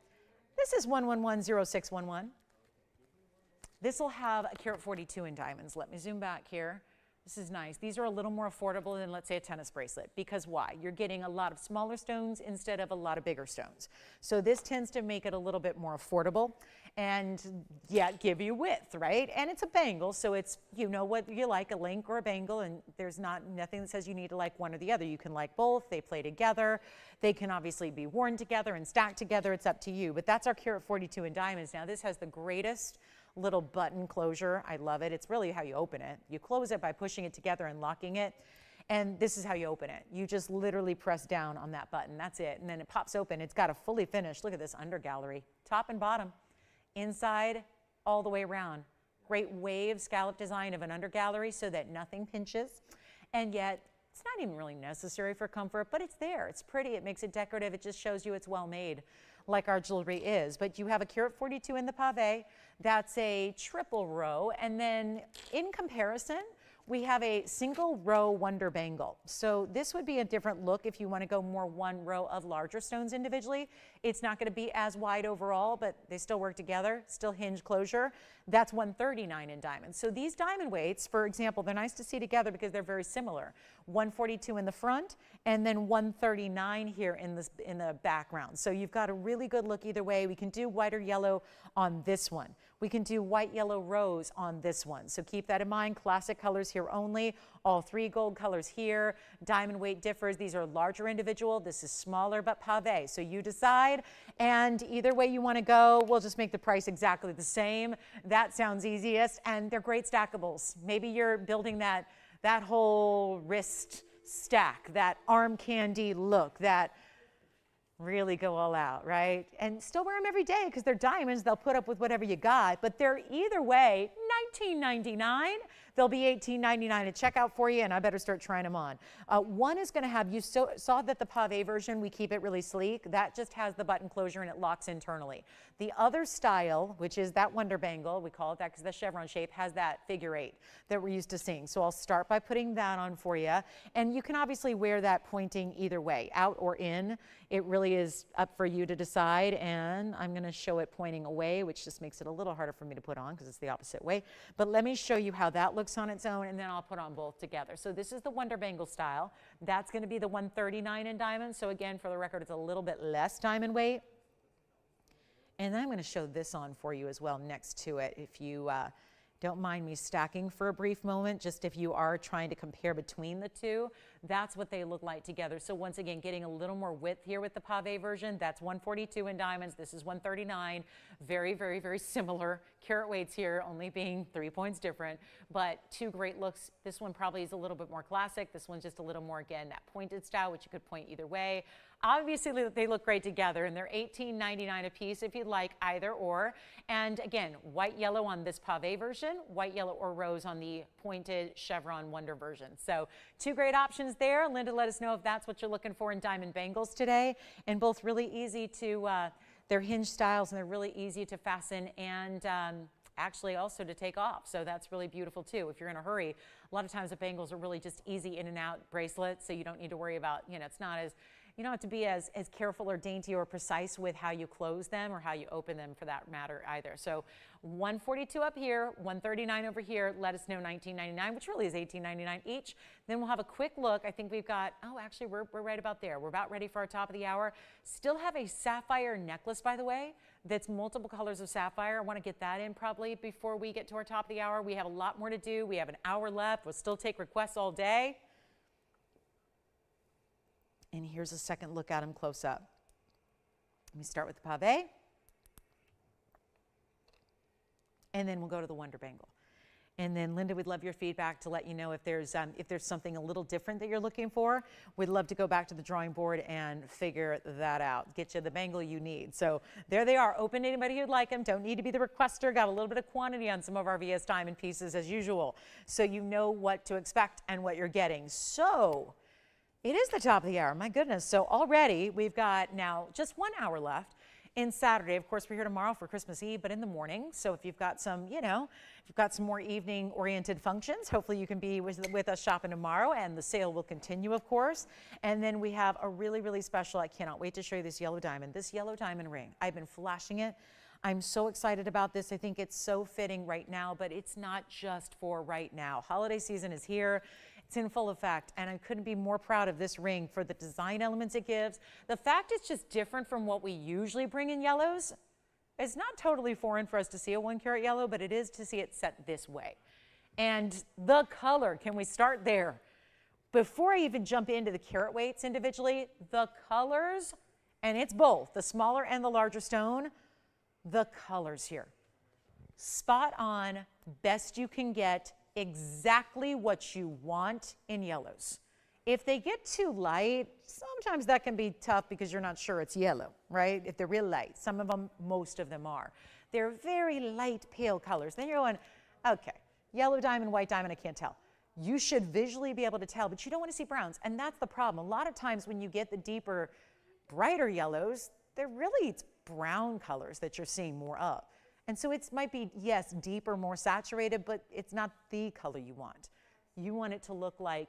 This is 1110611. This will have a carat 42 in diamonds. Let me zoom back here. This is nice. These are a little more affordable than, let's say, a tennis bracelet. Because why? You're getting a lot of smaller stones instead of a lot of bigger stones. So this tends to make it a little bit more affordable and yet give you width, right? And it's a bangle, so it's, you know what you like, a link or a bangle, and there's nothing that says you need to like one or the other. You can like both. They play together. They can obviously be worn together and stacked together. It's up to you. But that's our carat 42 in diamonds. Now this has the greatest little button closure. I love it. It's really how you open it. You close it by pushing it together and locking it. And this is how you open it. You just literally press down on that button. That's it. And then it pops open. It's got a fully finished, look at this under gallery, top and bottom, inside, all the way around. Great wave scallop design of an under gallery so that nothing pinches. And yet, it's not even really necessary for comfort, but it's there. It's pretty. It makes it decorative. It just shows you it's well made, like our jewelry is. But you have a carat 42 in the pave. That's a triple row. And then in comparison, we have a single row wonder bangle. So this would be a different look if you want to go more one row of larger stones individually. It's not going to be as wide overall, but they still work together, still hinge closure. That's $139 in diamonds. So these diamond weights, for example, they're nice to see together because they're very similar. $142 in the front and then $139 here in the background. So you've got a really good look either way. We can do white or yellow on this one. We can do white, yellow, rose on this one. So keep that in mind. Classic colors here only. All 3 gold colors here. Diamond weight differs. These are larger individual. This is smaller but pave. So you decide. And either way you want to go, we'll just make the price exactly the same. That sounds easiest. And they're great stackables. Maybe you're building that whole wrist stack, that arm candy look, that really go all out, right? And still wear them every day because they're diamonds. They'll put up with whatever you got, but they're either way $19.99. They'll be $18.99 at checkout for you, and I better start trying them on. One is going to have, you saw that the pave version, we keep it really sleek. That just has the button closure and it locks internally. The other style, which is that wonder bangle, we call it that because the chevron shape has that figure 8 that we're used to seeing. So I'll start by putting that on for you. And you can obviously wear that pointing either way, out or in. It really is up for you to decide. And I'm going to show it pointing away, which just makes it a little harder for me to put on because it's the opposite way. But let me show you how that looks on its own, and then I'll put on both together. So this is the wonder bangle style. That's going to be the $139 in diamonds. So again, for the record, it's a little bit less diamond weight. And then I'm going to show this on for you as well next to it. If you don't mind me stacking for a brief moment, just if you are trying to compare between the two, that's what they look like together. So once again, getting a little more width here with the pave version. That's $142 in diamonds. This is $139. Very, very, very similar. Carat weights here only being 3 points different, but 2 great looks. This one probably is a little bit more classic. This one's just a little more, again, that pointed style, which you could point either way. Obviously, they look great together, and they're $18.99 a piece if you'd like either or. And again, white, yellow on this pave version, white, yellow, or rose on the pointed chevron wonder version. So 2 great options there. Linda, let us know if that's what you're looking for in diamond bangles today. And both really easy to, they're hinge styles, and they're really easy to fasten and actually also to take off. So that's really beautiful too. If you're in a hurry, a lot of times the bangles are really just easy in and out bracelets, so you don't need to worry about, it's not as, you don't have to be as careful or dainty or precise with how you close them or how you open them for that matter either. So $142 up here, $139 over here. Let us know $19.99, which really is $18.99 each. Then we'll have a quick look. I think we've got, oh, actually we're right about there. We're about ready for our top of the hour. Still have a sapphire necklace, by the way, that's multiple colors of sapphire. I want to get that in probably before we get to our top of the hour. We have a lot more to do. We have an hour left. We'll still take requests all day. And here's a second look at them close up. Let me start with the pave. And then we'll go to the wonder bangle. And then Linda, we'd love your feedback to let you know if there's something a little different that you're looking for. We'd love to go back to the drawing board and figure that out. Get you the bangle you need. So there they are. Open to anybody who'd like them. Don't need to be the requester. Got a little bit of quantity on some of our VS diamond pieces as usual. So you know what to expect and what you're getting. So it is the top of the hour, my goodness. So already we've got now just 1 hour left in Saturday. Of course, we're here tomorrow for Christmas Eve, but in the morning. So if you've got some, if you've got some more evening oriented functions, hopefully you can be with us shopping tomorrow, and the sale will continue, of course. And then we have a really, really special, I cannot wait to show you this yellow diamond ring. I've been flashing it. I'm so excited about this. I think it's so fitting right now, but it's not just for right now. Holiday season is here. It's in full effect, and I couldn't be more proud of this ring for the design elements it gives. The fact it's just different from what we usually bring in yellows. It's not totally foreign for us to see a 1 carat yellow, but it is to see it set this way. And the color, can we start there? Before I even jump into the carat weights individually, the colors, and it's both, the smaller and the larger stone, the colors here. Spot on, best you can get, exactly what you want in yellows. If they get too light, sometimes that can be tough because you're not sure it's yellow, right? If they're real light. Some of them, most of them are. They're very light, pale colors. Then you're going, okay, yellow diamond, white diamond, I can't tell. You should visually be able to tell, but you don't want to see browns. And that's the problem. A lot of times when you get the deeper, brighter yellows, it's brown colors that you're seeing more of. And so it might be, yes, deeper, more saturated, but it's not the color you want. You want it to look like,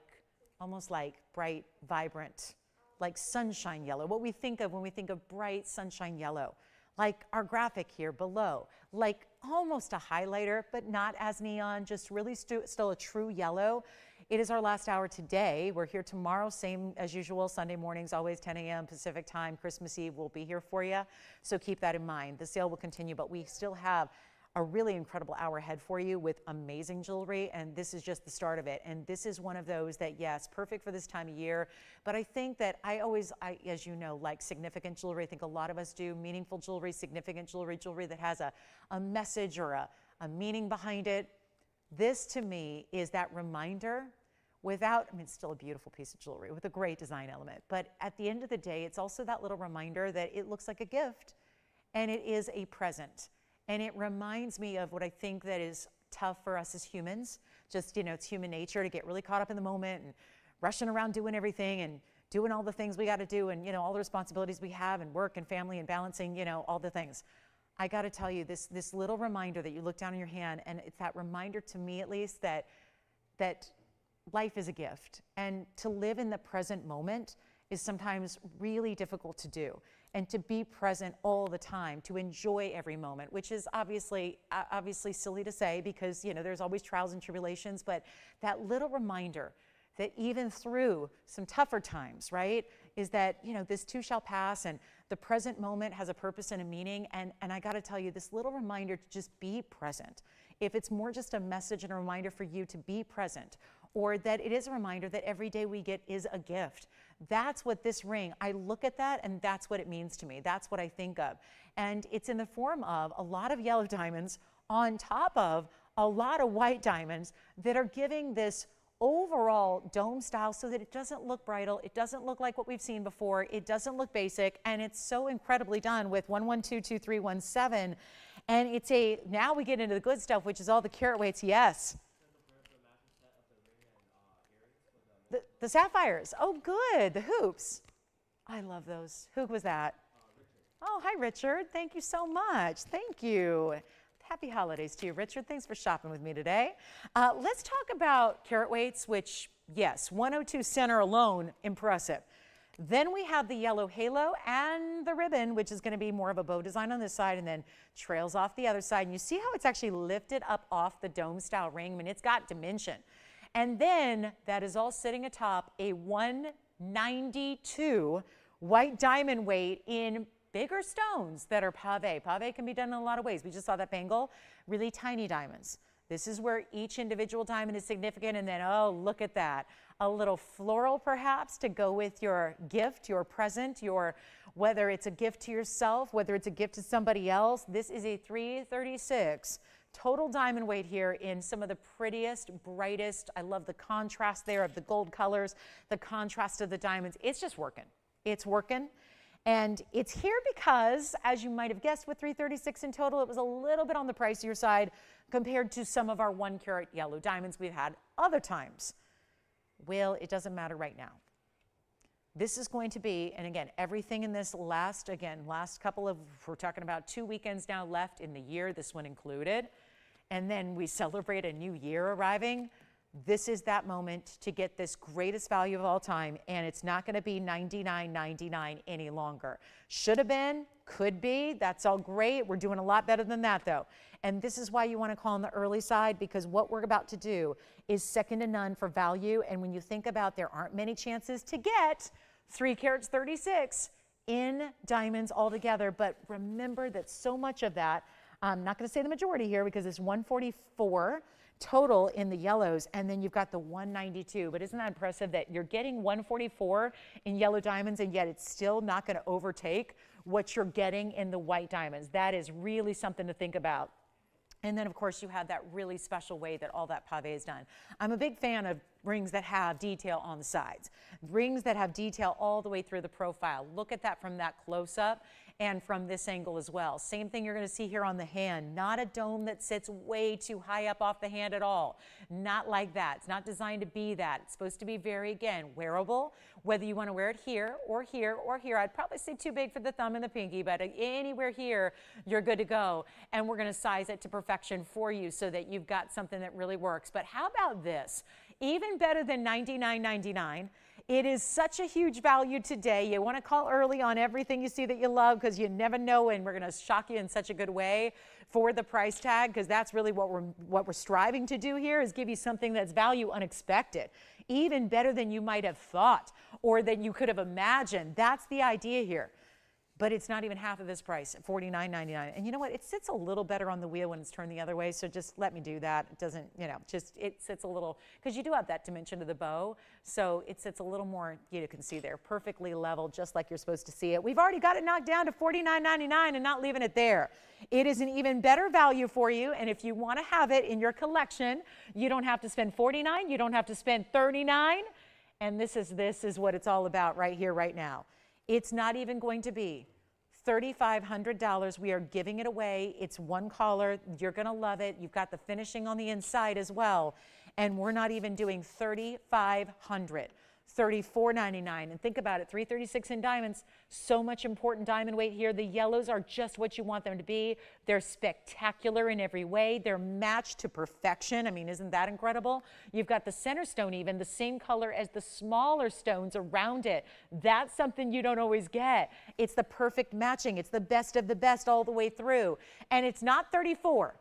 almost like bright, vibrant, like sunshine yellow. What we think of when we think of bright sunshine yellow, like our graphic here below, like almost a highlighter, but not as neon, just really still a true yellow. It is our last hour today. We're here tomorrow, same as usual, Sunday mornings, always 10 a.m. Pacific time. Christmas Eve, we'll be here for you. So keep that in mind. The sale will continue, but we still have a really incredible hour ahead for you with amazing jewelry, and this is just the start of it. And this is one of those that, yes, perfect for this time of year, but I think that I, as you know, like significant jewelry. I think a lot of us do meaningful jewelry, significant jewelry, jewelry that has a message or a meaning behind it. This, to me, is that reminder without, I mean, it's still a beautiful piece of jewelry with a great design element, but at the end of the day, it's also that little reminder that it looks like a gift, and it is a present. And it reminds me of what I think that is tough for us as humans. Just, you know, it's human nature to get really caught up in the moment and rushing around doing everything and doing all the things we got to do and, you know, all the responsibilities we have and work and family and balancing, you know, all the things. I got to tell you, this little reminder that you look down in your hand, and it's that reminder to me at least that life is a gift. And to live in the present moment is sometimes really difficult to do. And to be present all the time, to enjoy every moment, which is obviously silly to say because, you know, there's always trials and tribulations, but that little reminder that even through some tougher times, right, is that, you know, this too shall pass, and the present moment has a purpose and a meaning. And I got to tell you, this little reminder to just be present, if it's more just a message and a reminder for you to be present, or that it is a reminder that every day we get is a gift. That's what this ring, I look at that and that's what it means to me. That's what I think of. And it's in the form of a lot of yellow diamonds on top of a lot of white diamonds that are giving this overall dome style so that it doesn't look bridal, it doesn't look like what we've seen before, it doesn't look basic, and it's so incredibly done with 1122317. And it's now we get into the good stuff, which is all the carat weights, yes. The sapphires, oh good, the hoops. I love those. Who was that? Oh, hi Richard, thank you so much, thank you. Happy holidays to you, Richard. Thanks for shopping with me today. Let's talk about carat weights, which, yes, 102 center alone, impressive. Then we have the yellow halo and the ribbon, which is going to be more of a bow design on this side and then trails off the other side. And you see how it's actually lifted up off the dome style ring? I mean, it's got dimension. And then that is all sitting atop a 192 white diamond weight in bigger stones that are pave. Pave can be done in a lot of ways. We just saw that bangle, really tiny diamonds. This is where each individual diamond is significant, and then, oh, look at that. A little floral perhaps to go with your gift, your present, whether it's a gift to yourself, whether it's a gift to somebody else. This is a 336 total diamond weight here in some of the prettiest, brightest. I love the contrast there of the gold colors, the contrast of the diamonds. It's just working. It's working. And it's here because, as you might have guessed, with 336 in total, it was a little bit on the pricier side compared to some of our 1 carat yellow diamonds we've had other times. Well, it doesn't matter right now. This is going to be, and again, everything in this last couple of, we're talking about 2 weekends now left in the year, this one included. And then we celebrate a new year arriving. This is that moment to get this greatest value of all time, and it's not going to be $99.99 any longer. Should have been, could be, that's all great. We're doing a lot better than that though. And this is why you want to call on the early side, because what we're about to do is second to none for value. And when you think about, there aren't many chances to get 3 carats 36 in diamonds altogether, but remember that so much of that, I'm not going to say the majority here because it's 144 total in the yellows, and then you've got the 192. But isn't that impressive that you're getting 144 in yellow diamonds, and yet it's still not going to overtake what you're getting in the white diamonds? That is really something to think about. And then, of course, you have that really special way that all that pave is done. I'm a big fan of rings that have detail on the sides, rings that have detail all the way through the profile. Look at that from that close-up and from this angle as well. Same thing you're going to see here on the hand. Not a dome that sits way too high up off the hand at all. Not like that. It's not designed to be that. It's supposed to be very, again, wearable, whether you want to wear it here or here or here. I'd probably say too big for the thumb and the pinky, but anywhere here, you're good to go. And we're going to size it to perfection for you so that you've got something that really works. But how about this? even better than $99.99. It is such a huge value today. You want to call early on everything you see that you love, because you never know, and we're going to shock you in such a good way for the price tag, because that's really what we're striving to do here, is give you something that's value unexpected, even better than you might have thought or than you could have imagined. That's the idea here. But it's not even half of this price, at $49.99. And you know what? It sits a little better on the wheel when it's turned the other way, so just let me do that. It doesn't, you know, just it sits a little, because you do have that dimension to the bow, so it sits a little more, you can see there, perfectly level, just like you're supposed to see it. We've already got it knocked down to $49.99 and not leaving it there. It is an even better value for you, and if you want to have it in your collection, you don't have to spend $49, you don't have to spend $39, and this is what it's all about right here, right now. It's not even going to be $3,500. We are giving it away. It's one color. You're going to love it. You've got the finishing on the inside as well. And we're not even doing $3,500. $34.99. And think about it, $336 in diamonds. So much important diamond weight here. The yellows are just what you want them to be. They're spectacular in every way. They're matched to perfection. I mean, isn't that incredible? You've got the center stone even the same color as the smaller stones around it. That's something you don't always get. It's the perfect matching. It's the best of the best all the way through. And it's not $34.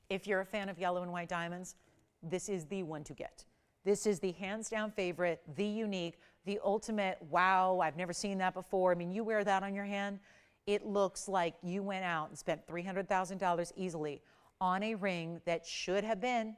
If you're a fan of yellow and white diamonds, this is the one to get. This is the hands down favorite, the unique, the ultimate, wow, I've never seen that before. I mean, you wear that on your hand, it looks like you went out and spent $300,000 easily on a ring that should have been,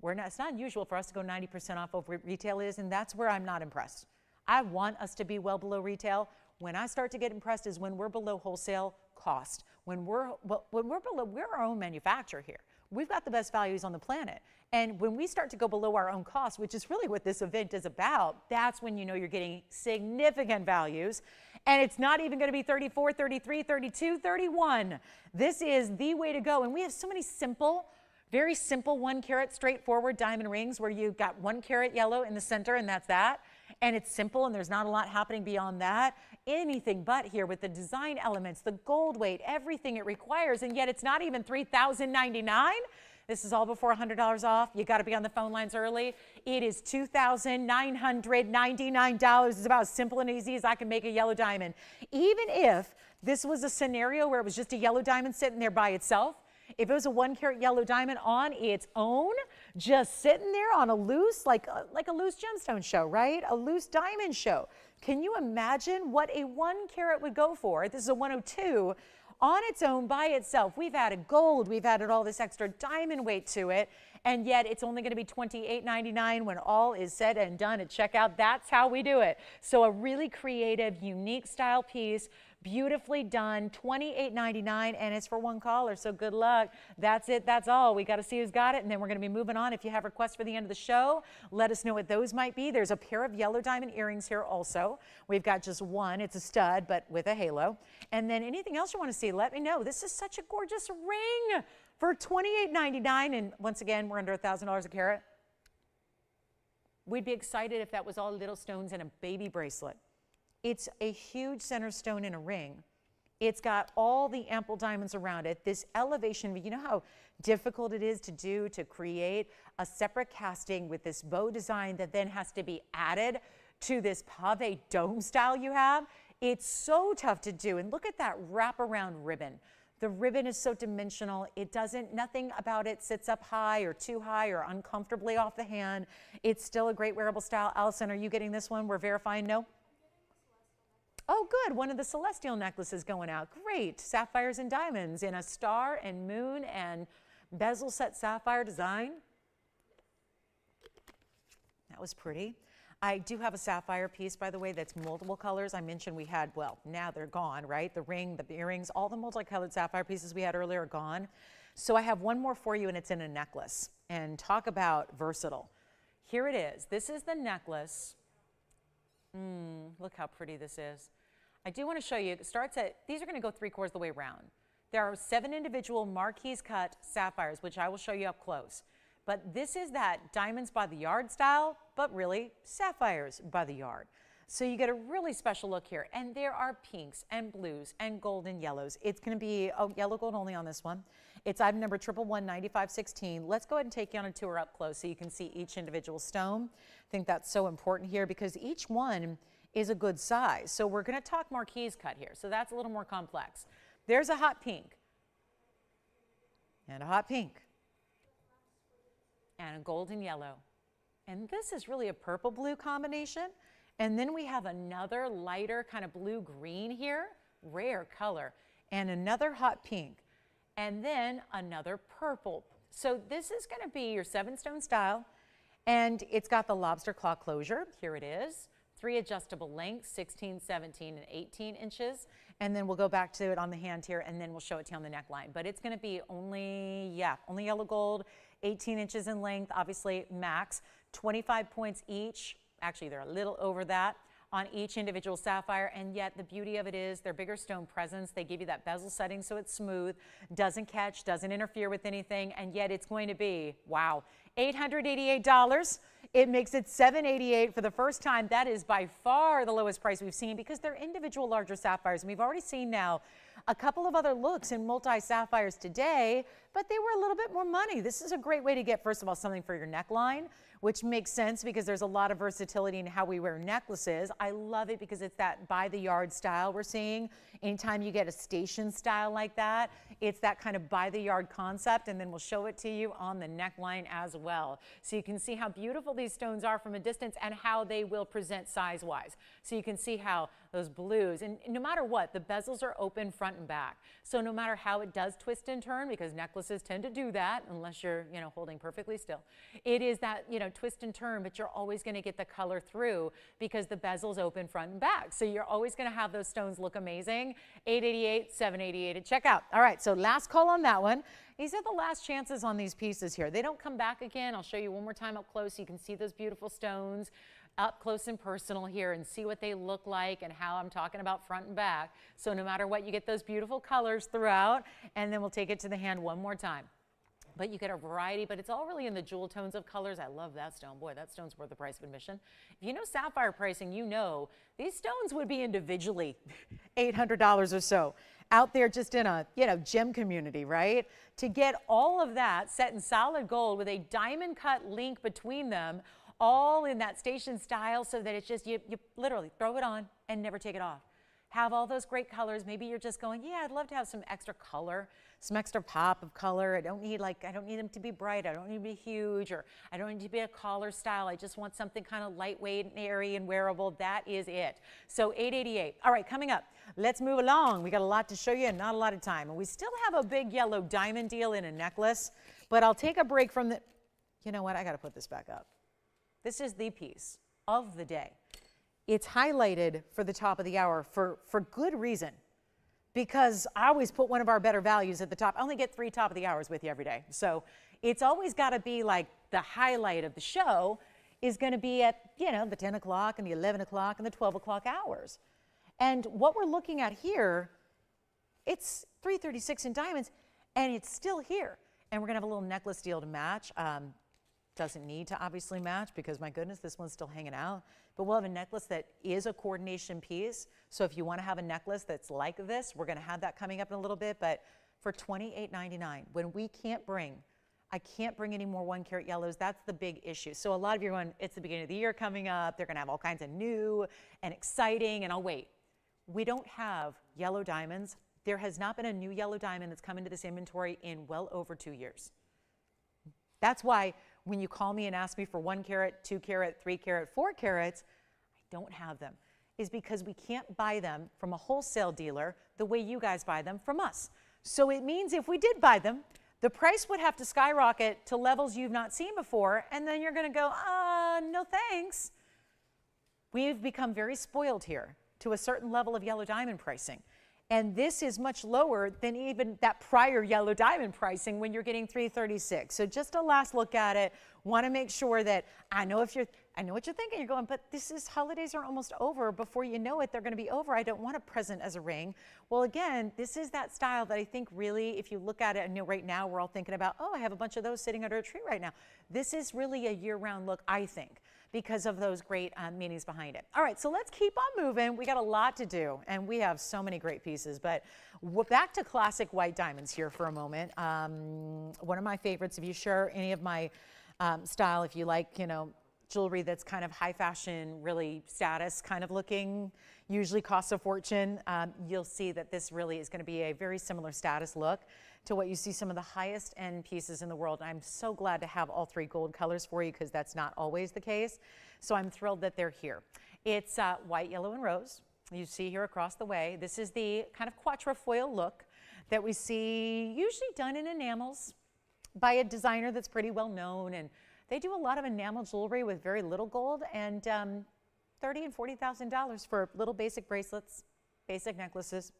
it's not unusual for us to go 90% off of what retail is, and that's where I'm not impressed. I want us to be well below retail. When I start to get impressed is when we're below wholesale cost. When we're below, we're our own manufacturer here. We've got the best values on the planet. And when we start to go below our own cost, which is really what this event is about, that's when you know you're getting significant values. And it's not even going to be 34, 33, 32, 31. This is the way to go. And we have so many simple, very simple 1 carat straightforward diamond rings where you've got 1 carat yellow in the center, and that's that. And it's simple, and there's not a lot happening beyond that. Anything but here with the design elements, the gold weight, everything it requires, and yet it's not even $3,099. This is all before $100 off. You got to be on the phone lines early. It is $2,999. It's about as simple and easy as I can make a yellow diamond. Even if this was a scenario where it was just a yellow diamond sitting there by itself, if it was a 1 carat yellow diamond on its own, just sitting there on a loose, like a loose gemstone show, right? A loose diamond show. Can you imagine what a 1 carat would go for? This is a 102. On its own, by itself, we've added gold, we've added all this extra diamond weight to it, and yet it's only going to be $28.99 when all is said and done at checkout. That's how we do it. So a really creative, unique style piece, beautifully done, $28.99, and it's for 1 caller, so good luck. That's it, that's all. We got to see who's got it, and then we're going to be moving on. If you have requests for the end of the show, let us know what those might be. There's a pair of yellow diamond earrings here also. We've got just one. It's a stud, but with a halo. And then anything else you want to see, let me know. This is such a gorgeous ring for $28.99, and once again, we're under $1,000 a carat. We'd be excited if that was all little stones and a baby bracelet. It's a huge center stone in a ring. It's got all the ample diamonds around it. This elevation, you know how difficult it is to do, to create a separate casting with this bow design that then has to be added to this pave dome style you have? It's so tough to do. And look at that wraparound ribbon. The ribbon is so dimensional. It doesn't, nothing about it sits up high or too high or uncomfortably off the hand. It's still a great wearable style. Allison, are you getting this one? We're verifying no? Oh, good. One of the celestial necklaces going out. Great. Sapphires and diamonds in a star and moon and bezel set sapphire design. That was pretty. I do have a sapphire piece, by the way, that's multiple colors. I mentioned we had, well, now they're gone, right? The ring, the earrings, all the multicolored sapphire pieces we had earlier are gone. So I have one more for you, and it's in a necklace. And talk about versatile. Here it is. This is the necklace. Look how pretty this is. I do want to show you, it starts at, these are going to go 3/4 of the way around. There are 7 individual marquise cut sapphires, which I will show you up close. But this is that diamonds by the yard style, but really sapphires by the yard. So you get a really special look here. And there are pinks and blues and golden yellows. It's going to be yellow gold only on this one. It's item number 1119516. Let's go ahead and take you on a tour up close so you can see each individual stone. I think that's so important here because each one is a good size. So we're going to talk marquise cut here. So that's a little more complex. There's a hot pink and a hot pink and a golden yellow. And this is really a purple blue combination. And then we have another lighter kind of blue green here, rare color, and another hot pink, and then another purple. So this is going to be your 7-stone style, and it's got the lobster claw closure. Here it is. 3 adjustable lengths, 16, 17, and 18 inches. And then we'll go back to it on the hand here, and then we'll show it to you on the neckline. But it's going to be only yellow gold, 18 inches in length, obviously max, 25 points each. Actually, they're a little over that on each individual sapphire, and yet the beauty of it is their bigger stone presence. They give you that bezel setting so it's smooth, doesn't catch, doesn't interfere with anything, and yet it's going to be, wow, $888. It makes it $788 for the first time. That is by far the lowest price we've seen because they're individual larger sapphires. And we've already seen now a couple of other looks in multi-sapphires today, but they were a little bit more money. This is a great way to get, first of all, something for your neckline, which makes sense because there's a lot of versatility in how we wear necklaces. I love it because it's that by the yard style we're seeing. Anytime you get a station style like that, it's that kind of by the yard concept, and then we'll show it to you on the neckline as well. So you can see how beautiful these stones are from a distance and how they will present size-wise. So you can see how those blues, and no matter what, the bezels are open front and back. So no matter how it does twist and turn, because necklaces tend to do that unless you're, holding perfectly still. It is that, twist and turn, but you're always going to get the color through because the bezel's open front and back. So you're always going to have those stones look amazing. $888, $788 at checkout. All right, so last call on that one. These are the last chances on these pieces here. They don't come back again. I'll show you one more time up close so you can see those beautiful stones up close and personal here and see what they look like and how I'm talking about front and back. So no matter what, you get those beautiful colors throughout, and then we'll take it to the hand one more time. But you get a variety, but it's all really in the jewel tones of colors. I love that stone. Boy, that stone's worth the price of admission. If you know sapphire pricing, these stones would be individually $800 or so out there just in a, gem community, right? To get all of that set in solid gold with a diamond cut link between them, all in that station style so that it's just, you literally throw it on and never take it off. Have all those great colors. Maybe you're just going, yeah, I'd love to have some extra color, some extra pop of color. I don't need them to be bright. I don't need them to be huge, or I don't need to be a collar style. I just want something kind of lightweight and airy and wearable. That is it. So $888. All right, coming up, let's move along. We got a lot to show you and not a lot of time. And we still have a big yellow diamond deal in a necklace, but I'll take a break from the, you know what? I got to put this back up. This is the piece of the day. It's highlighted for the top of the hour for good reason, because I always put one of our better values at the top. I only get 3 top of the hours with you every day. So it's always got to be like the highlight of the show is going to be at, the 10 o'clock and the 11 o'clock and the 12 o'clock hours. And what we're looking at here, it's $336 in diamonds, and it's still here. And we're going to have a little necklace deal to match. Doesn't need to obviously match because, my goodness, this one's still hanging out. But we'll have a necklace that is a coordination piece. So if you want to have a necklace that's like this, we're going to have that coming up in a little bit. But for $28.99, when I can't bring any more 1-carat yellows. That's the big issue. So a lot of you are going, it's the beginning of the year coming up. They're going to have all kinds of new and exciting, and I'll wait. We don't have yellow diamonds. There has not been a new yellow diamond that's come into this inventory in well over 2 years. That's why when you call me and ask me for 1-carat, 2-carat, 3-carat, 4 carats, I don't have them. Is because we can't buy them from a wholesale dealer the way you guys buy them from us. So it means if we did buy them, the price would have to skyrocket to levels you've not seen before, and then you're going to go, no thanks. We've become very spoiled here to a certain level of yellow diamond pricing. And this is much lower than even that prior yellow diamond pricing when you're getting $336. So just a last look at it. Want to make sure that I know what you're thinking. You're going, but holidays are almost over. Before you know it, they're going to be over. I don't want a present as a ring. Well, again, this is that style that I think really, if you look at it, and right now we're all thinking about, I have a bunch of those sitting under a tree right now. This is really a year-round look, I think, because of those great meanings behind it. All right, so let's keep on moving. We got a lot to do, and we have so many great pieces, but back to classic white diamonds here for a moment. One of my favorites, if you share any of my style, if you like, you know, jewelry that's kind of high fashion, really status kind of looking, usually costs a fortune, you'll see that this really is going to be a very similar status look to what you see some of the highest end pieces in the world. I'm so glad to have all three gold colors for you because that's not always the case. So I'm thrilled that they're here. It's white, yellow, and rose. You see here across the way. This is the kind of quatrefoil look that we see usually done in enamels by a designer that's pretty well known, and they do a lot of enamel jewelry with very little gold, and $30,000 and $40,000 for little basic bracelets, basic necklaces.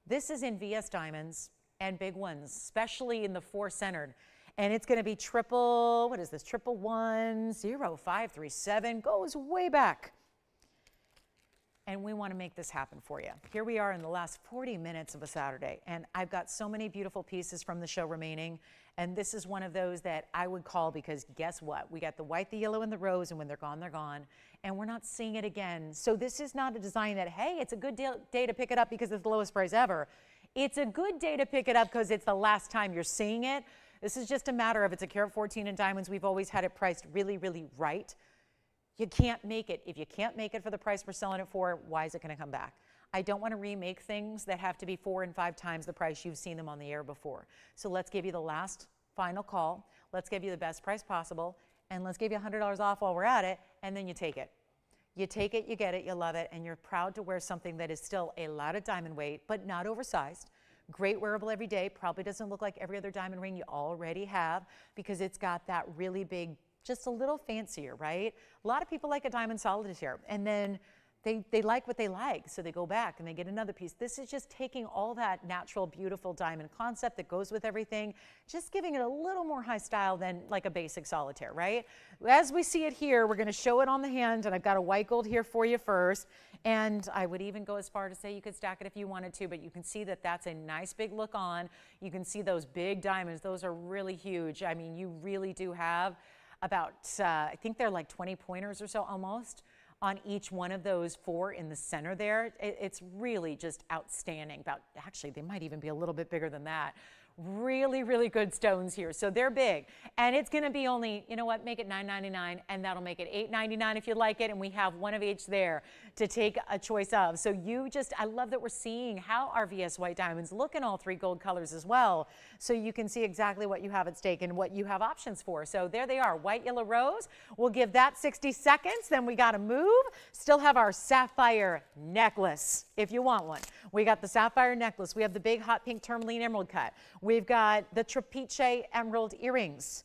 This is in VS diamonds and big ones, especially in the 4-centered. And it's going to be triple, what is this? 1110537, goes way back. And we want to make this happen for you. Here we are in the last 40 minutes of a Saturday, and I've got so many beautiful pieces from the show remaining, and this is one of those that I would call because guess what? We got the white, the yellow, and the rose, and when they're gone, and we're not seeing it again. So this is not a design that, hey, it's a good day to pick it up because it's the lowest price ever. It's a good day to pick it up because it's the last time you're seeing it. This is just a matter of it's a carat 14 in diamonds. We've always had it priced really, really right. You can't make it. If you can't make it for the price we're selling it for, why is it going to come back? I don't want to remake things that have to be 4 and 5 times the price you've seen them on the air before. So let's give you the last final call. Let's give you the best price possible, and let's give you $100 off while we're at it, and then you take it. You take it, you get it, you love it, and you're proud to wear something that is still a lot of diamond weight, but not oversized. Great wearable every day. Probably doesn't look like every other diamond ring you already have because it's got that really big, just a little fancier, right? A lot of people like a diamond solitaire, and then they like what they like, so they go back and they get another piece. This is just taking all that natural, beautiful diamond concept that goes with everything, just giving it a little more high style than like a basic solitaire, right? As we see it here, we're going to show it on the hand, and I've got a white gold here for you first, and I would even go as far to say you could stack it if you wanted to, but you can see that that's a nice big look on. You can see those big diamonds. Those are really huge. I mean, you really do have about, I think they're like 20 pointers or so almost on each one of those 4 in the center there. It's really just outstanding. Actually, they might even be a little bit bigger than that. Really, really good stones here. So they're big. And it's going to be only, you know what, make it $9.99, and that'll make it $8.99 if you like it. And we have one of each there to take a choice of. So I love that we're seeing how our VS white diamonds look in all 3 gold colors as well. So you can see exactly what you have at stake and what you have options for. So there they are, white, yellow, rose. We'll give that 60 seconds. Then we got to move. Still have our sapphire necklace if you want one. We got the sapphire necklace. We have the big hot pink tourmaline emerald cut. We've got the trapiche emerald earrings.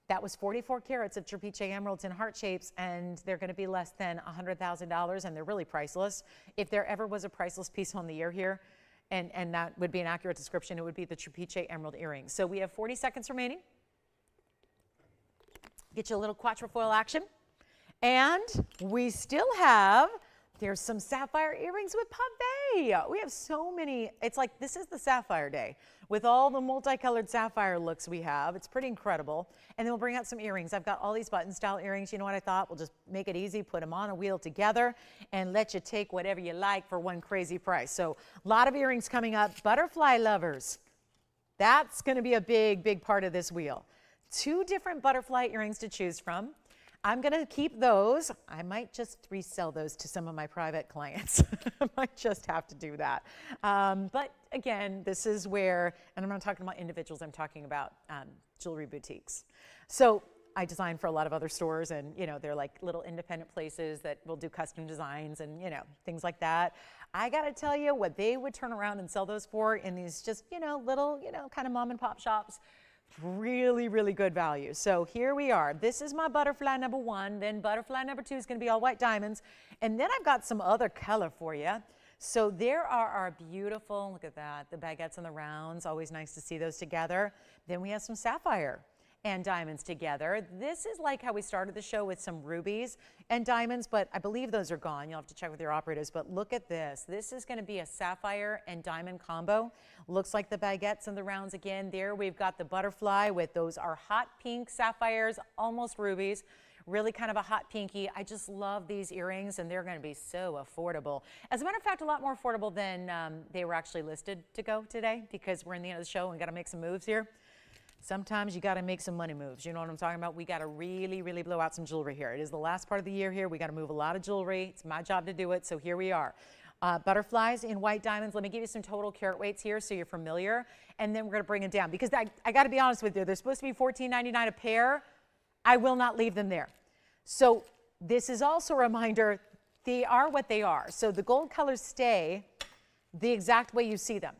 That was 44 carats of trapiche emeralds in heart shapes, and they're going to be less than $100,000, and they're really priceless. If there ever was a priceless piece on the air here, and that would be an accurate description, it would be the trapiche emerald earrings. So we have 40 seconds remaining. Get you a little quatrefoil action. And we still have, there's some sapphire earrings with pave. We have so many. It's like this is the sapphire day with all the multicolored sapphire looks we have. It's pretty incredible. And then we'll bring out some earrings. I've got all these button style earrings. You know what I thought? We'll just make it easy, put them on a wheel together, and let you take whatever you like for one crazy price. So a lot of earrings coming up. Butterfly lovers. That's going to be a big, big part of this wheel. 2 different butterfly earrings to choose from. I'm going to keep those. I might just resell those to some of my private clients. I might just have to do that. But again, this is where, and I'm not talking about individuals, I'm talking about jewelry boutiques. So I design for a lot of other stores, and they're like little independent places that will do custom designs and things like that. I got to tell you what they would turn around and sell those for in these just little kind of mom and pop shops. Really, really good value. So here we are. This is my butterfly number 1. Then butterfly number 2 is going to be all white diamonds. And then I've got some other color for you. So there are our beautiful, look at that, the baguettes and the rounds. Always nice to see those together. Then we have some sapphire and diamonds together. This is like how we started the show with some rubies and diamonds, but I believe those are gone. You'll have to check with your operators, but look at this. This is going to be a sapphire and diamond combo. Looks like the baguettes and the rounds again. There we've got the butterfly with those are hot pink sapphires, almost rubies. really kind of a hot pinky. I just love these earrings, and they're going to be so affordable. As a matter of fact, a lot more affordable than they were actually listed to go today, because we're in the end of the show and we got to make some moves here. Sometimes you got to make some money moves. You know what I'm talking about? We got to really, really blow out some jewelry here. It is the last part of the year here. We got to move a lot of jewelry. It's my job to do it, so here we are. Butterflies in white diamonds. Let me give you some total carat weights here so you're familiar, and then we're going to bring it down, because I got to be honest with you. They're supposed to be $14.99 a pair. I will not leave them there. So this is also a reminder, they are what they are. So the gold colors stay the exact way you see them.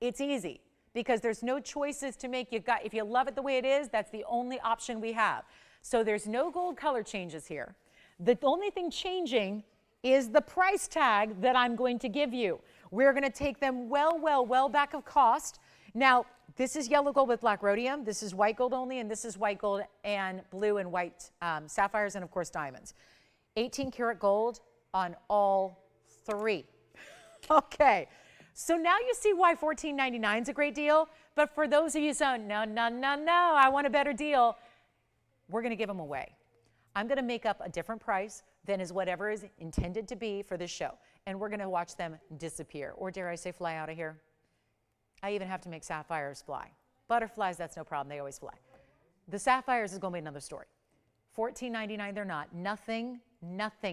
It's easy, because there's no choices to make. If you love it the way it is, that's the only option we have. So there's no gold color changes here. The only thing changing is the price tag that I'm going to give you. We're going to take them well back of cost. Now, this is yellow gold with black rhodium. This is white gold only, and this is white gold and blue and white sapphires, and of course diamonds. 18 karat gold on all three. Okay, so now you see why $14.99 is a great deal. But for those of you saying, no, I want a better deal, we're going to give them away. I'm going to make up a different price than is whatever is intended to be for this show. And we're going to watch them disappear, or dare I say fly out of here. I even have to make sapphires fly. Butterflies, that's no problem. They always fly. The sapphires is going to be another story. $14.99, they're not. Nothing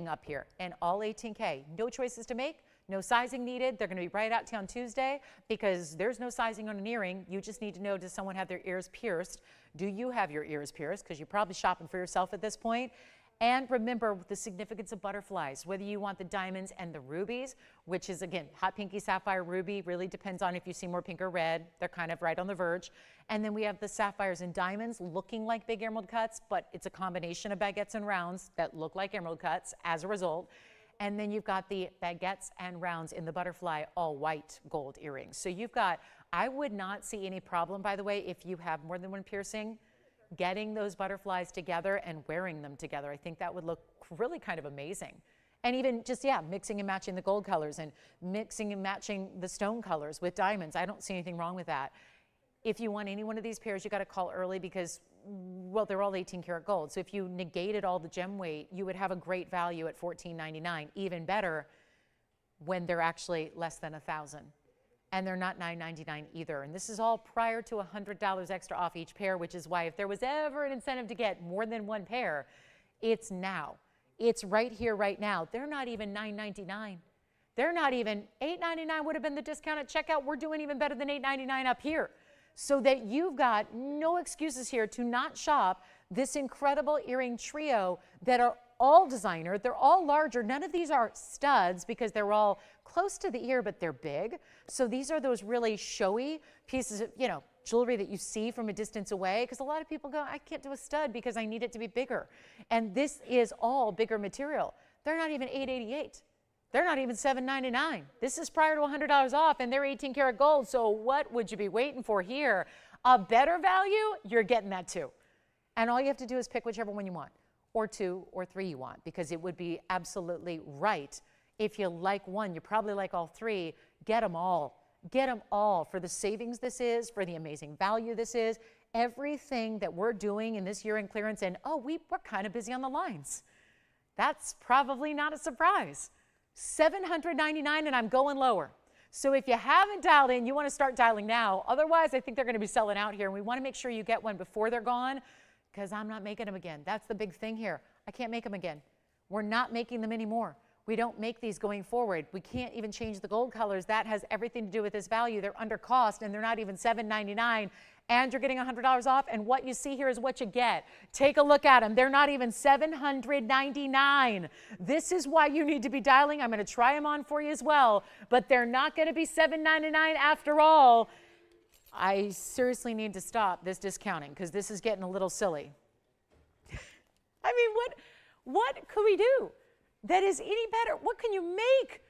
up here. And all 18K. No choices to make. No sizing needed. They're going to be right out to you on Tuesday, because there's no sizing on an earring. You just need to know, does someone have their ears pierced? Do you have your ears pierced? Because you're probably shopping for yourself at this point. And remember the significance of butterflies, whether you want the diamonds and the rubies, which is, again, hot pinky, sapphire, ruby, really depends on if you see more pink or red. They're kind of right on the verge. And then we have the sapphires and diamonds looking like big emerald cuts, but it's a combination of baguettes and rounds that look like emerald cuts as a result. And then you've got the baguettes and rounds in the butterfly, all white gold earrings. So you've got, I would not see any problem, by the way, if you have more than one piercing, getting those butterflies together and wearing them together. I think that would look really kind of amazing. And even just, yeah, mixing and matching the gold colors and mixing and matching the stone colors with diamonds. I don't see anything wrong with that. If you want any one of these pairs, you got to call early, because, well, they're all 18 karat gold. So if you negated all the gem weight, you would have a great value at $14.99. Even better when they're actually less than $1,000. And they're not $9.99 either. And this is all prior to $100 extra off each pair, which is why if there was ever an incentive to get more than one pair, it's now. It's right here, right now. They're not even $9.99. They're not even $8.99 would have been the discount at checkout. We're doing even better than $8.99 up here. So that you've got no excuses here to not shop this incredible earring trio that are all designer. They're all larger. None of these are studs, because they're all close to the ear, but they're big. So these are those really showy pieces of, you know, jewelry that you see from a distance away, because a lot of people go, I can't do a stud because I need it to be bigger. And this is all bigger material. They're not even $8.88. They're not even $7.99. This is prior to $100 off, and they're 18 karat gold. So what would you be waiting for here? A better value? You're getting that too. And all you have to do is pick whichever one you want, or two or three you want, because it would be absolutely right. If you like one, you probably like all three. Get them all. Get them all for the savings this is, for the amazing value this is. Everything that we're doing in this year-end clearance, and oh, we're kind of busy on the lines. That's probably not a surprise. $799, and I'm going lower. So if you haven't dialed in, you want to start dialing now. Otherwise, I think they're going to be selling out here, and we want to make sure you get one before they're gone, because I'm not making them again. That's the big thing here. I can't make them again. We're not making them anymore. We don't make these going forward. We can't even change the gold colors. That has everything to do with this value. They're under cost, and they're not even $7.99, and you're getting $100 off, and what you see here is what you get. Take a look at them. They're not even $799. This is why you need to be dialing. I'm going to try them on for you as well, but they're not going to be $799 after all. I seriously need to stop this discounting, because this is getting a little silly. I mean, what could we do that is any better? What can you make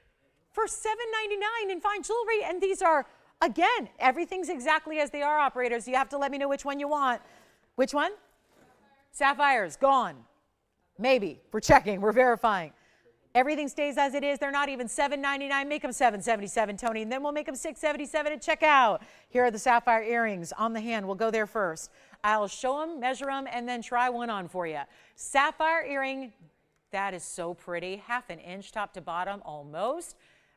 for $7.99 in fine jewelry? And these are, again, everything's exactly as they are, operators. You have to let me know which one you want. Which one? Sapphire's gone. Maybe. We're checking. We're verifying. Everything stays as it is. They're not even $7.99. Make them $7.77, Tony, and then we'll make them $6.77 at checkout. Here are the sapphire earrings on the hand. We'll go there first. I'll show them, measure them, and then try one on for you. Sapphire earring, that is so pretty. 1/2 inch top to bottom, almost.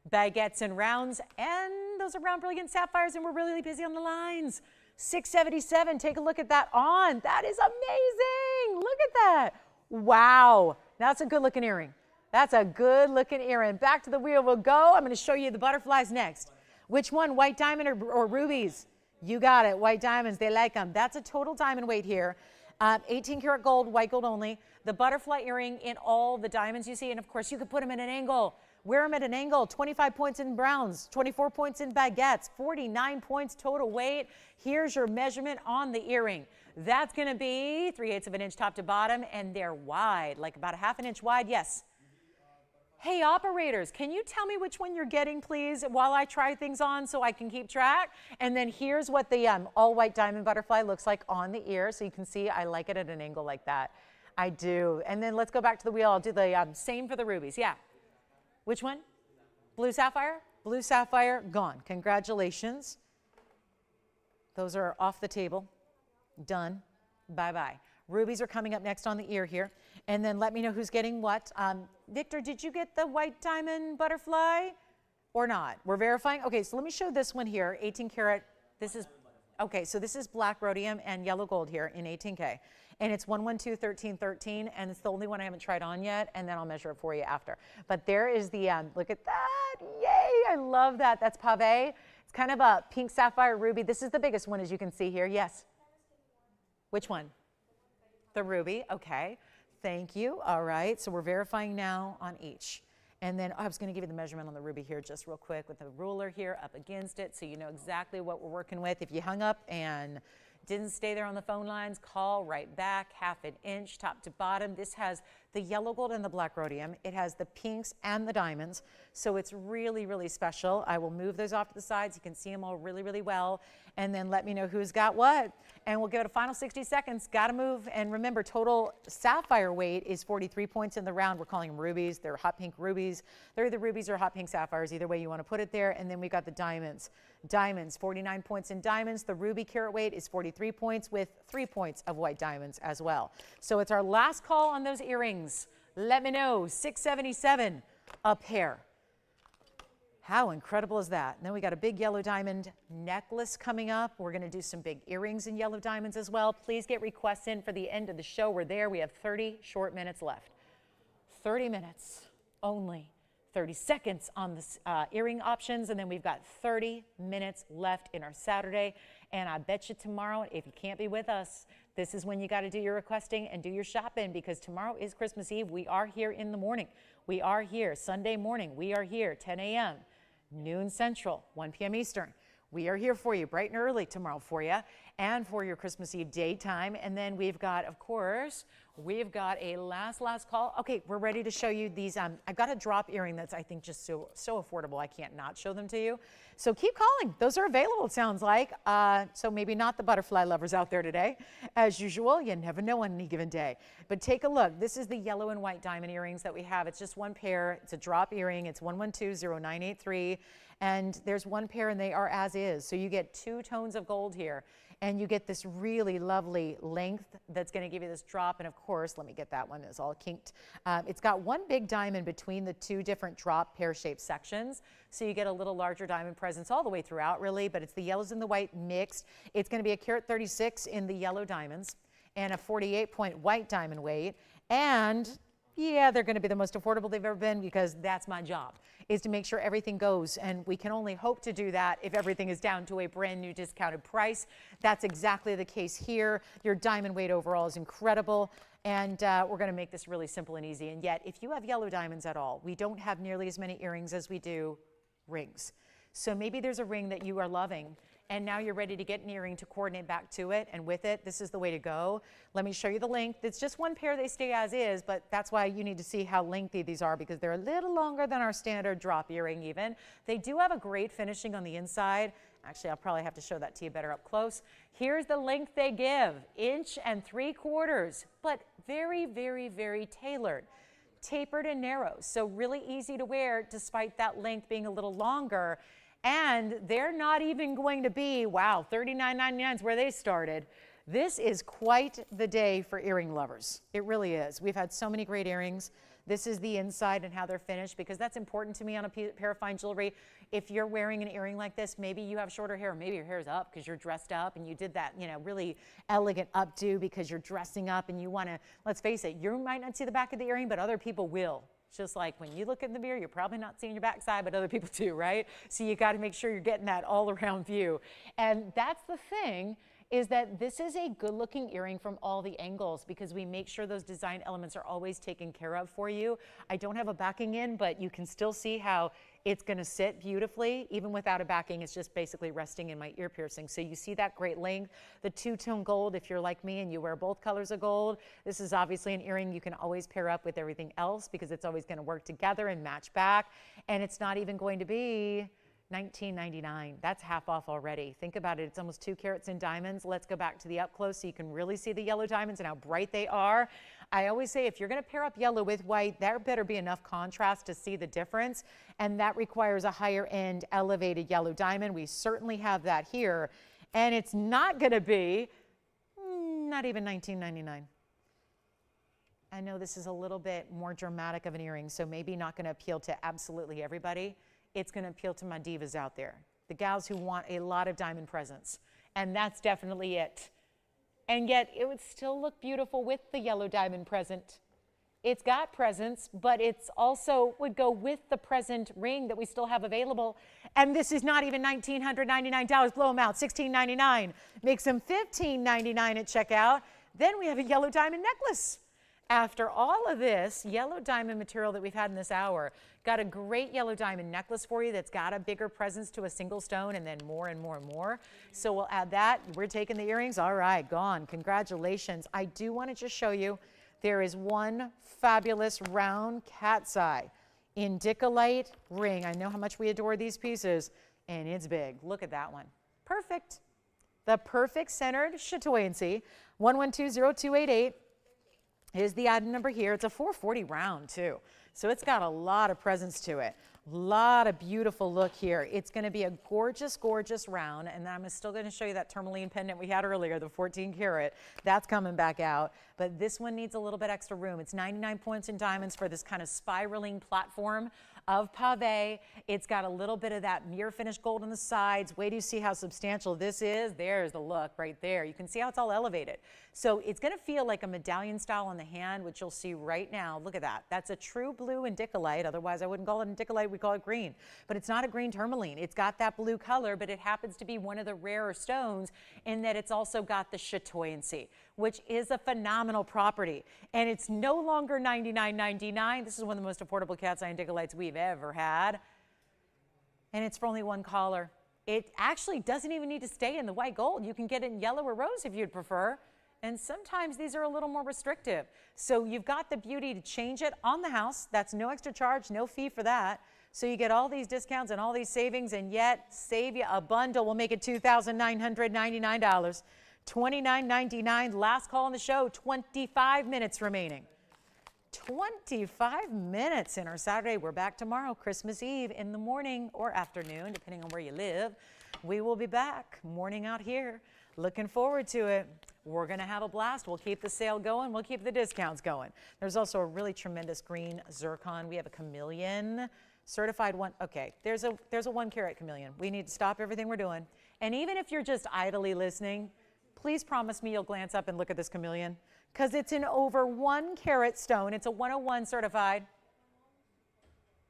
Baguettes and rounds, and those are round brilliant sapphires, and we're really busy on the lines. $677, take a look at that on. That is amazing. Look at that. Wow, that's a good looking earring. That's a good looking earring. Back to the wheel we'll go. I'm going to show you the butterflies next. Which one, white diamond or rubies? You got it, white diamonds, they like them. That's a total diamond weight here. 18 karat gold, white gold only. The butterfly earring in all the diamonds you see, and of course you could put them at an angle. Wear them at an angle, 25 points in browns, 24 points in baguettes, 49 points total weight. Here's your measurement on the earring. That's gonna be 3/8 of an inch top to bottom, and they're wide, like about 1/2 inch wide, yes. Hey operators, can you tell me which one you're getting, please, while I try things on so I can keep track? And then here's what the all white diamond butterfly looks like on the ear, so you can see I like it at an angle like that. I do. And then let's go back to the wheel. I'll do the same for the rubies. Yeah. Which one? Blue sapphire? Blue sapphire, gone. Congratulations. Those are off the table. Done. Bye-bye. Rubies are coming up next on the ear here. And then let me know who's getting what. Victor, did you get the white diamond butterfly or not? We're verifying. Okay, so let me show this one here, 18 karat. This is, okay, so this is black rhodium and yellow gold here in 18K. And it's 112-13-13, and it's the only one I haven't tried on yet, and then I'll measure it for you after. But there is the, look at that, yay, I love that. That's pave. It's kind of a pink sapphire ruby. This is the biggest one, as you can see here. Yes? Which one? The ruby, okay. Thank you. All right, so we're verifying now on each. And then I was going to give you the measurement on the ruby here just real quick with the ruler here up against it so you know exactly what we're working with. If you hung up and didn't stay there on the phone lines, call right back, 1/2 inch top to bottom. This has the yellow gold and the black rhodium. It has the pinks and the diamonds, so it's really, really special. I will move those off to the sides. You can see them all really, really well, and then let me know who's got what, and we'll give it a final 60 seconds. Got to move, and remember, total sapphire weight is 43 points in the round. We're calling them rubies. They're hot pink rubies. They're either rubies or hot pink sapphires, either way you want to put it there, and then we got the diamonds. Diamonds, 49 points in diamonds. The ruby carat weight is 43 points with 3 points of white diamonds as well. So it's our last call on those earrings. Let me know, 677 a pair. How incredible is that? And then we got a big yellow diamond necklace coming up. We're going to do some big earrings in yellow diamonds as well. Please get requests in for the end of the show. We're there. We have 30 short minutes left. 30 minutes only. 30 seconds on the earring options, and then we've got 30 minutes left in our Saturday. And I bet you tomorrow, if you can't be with us, this is when you got to do your requesting and do your shopping, because tomorrow is Christmas Eve. We are here in the morning. We are here Sunday morning. We are here 10 a.m., noon Central, 1 p.m. Eastern. We are here for you bright and early tomorrow for you and for your Christmas Eve daytime. And then we've got, of course, we've got a last call. Okay, we're ready to show you these. I've got a drop earring that's, I think, just so affordable. I can't not show them to you. So keep calling. Those are available, it sounds like. So maybe not the butterfly lovers out there today. As usual, you never know on any given day. But take a look. This is the yellow and white diamond earrings that we have. It's just one pair. It's a drop earring. It's 112-0983. And there's one pair, and they are as is. So you get 2 tones of gold here, and you get this really lovely length that's going to give you this drop. And of course, let me get that one. It's all kinked. It's got one big diamond between the 2 different drop pear-shaped sections. So you get a little larger diamond presence all the way throughout, really. But it's the yellows and the white mixed. It's going to be a carat 36 in the yellow diamonds and a 48-point white diamond weight. And yeah, they're going to be the most affordable they've ever been, because that's my job, is to make sure everything goes. And we can only hope to do that if everything is down to a brand new discounted price. That's exactly the case here. Your diamond weight overall is incredible. And we're going to make this really simple and easy. And yet, if you have yellow diamonds at all, we don't have nearly as many earrings as we do rings. So maybe there's a ring that you are loving, and now you're ready to get an earring to coordinate back to it and with it. This is the way to go. Let me show you the length. It's just one pair. They stay as is, but that's why you need to see how lengthy these are, because they're a little longer than our standard drop earring even. They do have a great finishing on the inside. Actually, I'll probably have to show that to you better up close. Here's the length they give, 1.75 inches, but very, very, very tailored. Tapered and narrow, so really easy to wear despite that length being a little longer. And they're not even going to be, wow, $39.99 is where they started. This is quite the day for earring lovers. It really is. We've had so many great earrings. This is the inside and how they're finished, because that's important to me on a pair of fine jewelry. If you're wearing an earring like this, maybe you have shorter hair, maybe your hair is up because you're dressed up and you did that, you know, really elegant updo because you're dressing up and you want to, let's face it, you might not see the back of the earring, but other people will. Just like when you look in the mirror, you're probably not seeing your backside, but other people do, right? So you got to make sure you're getting that all around view. And that's the thing, is that this is a good looking earring from all the angles, because we make sure those design elements are always taken care of for you. I don't have a backing in, but you can still see how it's going to sit beautifully. Even without a backing, it's just basically resting in my ear piercing. So you see that great length. The two-tone gold, if you're like me and you wear both colors of gold, this is obviously an earring you can always pair up with everything else, because it's always going to work together and match back. And it's not even going to be $19.99. That's half off already. Think about it. It's almost 2 carats in diamonds. Let's go back to the up close so you can really see the yellow diamonds and how bright they are. I always say, if you're going to pair up yellow with white, there better be enough contrast to see the difference. And that requires a higher end elevated yellow diamond. We certainly have that here. And it's not going to be not even $19.99. I know this is a little bit more dramatic of an earring, so maybe not going to appeal to absolutely everybody. It's going to appeal to my divas out there, the gals who want a lot of diamond presence. And that's definitely it. And yet it would still look beautiful with the yellow diamond present. It's got presence, but it's also would go with the present ring that we still have available. And this is not even $1,999. Blow them out, $16.99. Makes them $15.99 at checkout. Then we have a yellow diamond necklace. After all of this yellow diamond material that we've had in this hour, got a great yellow diamond necklace for you that's got a bigger presence to a single stone, and then more and more and more. So we'll add that. We're taking the earrings. All right, gone. Congratulations. I do want to just show you, there is one fabulous round cat's eye indicolite ring. I know how much we adore these pieces, and it's big. Look at that one. Perfect. The perfect centered chatoyancy. 1120288. is the item number here. It's a 440 round too. So it's got a lot of presence to it. A lot of beautiful look here. It's going to be a gorgeous, gorgeous round. And I'm still going to show you that Turmaline pendant we had earlier, the 14 karat. That's coming back out. But this one needs a little bit extra room. It's 99 points in diamonds for this kind of spiraling platform of pave. It's got a little bit of that mirror finish gold on the sides. Wait till you see how substantial this is. There's the look right there. You can see how it's all elevated. So it's going to feel like a medallion style on the hand, which you'll see right now. Look at that. That's a true blue indicolite. Otherwise, I wouldn't call it indicolite. We call it green. But it's not a green tourmaline. It's got that blue color, but it happens to be one of the rarer stones in that it's also got the chatoyancy, which is a phenomenal property. And it's no longer $99.99. This is one of the most affordable cat's eye indicolites we've ever had. And it's for only one color. It actually doesn't even need to stay in the white gold. You can get it in yellow or rose if you'd prefer. And sometimes these are a little more restrictive. So you've got the beauty to change it on the house. That's no extra charge, no fee for that. So you get all these discounts and all these savings, and yet save you a bundle. We'll make it $2,999. $29.99. Last call on the show. 25 minutes remaining. 25 minutes in our Saturday. We're back tomorrow, Christmas Eve, in the morning or afternoon, depending on where you live. We will be back morning out here. Looking forward to it. We're going to have a blast. We'll keep the sale going. We'll keep the discounts going. There's also a really tremendous green zircon. We have a chameleon certified one. Okay, there's a 1 carat chameleon. We need to stop everything we're doing. And even if you're just idly listening, please promise me you'll glance up and look at this chameleon, because it's an over 1 carat stone. It's a 101 certified.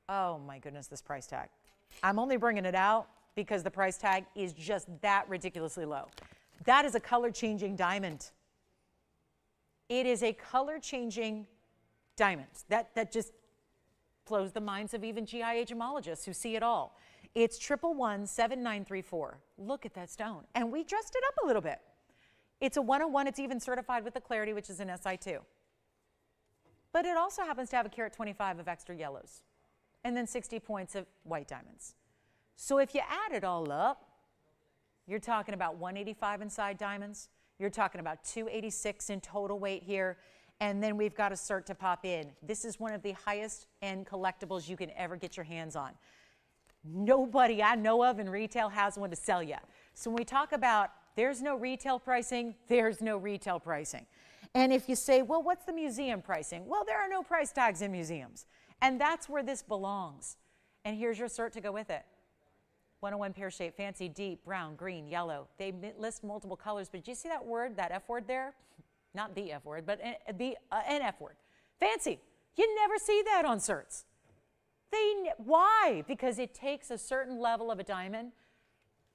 Oh my goodness, this price tag. I'm only bringing it out because the price tag is just that ridiculously low. That is a color-changing diamond. It is a color-changing diamond. That just blows the minds of even GIA gemologists who see it all. It's 1117934. Look at that stone. And we dressed it up a little bit. It's a 101. It's even certified with the clarity, which is an SI2. But it also happens to have a carat 25 of extra yellows and then 60 points of white diamonds. So if you add it all up, you're talking about 185 inside diamonds. You're talking about 286 in total weight here. And then we've got a cert to pop in. This is one of the highest end collectibles you can ever get your hands on. Nobody I know of in retail has one to sell you. So when we talk about There's no retail pricing. There's no retail pricing. And if you say, well, what's the museum pricing? Well, there are no price tags in museums. And that's where this belongs. And here's your cert to go with it. 101 pear shape, fancy, deep, brown, green, yellow. They list multiple colors, but did you see that word, that F word there? Not the F word, but an F word. Fancy. You never see that on certs. Why? Because it takes a certain level of a diamond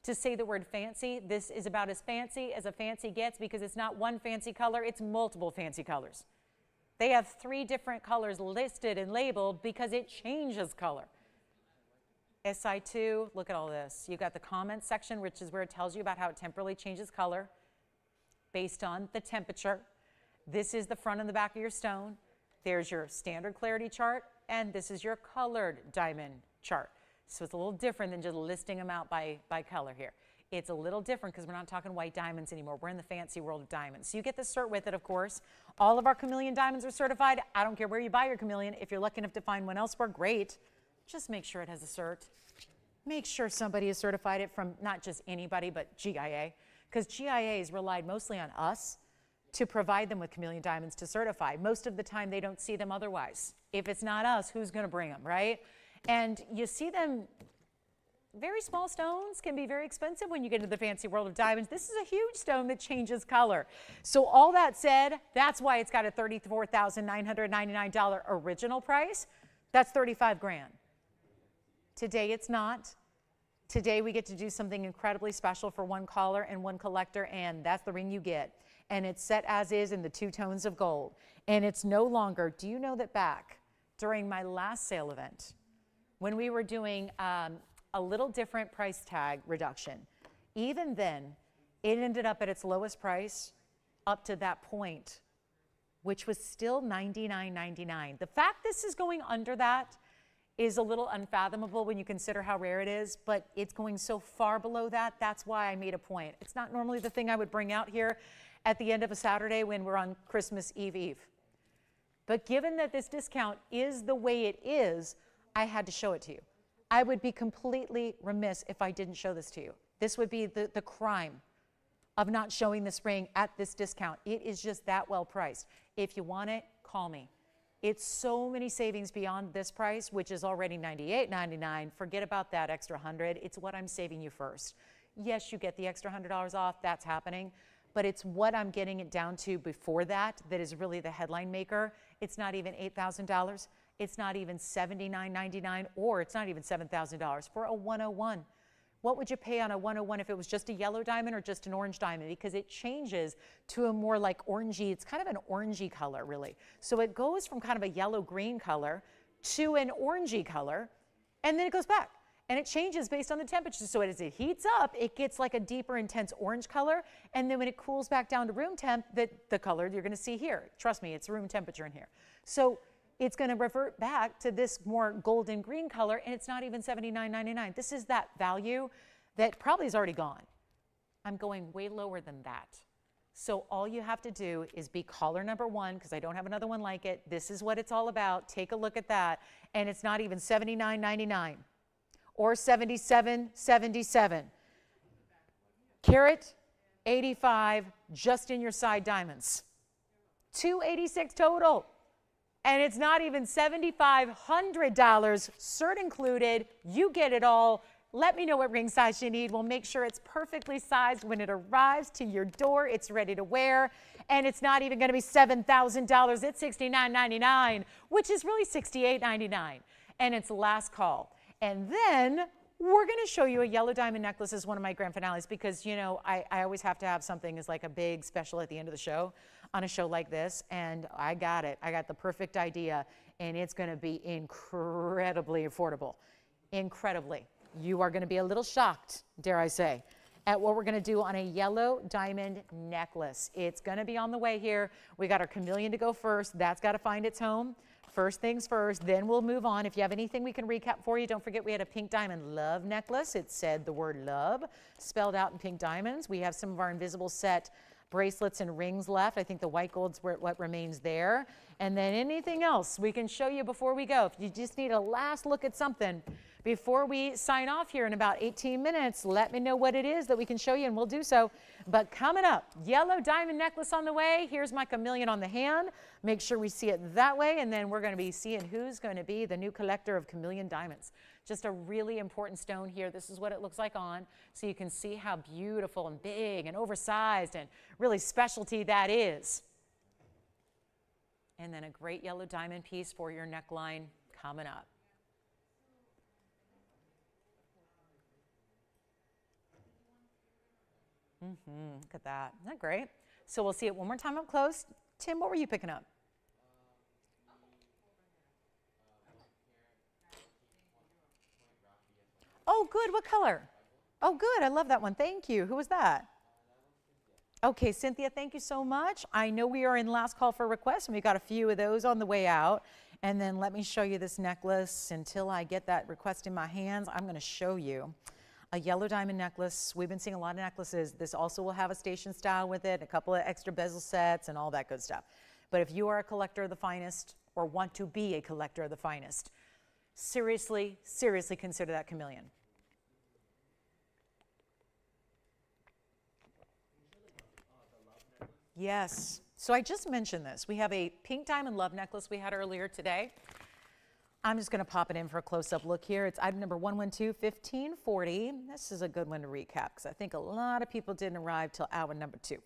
to say the word fancy. This is about as fancy as a fancy gets because it's not one fancy color, it's multiple fancy colors. They have 3 different colors listed and labeled because it changes color. SI2, look at all this. You've got the comments section, which is where it tells you about how it temporarily changes color based on the temperature. This is the front and the back of your stone. There's your standard clarity chart, and this is your colored diamond chart. So it's a little different than just listing them out by color here. It's a little different because we're not talking white diamonds anymore. We're in the fancy world of diamonds. So you get the cert with it, of course. All of our Chameleon diamonds are certified. I don't care where you buy your Chameleon. If you're lucky enough to find one elsewhere, great. Just make sure it has a cert. Make sure somebody has certified it from not just anybody, but GIA, because GIA has relied mostly on us to provide them with Chameleon diamonds to certify. Most of the time, they don't see them otherwise. If it's not us, who's going to bring them, right? And you see them, very small stones can be very expensive when you get into the fancy world of diamonds. This is a huge stone that changes color. So all that said, that's why it's got a $34,999 original price. That's 35 grand. Today it's not. Today we get to do something incredibly special for one caller and one collector, and that's the ring you get. And it's set as is in the 2 tones of gold. And it's no longer, do you know that back during my last sale event, when we were doing a little different price tag reduction, even then, it ended up at its lowest price up to that point, which was still $99.99. The fact this is going under that is a little unfathomable when you consider how rare it is, but it's going so far below that, that's why I made a point. It's not normally the thing I would bring out here at the end of a Saturday when we're on Christmas Eve. But given that this discount is the way it is, I had to show it to you. I would be completely remiss if I didn't show this to you. This would be the crime of not showing this ring at this discount. It is just that well priced. If you want it, call me. It's so many savings beyond this price, which is already $98.99. Forget about that extra $100. It's what I'm saving you first. Yes, you get the extra $100 off. That's happening. But it's what I'm getting it down to before that that is really the headline maker. It's not even $8,000. It's not even $79.99, or it's not even $7,000 for a 101. What would you pay on a 101 if it was just a yellow diamond or just an orange diamond? Because it changes to a more like orangey, it's kind of an orangey color really. So it goes from kind of a yellow-green color to an orangey color, and then it goes back. And it changes based on the temperature. So as it heats up, it gets like a deeper, intense orange color. And then when it cools back down to room temp, the color you're going to see here. Trust me, it's room temperature in here. So it's going to revert back to this more golden green color, and it's not even $79.99. This is that value that probably is already gone. I'm going way lower than that. So all you have to do is be caller number 1, because I don't have another one like it. This is what it's all about. Take a look at that. And it's not even $79.99 or $77.77. Carat 85 just in your side diamonds. $286 total. And it's not even $7,500, cert included. You get it all. Let me know what ring size you need. We'll make sure it's perfectly sized when it arrives to your door. It's ready to wear. And it's not even going to be $7,000. It's $69.99, which is really $68.99. And it's last call. And then we're going to show you a yellow diamond necklace as one of my grand finales because, you know, I always have to have something as like a big special at the end of the show on a show like this. And I got it. I got the perfect idea. And it's going to be incredibly affordable. Incredibly. You are going to be a little shocked, dare I say, at what we're going to do on a yellow diamond necklace. It's going to be on the way here. We got our Chameleon to go first. That's got to find its home. First things first, then we'll move on. If you have anything we can recap for you, don't forget we had a pink diamond love necklace. It said the word love spelled out in pink diamonds. We have some of our invisible set bracelets and rings left. I think the white gold's what remains there. And then anything else we can show you before we go. If you just need a last look at something Before we sign off here in about 18 minutes, let me know what it is that we can show you, and we'll do so. But coming up, yellow diamond necklace on the way. Here's my chameleon on the hand. Make sure we see it that way, and then we're going to be seeing who's going to be the new collector of chameleon diamonds. Just a really important stone here. This is what it looks like on, so you can see how beautiful and big and oversized and really specialty that is. And then a great yellow diamond piece for your neckline coming up. Look at that. Isn't that great? So we'll see it one more time up close. Tim, what were you picking up? Oh, good. What color? Oh, good. I love that one. Thank you. Who was that? Okay, Cynthia, thank you so much. I know we are in last call for requests, and we got a few of those on the way out. And then let me show you this necklace. Until I get that request in my hands, I'm going to show you a yellow diamond necklace. We've been seeing a lot of necklaces. This also will have a station style with it, a couple of extra bezel sets and all that good stuff. But if you are a collector of the finest or want to be a collector of the finest, seriously, seriously consider that chameleon. Yes. So I just mentioned this. We have a pink diamond love necklace we had earlier today. I'm just going to pop it in for a close-up look here. It's item number 112-1540. This is a good one to recap because I think a lot of people didn't arrive till hour number 2.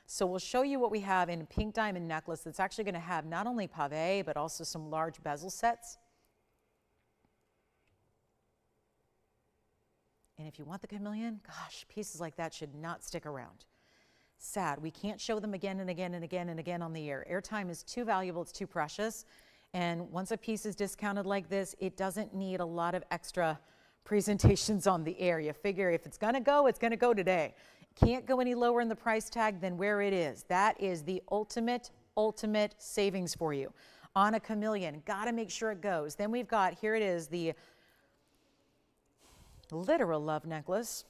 So we'll show you what we have in a pink diamond necklace that's actually going to have not only pave, but also some large bezel sets. And if you want the chameleon, gosh, pieces like that should not stick around. Sad. We can't show them again and again and again and again on the air. Airtime is too valuable. It's too precious. And once a piece is discounted like this, it doesn't need a lot of extra presentations on the air. You figure if it's going to go, it's going to go today. Can't go any lower in the price tag than where it is. That is the ultimate savings for you. On a chameleon, got to make sure it goes. Then we've got, here it is, the literal love necklace.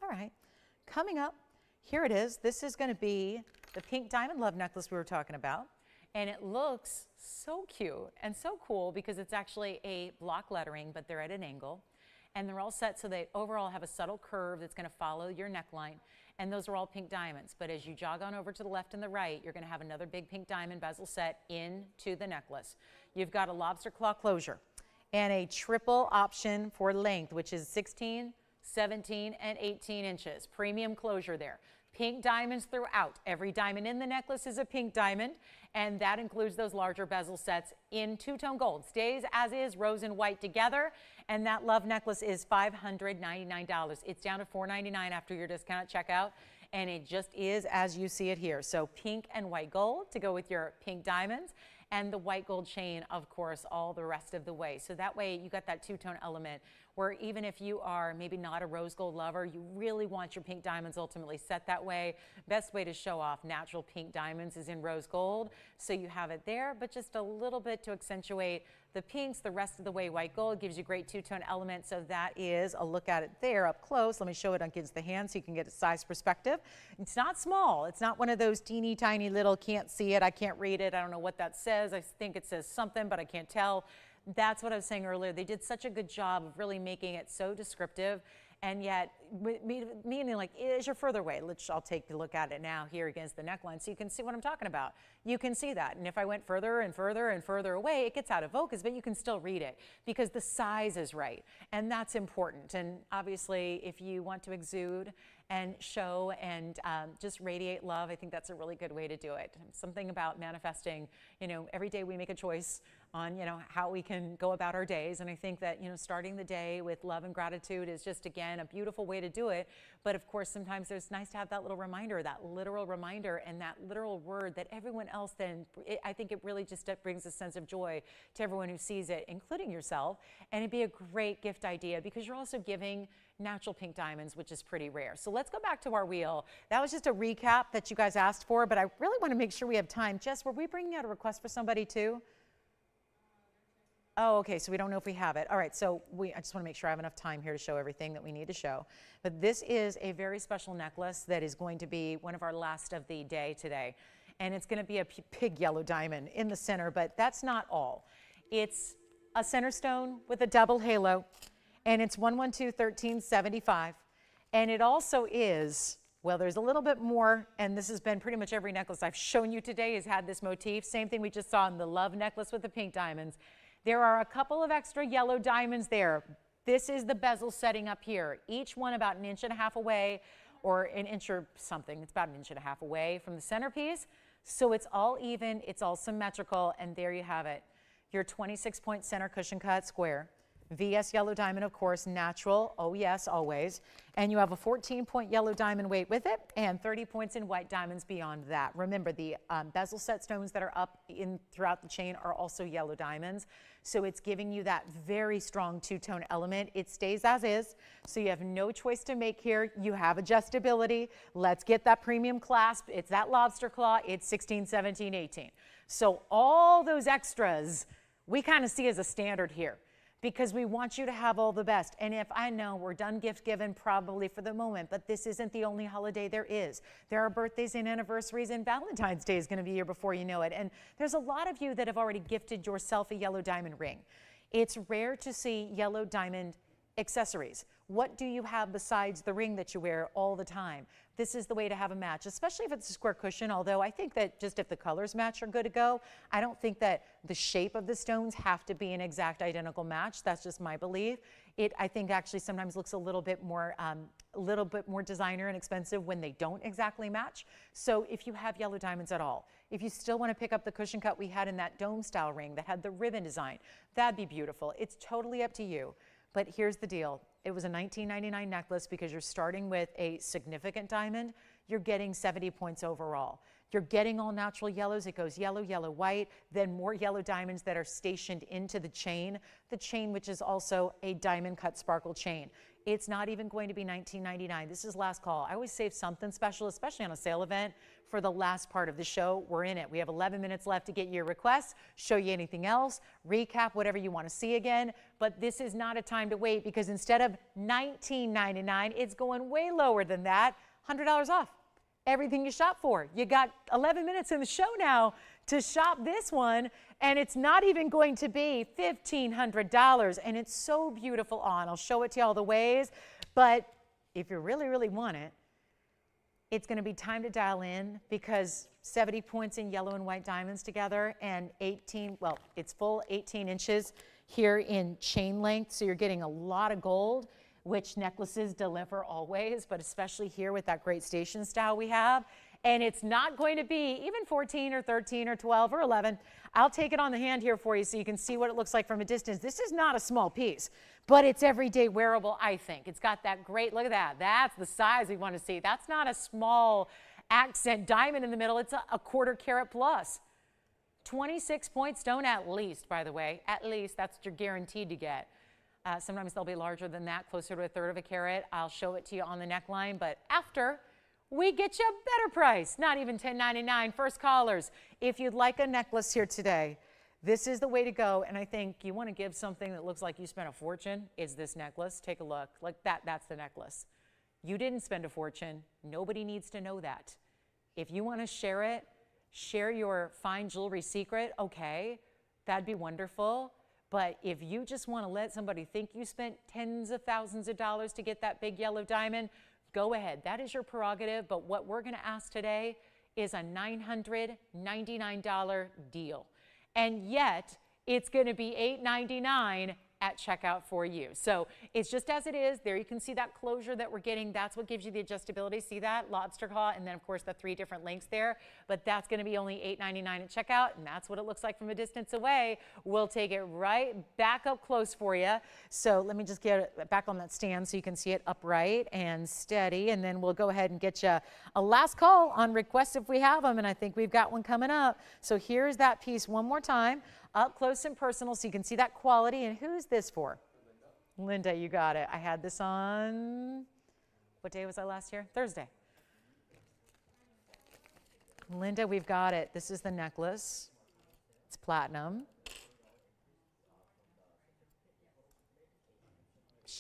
All right, coming up, here it is. This is going to be the pink diamond love necklace we were talking about. And it looks so cute and so cool because it's actually a block lettering, but they're at an angle. And they're all set so they overall have a subtle curve that's going to follow your neckline. And those are all pink diamonds. But as you jog on over to the left and the right, you're going to have another big pink diamond bezel set into the necklace. You've got a lobster claw closure and a triple option for length, which is 16, 17, and 18 inches. Premium closure there. Pink diamonds throughout. Every diamond in the necklace is a pink diamond, and that includes those larger bezel sets in two-tone gold. Stays as is, rose and white together, and that love necklace is $599. It's down to $499 after your discount at checkout, and it just is as you see it here. So pink and white gold to go with your pink diamonds, and the white gold chain, of course, all the rest of the way. So that way you got that two-tone element where even if you are maybe not a rose gold lover, you really want your pink diamonds ultimately set that way. Best way to show off natural pink diamonds is in rose gold. So you have it there, but just a little bit to accentuate the pinks. The rest of the way white gold gives you great two-tone element. So that is a look at it there up close. Let me show it against the hand so you can get a size perspective. It's not small. It's not one of those teeny tiny little, can't see it, I can't read it, I don't know what that says. I think it says something, but I can't tell. That's what I was saying earlier. They did such a good job of really making it so descriptive, and yet meaning like as you're further away, I'll take a look at it now here against the neckline so you can see what I'm talking about. You can see that, and if I went further and further and further away, it gets out of focus, but you can still read it because the size is right, and that's important. And obviously, if you want to exude and show and just radiate love, I think that's a really good way to do it. Something about manifesting, every day we make a choice on, how we can go about our days. And I think that, starting the day with love and gratitude is just, again, a beautiful way to do it. But of course, sometimes it's nice to have that little reminder, that literal reminder, and that literal word that everyone else then, I think it really just brings a sense of joy to everyone who sees it, including yourself. And it'd be a great gift idea because you're also giving natural pink diamonds, which is pretty rare. So let's go back to our wheel. That was just a recap that you guys asked for, but I really want to make sure we have time. Jess, were we bringing out a request for somebody too? Oh, okay, so we don't know if we have it. All right, so I just want to make sure I have enough time here to show everything that we need to show. But this is a very special necklace that is going to be one of our last of the day today. And it's going to be a big yellow diamond in the center, but that's not all. It's a center stone with a double halo, and it's 112-1375. And it also is, well, there's a little bit more, and this has been pretty much every necklace I've shown you today has had this motif. Same thing we just saw in the love necklace with the pink diamonds. There are a couple of extra yellow diamonds there. This is the bezel setting up here. Each one about 1.5 inches away, or an inch or something. It's about 1.5 inches away from the centerpiece. So it's all even, it's all symmetrical, and there you have it. Your 26-point center cushion cut square. VS yellow diamond, of course, natural, oh yes, always. And you have a 14-point yellow diamond weight with it and 30 points in white diamonds beyond that. Remember, the bezel set stones that are up throughout the chain are also yellow diamonds. So it's giving you that very strong two-tone element. It stays as is, so you have no choice to make here. You have adjustability. Let's get that premium clasp. It's that lobster claw. It's 16, 17, 18. So all those extras we kind of see as a standard here, because we want you to have all the best. And if I know we're done gift giving probably for the moment, but this isn't the only holiday there is. There are birthdays and anniversaries, and Valentine's Day is going to be here before you know it. And there's a lot of you that have already gifted yourself a yellow diamond ring. It's rare to see yellow diamond accessories. What do you have besides the ring that you wear all the time? This is the way to have a match, especially if it's a square cushion, although I think that just if the colors match are good to go. I don't think that the shape of the stones have to be an exact identical match. That's just my belief. It, I think, actually sometimes looks a little bit more designer and expensive when they don't exactly match. So if you have yellow diamonds at all, if you still want to pick up the cushion cut we had in that dome style ring that had the ribbon design, that'd be beautiful. It's totally up to you. But here's the deal. It was a $19.99 necklace because you're starting with a significant diamond. You're getting 70 points overall. You're getting all natural yellows. It goes yellow, yellow, white, then more yellow diamonds that are stationed into the chain which is also a diamond cut sparkle chain. It's not even going to be $19.99. This is last call. I always save something special, especially on a sale event, for the last part of the show. We're in it. We have 11 minutes left to get your requests, show you anything else, recap whatever you want to see again. But this is not a time to wait, because instead of $19.99, it's going way lower than that, $100 off. Everything you shop for. You got 11 minutes in the show now to shop this one, and it's not even going to be $1,500, and it's so beautiful on. I'll show it to you all the ways, but if you really, really want it, it's going to be time to dial in, because 70 points in yellow and white diamonds together, and 18, well, it's full 18 inches here in chain length, so you're getting a lot of gold, which necklaces deliver always, but especially here with that great station style we have. And it's not going to be even 14 or 13 or 12 or 11. I'll take it on the hand here for you so you can see what it looks like from a distance. This is not a small piece, but it's everyday wearable, I think. It's got that great, look at that. That's the size we want to see. That's not a small accent diamond in the middle. It's a 1/4 carat plus. 26-point stone at least, by the way. At least, that's what you're guaranteed to get. Sometimes they'll be larger than that, closer to 1/3 carat. I'll show it to you on the neckline, but after we get you a better price, not even $10.99. First callers, if you'd like a necklace here today, this is the way to go. And I think you want to give something that looks like you spent a fortune, it's this necklace. Take a look. Like that's the necklace. You didn't spend a fortune. Nobody needs to know that. If you want to share it, share your fine jewelry secret, okay, that'd be wonderful. But if you just want to let somebody think you spent tens of thousands of dollars to get that big yellow diamond, go ahead. That is your prerogative. But what we're going to ask today is a $999 deal. And yet, it's going to be $899 at checkout for you. So it's just as it is. There you can see that closure that we're getting. That's what gives you the adjustability. See that? Lobster claw, and then, of course, the 3 different links there. But that's going to be only $899 at checkout, and that's what it looks like from a distance away. We'll take it right back up close for you. So let me just get it back on that stand so you can see it upright and steady, and then we'll go ahead and get you a last call on requests if we have them, and I think we've got one coming up. So here's that piece one more time, up close and personal so you can see that quality. And who's this for? Linda, you got it. I had this on, what day was I last here? Thursday. Linda, we've got it. This is the necklace. It's platinum.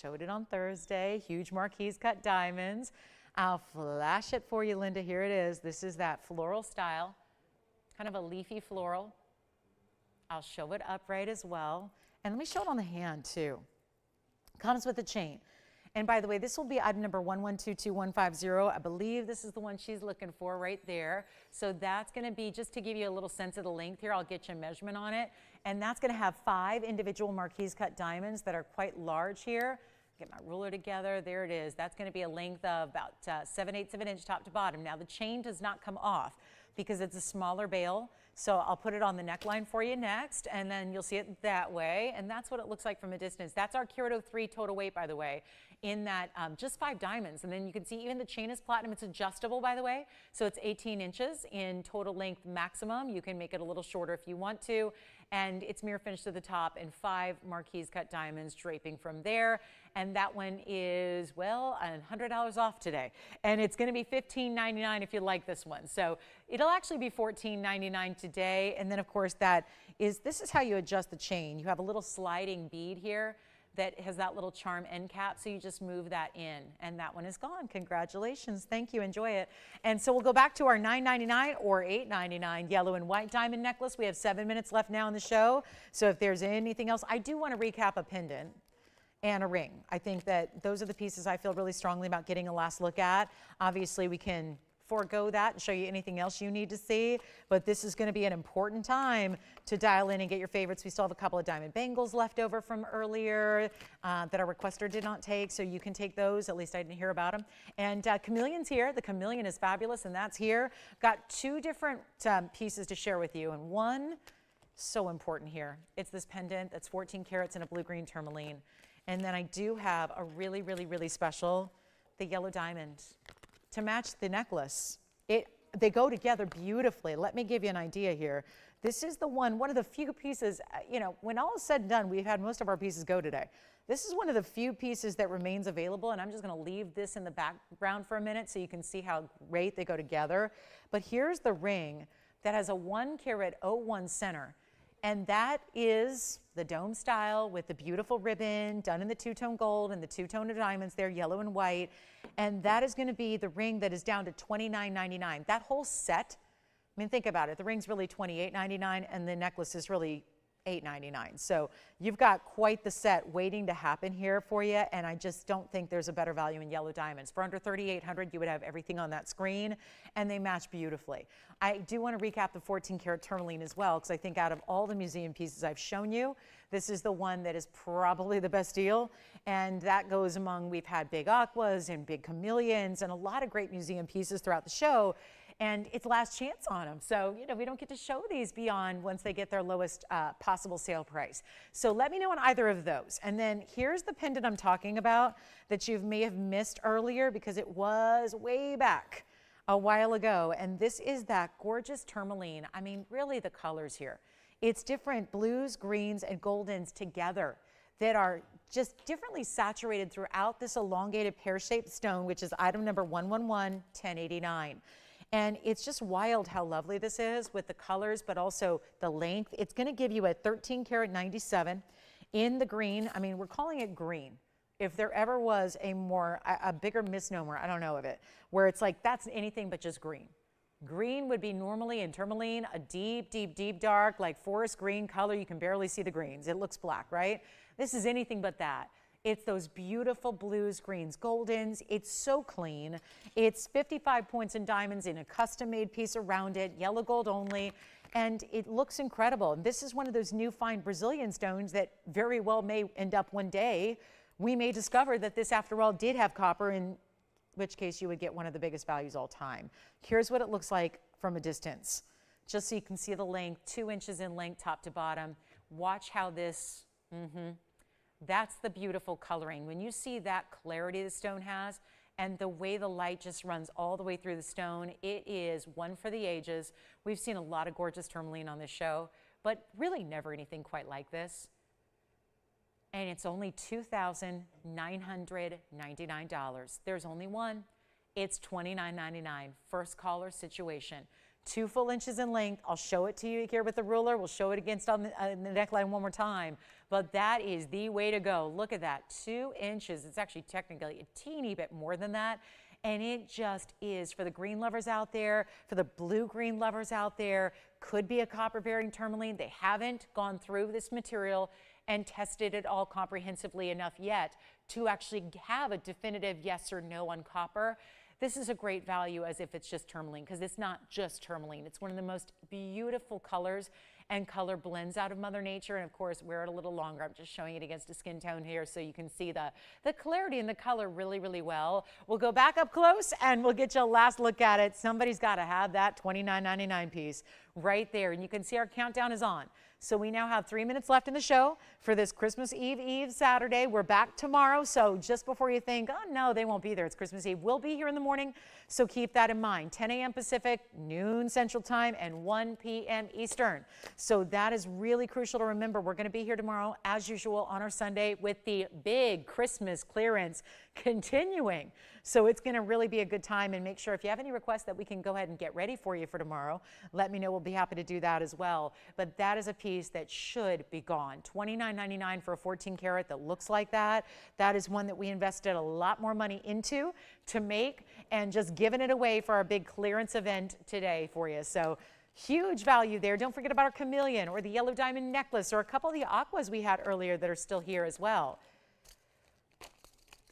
showed it on Thursday. Huge marquise cut diamonds. I'll flash it for you, Linda. Here it is. This is that floral style, kind of a leafy floral. I'll show it upright as well. And let me show it on the hand too. Comes with a chain. And by the way, this will be item number 11225150. I believe this is the one she's looking for right there. So that's going to be, just to give you a little sense of the length here, I'll get you a measurement on it. And that's going to have 5 individual marquise cut diamonds that are quite large here. Get my ruler together. There it is. That's going to be a length of about 7/8 of an inch top to bottom. Now the chain does not come off because it's a smaller bail. So I'll put it on the neckline for you next, and then you'll see it that way. And that's what it looks like from a distance. That's our Carat 03 total weight, by the way, in that just 5 diamonds. And then you can see even the chain is platinum. It's adjustable, by the way. So it's 18 inches in total length maximum. You can make it a little shorter if you want to. And it's mirror finished to the top and 5 marquise cut diamonds draping from there. And that one is, well, $100 off today. And it's going to be $15.99 if you like this one. So it'll actually be $14.99 today. And then, of course, this is how you adjust the chain. You have a little sliding bead here that has that little charm end cap, so you just move that in, and that one is gone. Congratulations. Thank you. Enjoy it. And so we'll go back to our $9.99 or $8.99 yellow and white diamond necklace. We have 7 minutes left now in the show, so if there's anything else, I do want to recap a pendant and a ring. I think that those are the pieces I feel really strongly about getting a last look at. Obviously, we can forego that and show you anything else you need to see, but this is going to be an important time to dial in and get your favorites. We still have a couple of diamond bangles left over from earlier that our requester did not take, so you can take those. At least I didn't hear about them. And Chameleon's here. The Chameleon is fabulous, and that's here. Got 2 different pieces to share with you, and one so important here. It's this pendant that's 14 carats in a blue-green tourmaline. And then I do have a really, really, really special, the yellow diamond, to match the necklace. They go together beautifully. Let me give you an idea here. This is the one of the few pieces, when all is said and done, we've had most of our pieces go today. This is one of the few pieces that remains available, and I'm just gonna leave this in the background for a minute so you can see how great they go together. But here's the ring that has a 1 carat 01 center. And that is the dome style with the beautiful ribbon done in the 2-tone gold and the 2-tone of diamonds there, yellow and white. And that is going to be the ring that is down to $29.99. That whole set, I mean, think about it. The ring's really $28.99 and the necklace is really $8.99. So you've got quite the set waiting to happen here for you, and I just don't think there's a better value in yellow diamonds. For under $3,800, you would have everything on that screen, and they match beautifully. I do want to recap the 14 karat tourmaline as well, because I think out of all the museum pieces I've shown you, this is the one that is probably the best deal, and that goes among, we've had big aquas and big chameleons and a lot of great museum pieces throughout the show. And it's last chance on them. So, we don't get to show these beyond once they get their lowest possible sale price. So let me know on either of those. And then here's the pendant I'm talking about that you may have missed earlier because it was way back a while ago. And this is that gorgeous tourmaline. I mean, really the colors here. It's different blues, greens, and goldens together that are just differently saturated throughout this elongated pear-shaped stone, which is item number 111-1089. And it's just wild how lovely this is with the colors, but also the length. It's going to give you a 13 karat 97 in the green. I mean, we're calling it green. If there ever was a bigger misnomer, I don't know of it, where it's like that's anything but just green. Green would be normally in tourmaline a deep, deep, deep dark, like forest green color. You can barely see the greens. It looks black, right? This is anything but that. It's those beautiful blues, greens, goldens. It's so clean. It's 55 points in diamonds in a custom-made piece around it, yellow gold only, and it looks incredible. And this is one of those new fine Brazilian stones that very well may end up one day. We may discover that this, after all, did have copper, in which case you would get one of the biggest values all time. Here's what it looks like from a distance, just so you can see the length, 2 inches in length, top to bottom. Watch how this, that's the beautiful coloring. When you see that clarity the stone has and the way the light just runs all the way through the stone, it is one for the ages. We've seen a lot of gorgeous tourmaline on this show, but really never anything quite like this. And it's only $2,999. There's only one. It's $29.99. First caller situation. 2 full inches in length. I'll show it to you here with the ruler. We'll show it against on the neckline one more time. But that is the way to go. Look at that, 2 inches. It's actually technically a teeny bit more than that. And it just is for the green lovers out there, for the blue-green lovers out there. Could be a copper-bearing tourmaline. They haven't gone through this material and tested it all comprehensively enough yet to actually have a definitive yes or no on copper. This is a great value as if it's just tourmaline, because it's not just tourmaline. It's one of the most beautiful colors and color blends out of Mother Nature. And of course, wear it a little longer. I'm just showing it against a skin tone here so you can see the clarity and the color really, really well. We'll go back up close and we'll get you a last look at it. Somebody's got to have that $29.99 piece right there. And you can see our countdown is on. So we now have 3 minutes left in the show for this Christmas Eve Saturday. We're back tomorrow. So just before you think, oh no, they won't be there, it's Christmas Eve, we'll be here in the morning. So keep that in mind. 10 a.m. Pacific, noon Central Time, and 1 p.m. Eastern. So that is really crucial to remember. We're going to be here tomorrow, as usual, on our Sunday with the big Christmas clearance continuing. So it's going to really be a good time, and make sure if you have any requests that we can go ahead and get ready for you for tomorrow, let me know. We'll be happy to do that as well. But that is a piece that should be gone. $29.99 for a 14 karat that looks like that. That is one that we invested a lot more money into to make, and just giving it away for our big clearance event today for you. So huge value there. Don't forget about our Chameleon or the yellow diamond necklace or a couple of the aquas we had earlier that are still here as well.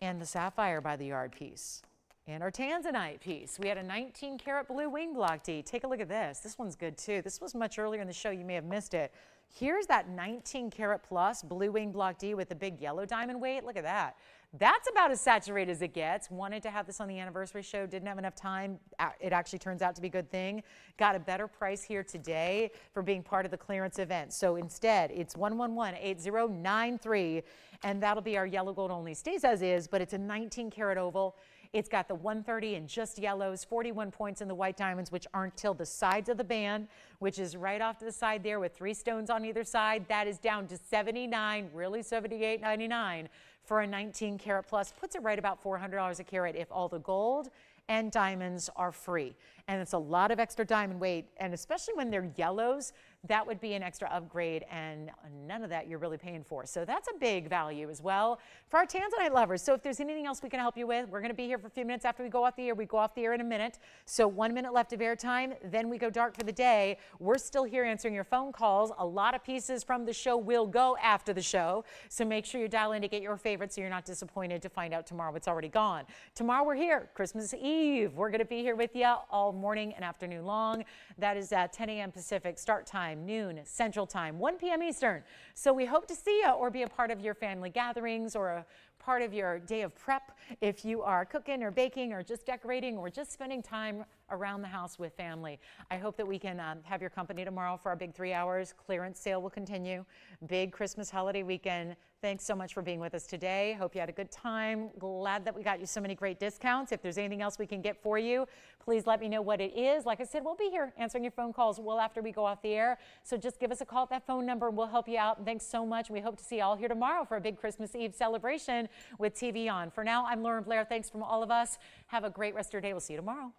And the Sapphire by the yard piece. And our tanzanite piece. We had a 19 karat blue wing block D. Take a look at this. This one's good too. This was much earlier in the show. You may have missed it. Here's that 19 karat plus blue wing block D with the big yellow diamond weight. Look at that. That's about as saturated as it gets. Wanted to have this on the anniversary show. Didn't have enough time. It actually turns out to be a good thing. Got a better price here today for being part of the clearance event. So instead, it's 111-8093, and that'll be our yellow gold only. Stays as is, but it's a 19 karat oval. It's got the 130 in just yellows, 41 points in the white diamonds, which aren't till the sides of the band, which is right off to the side there with 3 stones on either side. That is down to $79, really $78.99 for a 19 karat plus. Puts it right about $400 a carat if all the gold and diamonds are free. And it's a lot of extra diamond weight, and especially when they're yellows, that would be an extra upgrade, and none of that you're really paying for. So that's a big value as well for our tanzanite lovers. So if there's anything else we can help you with, we're going to be here for a few minutes after we go off the air. We go off the air in a minute. So 1 minute left of airtime, then we go dark for the day. We're still here answering your phone calls. A lot of pieces from the show will go after the show. So make sure you dial in to get your favorite so you're not disappointed to find out tomorrow it's already gone. Tomorrow we're here, Christmas Eve. We're going to be here with you all morning and afternoon long. That is at 10 a.m. Pacific start time, noon Central Time, 1 p.m. Eastern. So we hope to see you or be a part of your family gatherings or a part of your day of prep if you are cooking or baking or just decorating or just spending time around the house with family. I hope that we can have your company tomorrow for our big 3 hours. Clearance sale will continue. Big Christmas holiday weekend. Thanks so much for being with us today. Hope you had a good time. Glad that we got you so many great discounts. If there's anything else we can get for you, please let me know what it is. Like I said, we'll be here answering your phone calls well after we go off the air. So just give us a call at that phone number. We'll help you out. And thanks so much. We hope to see you all here tomorrow for a big Christmas Eve celebration with TVON. For now, I'm Lauren Blair. Thanks from all of us. Have a great rest of your day. We'll see you tomorrow.